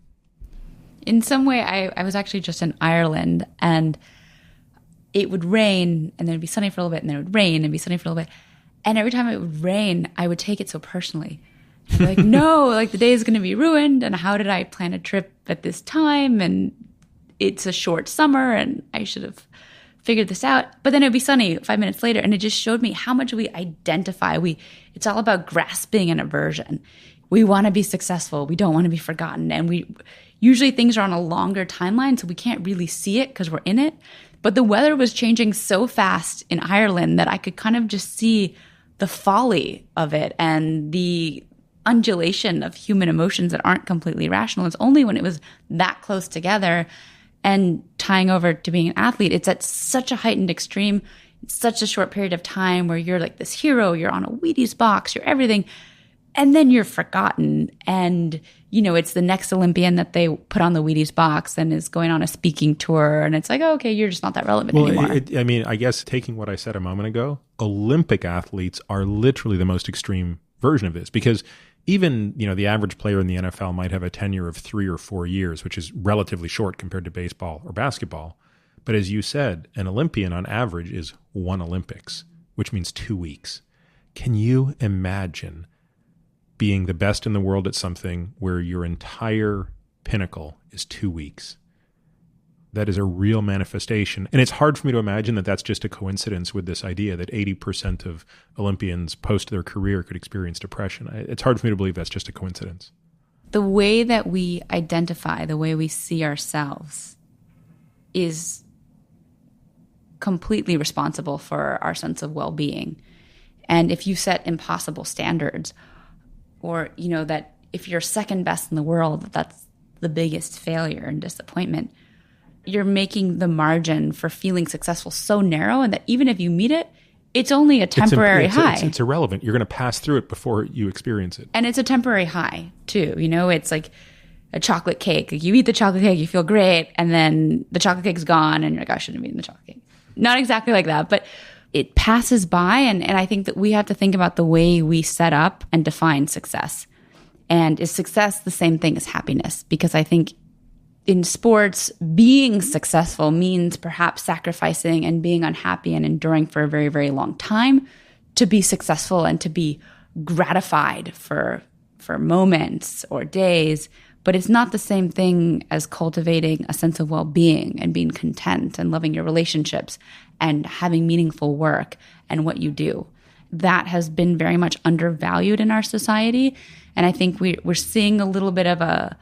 In some way, I was actually just in Ireland, and it would rain and then it'd be sunny for a little bit and then it would rain and be sunny for a little bit. And every time it would rain, I would take it so personally. I'd be like, no, like the day is going to be ruined. And how did I plan a trip at this time? And it's a short summer and I should have figured this out. But then it would be sunny 5 minutes later. And it just showed me how much we identify. It's all about grasping and aversion. We want to be successful. We don't want to be forgotten. And usually things are on a longer timeline, so we can't really see it because we're in it. But the weather was changing so fast in Ireland that I could kind of just see the folly of it and the undulation of human emotions that aren't completely rational. It's only when it was that close together and tying over to being an athlete, it's at such a heightened extreme, such a short period of time where you're like this hero, you're on a Wheaties box, you're everything. And then you're forgotten. And, it's the next Olympian that they put on the Wheaties box and is going on a speaking tour. And it's like, oh, okay, you're just not that relevant anymore. I guess taking what I said a moment ago, Olympic athletes are literally the most extreme version of this, because even, the average player in the NFL might have a tenure of 3 or 4 years, which is relatively short compared to baseball or basketball. But as you said, an Olympian on average is 1 Olympics, which means 2 weeks. Can you imagine being the best in the world at something where your entire pinnacle is 2 weeks? That is a real manifestation. And it's hard for me to imagine that that's just a coincidence with this idea that 80% of Olympians post their career could experience depression. It's hard for me to believe that's just a coincidence. The way that we identify, the way we see ourselves is completely responsible for our sense of well-being. And if you set impossible standards, or, that if you're second best in the world, that's the biggest failure and disappointment, you're making the margin for feeling successful so narrow, and that even if you meet it, it's only a temporary high. It's irrelevant. You're going to pass through it before you experience it. And it's a temporary high, too. It's like a chocolate cake. Like you eat the chocolate cake, you feel great, and then the chocolate cake's gone, and you're like, I shouldn't have eaten the chocolate cake. Not exactly like that, but it passes by, and I think that we have to think about the way we set up and define success. And is success the same thing as happiness? Because I think in sports, being successful means perhaps sacrificing and being unhappy and enduring for a very, very long time to be successful and to be gratified for moments or days. But it's not the same thing as cultivating a sense of well-being and being content and loving your relationships and having meaningful work and what you do. That has been very much undervalued in our society. And I think we're seeing a little bit of a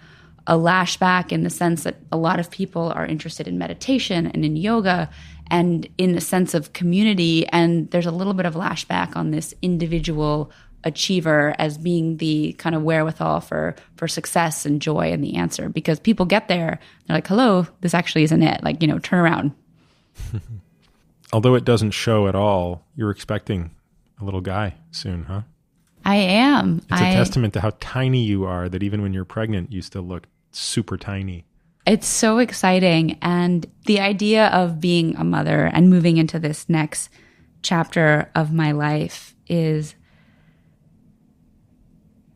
lashback in the sense that a lot of people are interested in meditation and in yoga and in the sense of community. And there's a little bit of lashback on this individual achiever as being the kind of wherewithal for success and joy and the answer, because people get there, they're like, hello, this actually isn't it. Like, turn around. Although it doesn't show at all, you're expecting a little guy soon, huh? I am. It's a testament to how tiny you are that even when you're pregnant, you still look super tiny. It's so exciting. And the idea of being a mother and moving into this next chapter of my life is,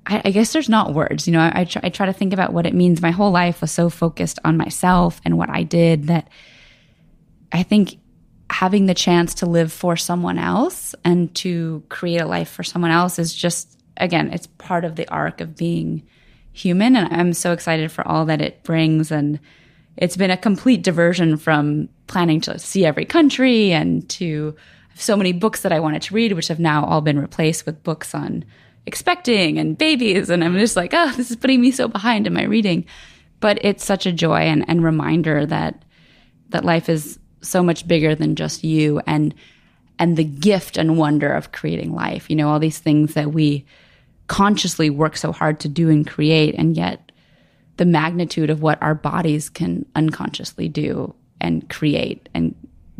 I guess there's not words. I try to think about what it means. My whole life was so focused on myself and what I did that I think having the chance to live for someone else and to create a life for someone else is just, again, it's part of the arc of being human. And I'm so excited for all that it brings. And it's been a complete diversion from planning to see every country and to so many books that I wanted to read, which have now all been replaced with books on expecting and babies. And I'm just like, this is putting me so behind in my reading. But it's such a joy and reminder that life is so much bigger than just you and the gift and wonder of creating life. All these things that we consciously work so hard to do and create, and yet the magnitude of what our bodies can unconsciously do and create and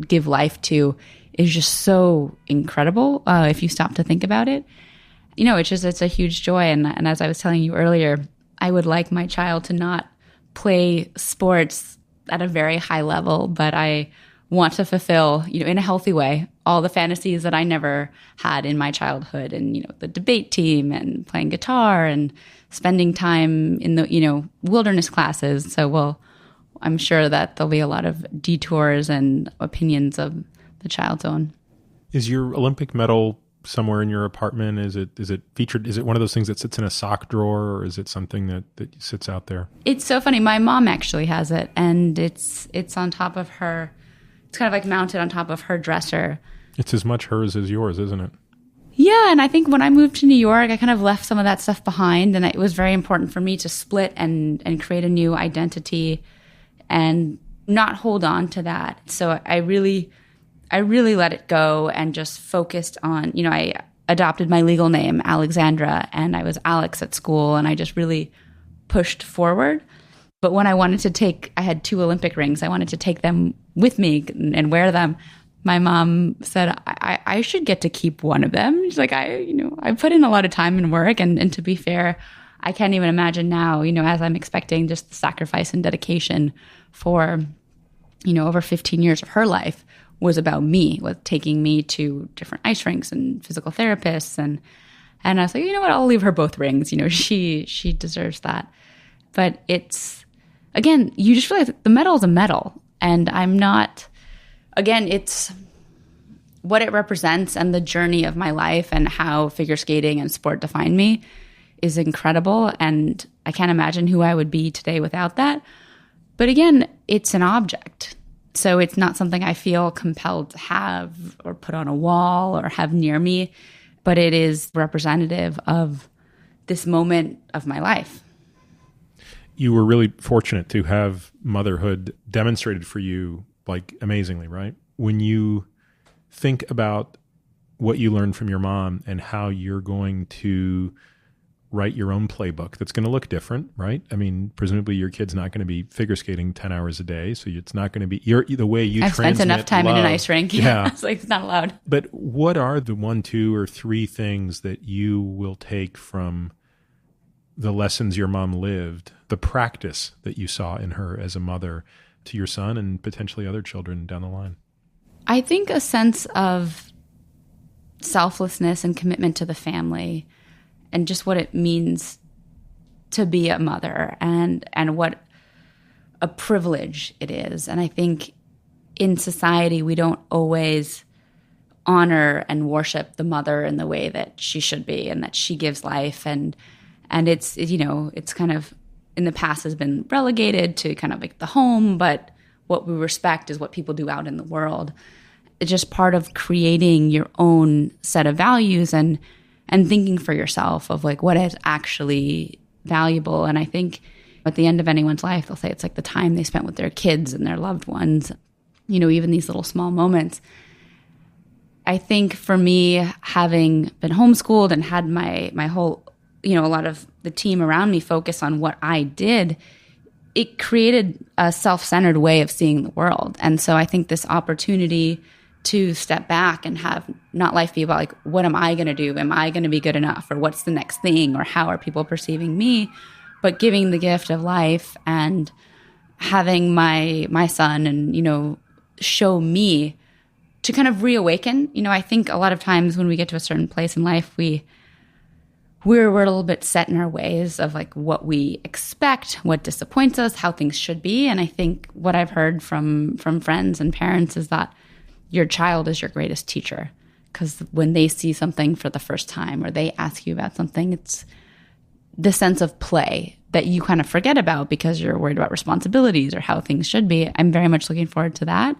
give life to is just so incredible if you stop to think about it. It's a huge joy. And as I was telling you earlier, I would like my child to not play sports at a very high level, but I want to fulfill, in a healthy way, all the fantasies that I never had in my childhood, and, the debate team and playing guitar and spending time in the, wilderness classes. So, I'm sure that there'll be a lot of detours and opinions of the child's own. Is your Olympic medal somewhere in your apartment? Is it featured? Is it one of those things that sits in a sock drawer, or is it something that sits out there? It's so funny. My mom actually has it, and it's on top of her. It's kind of like mounted on top of her dresser. It's as much hers as yours, isn't it? Yeah, and I think when I moved to New York, I kind of left some of that stuff behind, and it was very important for me to split and create a new identity and not hold on to that. So I really let it go and just focused on, I adopted my legal name, Alexandra, and I was Alex at school, and I just really pushed forward. But when I had 2 Olympic rings, I wanted to take them with me and wear them. My mom said, I should get to keep one of them. She's like, I put in a lot of time and work. And to be fair, I can't even imagine now, as I'm expecting, just the sacrifice and dedication for, over 15 years of her life was about me, with taking me to different ice rinks and physical therapists. And I was like, you know what, I'll leave her both rings. She deserves that. But it's, again, you just realize the medal is a medal. And I'm not, again, it's what it represents and the journey of my life and how figure skating and sport define me is incredible. And I can't imagine who I would be today without that. But again, it's an object. So it's not something I feel compelled to have or put on a wall or have near me, but it is representative of this moment of my life. You were really fortunate to have motherhood demonstrated for you, like, amazingly, right? When you think about what you learned from your mom and how you're going to write your own playbook that's going to look different, right? I mean, presumably your kid's not going to be figure skating 10 hours a day, so it's not going to be the way you transmit I've spent enough time love. In an ice rink. Yeah. It's like, it's not allowed. But what are the 1, 2, or 3 things that you will take from the lessons your mom lived, the practice that you saw in her as a mother to your son and potentially other children down the line? I think a sense of selflessness and commitment to the family and just what it means to be a mother and what a privilege it is. And I think in society, we don't always honor and worship the mother in the way that she should be and that she gives life. And it's, it's kind of in the past has been relegated to kind of like the home, but what we respect is what people do out in the world. It's just part of creating your own set of values and thinking for yourself of like what is actually valuable. And I think at the end of anyone's life, they'll say it's like the time they spent with their kids and their loved ones, even these little small moments. I think for me, having been homeschooled and had my whole, a lot of the team around me focus on what I did, it created a self-centered way of seeing the world. And so I think this opportunity to step back and have not life be about like, what am I going to do? Am I going to be good enough? Or what's the next thing? Or how are people perceiving me? But giving the gift of life and having my son and, show me to kind of reawaken. I think a lot of times when we get to a certain place in life, we're a little bit set in our ways of like what we expect, what disappoints us, how things should be. And I think what I've heard from friends and parents is that your child is your greatest teacher, because when they see something for the first time or they ask you about something, it's the sense of play that you kind of forget about because you're worried about responsibilities or how things should be. I'm very much looking forward to that.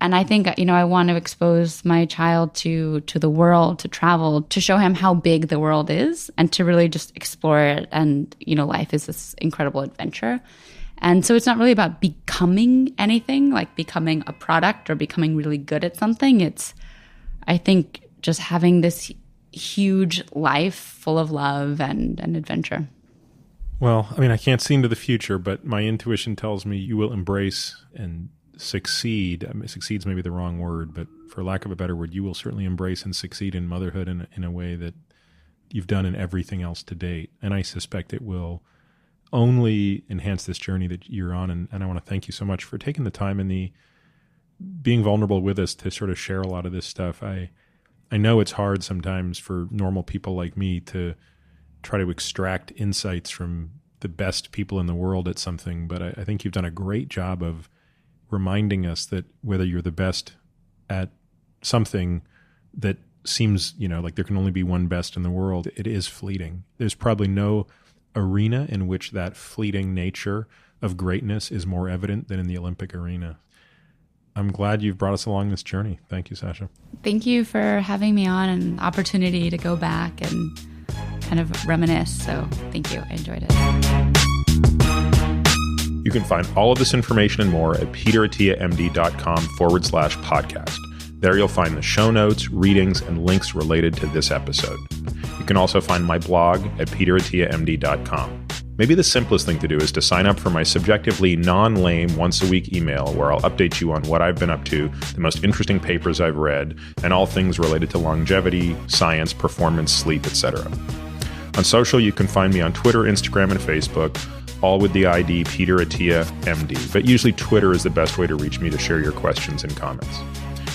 And I think, I want to expose my child to the world, to travel, to show him how big the world is and to really just explore it. And, life is this incredible adventure. And so it's not really about becoming anything, like becoming a product or becoming really good at something. It's, I think, just having this huge life full of love and adventure. Well, I can't see into the future, but my intuition tells me you will embrace and succeed. Succeed's maybe the wrong word, but for lack of a better word, you will certainly embrace and succeed in motherhood in a way that you've done in everything else to date. And I suspect it will only enhance this journey that you're on. And I want to thank you so much for taking the time and being vulnerable with us to sort of share a lot of this stuff. I know it's hard sometimes for normal people like me to try to extract insights from the best people in the world at something, but I think you've done a great job of reminding us that whether you're the best at something that seems, like there can only be one best in the world, it is fleeting. There's probably no arena in which that fleeting nature of greatness is more evident than in the Olympic arena. I'm glad you've brought us along this journey. Thank you, Sasha. Thank you for having me on and the opportunity to go back and kind of reminisce. So thank you. I enjoyed it. You can find all of this information and more at peterattiamd.com/podcast. There you'll find the show notes, readings, and links related to this episode. You can also find my blog at peterattiamd.com. Maybe the simplest thing to do is to sign up for my subjectively non-lame once-a-week email where I'll update you on what I've been up to, the most interesting papers I've read, and all things related to longevity, science, performance, sleep, etc. On social, you can find me on Twitter, Instagram, and Facebook, all with the ID peterattiamd, but usually Twitter is the best way to reach me to share your questions and comments.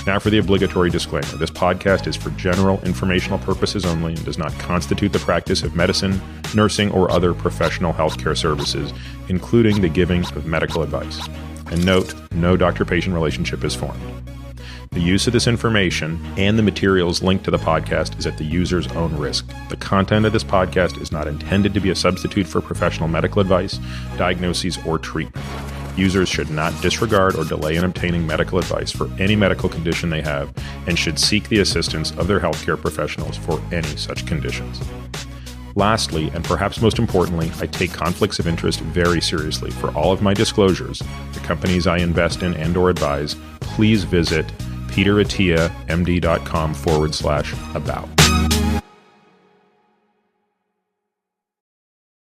Now for the obligatory disclaimer. This podcast is for general informational purposes only and does not constitute the practice of medicine, nursing, or other professional healthcare services, including the giving of medical advice. And note, no doctor-patient relationship is formed. The use of this information and the materials linked to the podcast is at the user's own risk. The content of this podcast is not intended to be a substitute for professional medical advice, diagnoses, or treatment. Users should not disregard or delay in obtaining medical advice for any medical condition they have and should seek the assistance of their healthcare professionals for any such conditions. Lastly, and perhaps most importantly, I take conflicts of interest very seriously. For all of my disclosures, the companies I invest in and/or advise, please visit peterattiamd.com/about.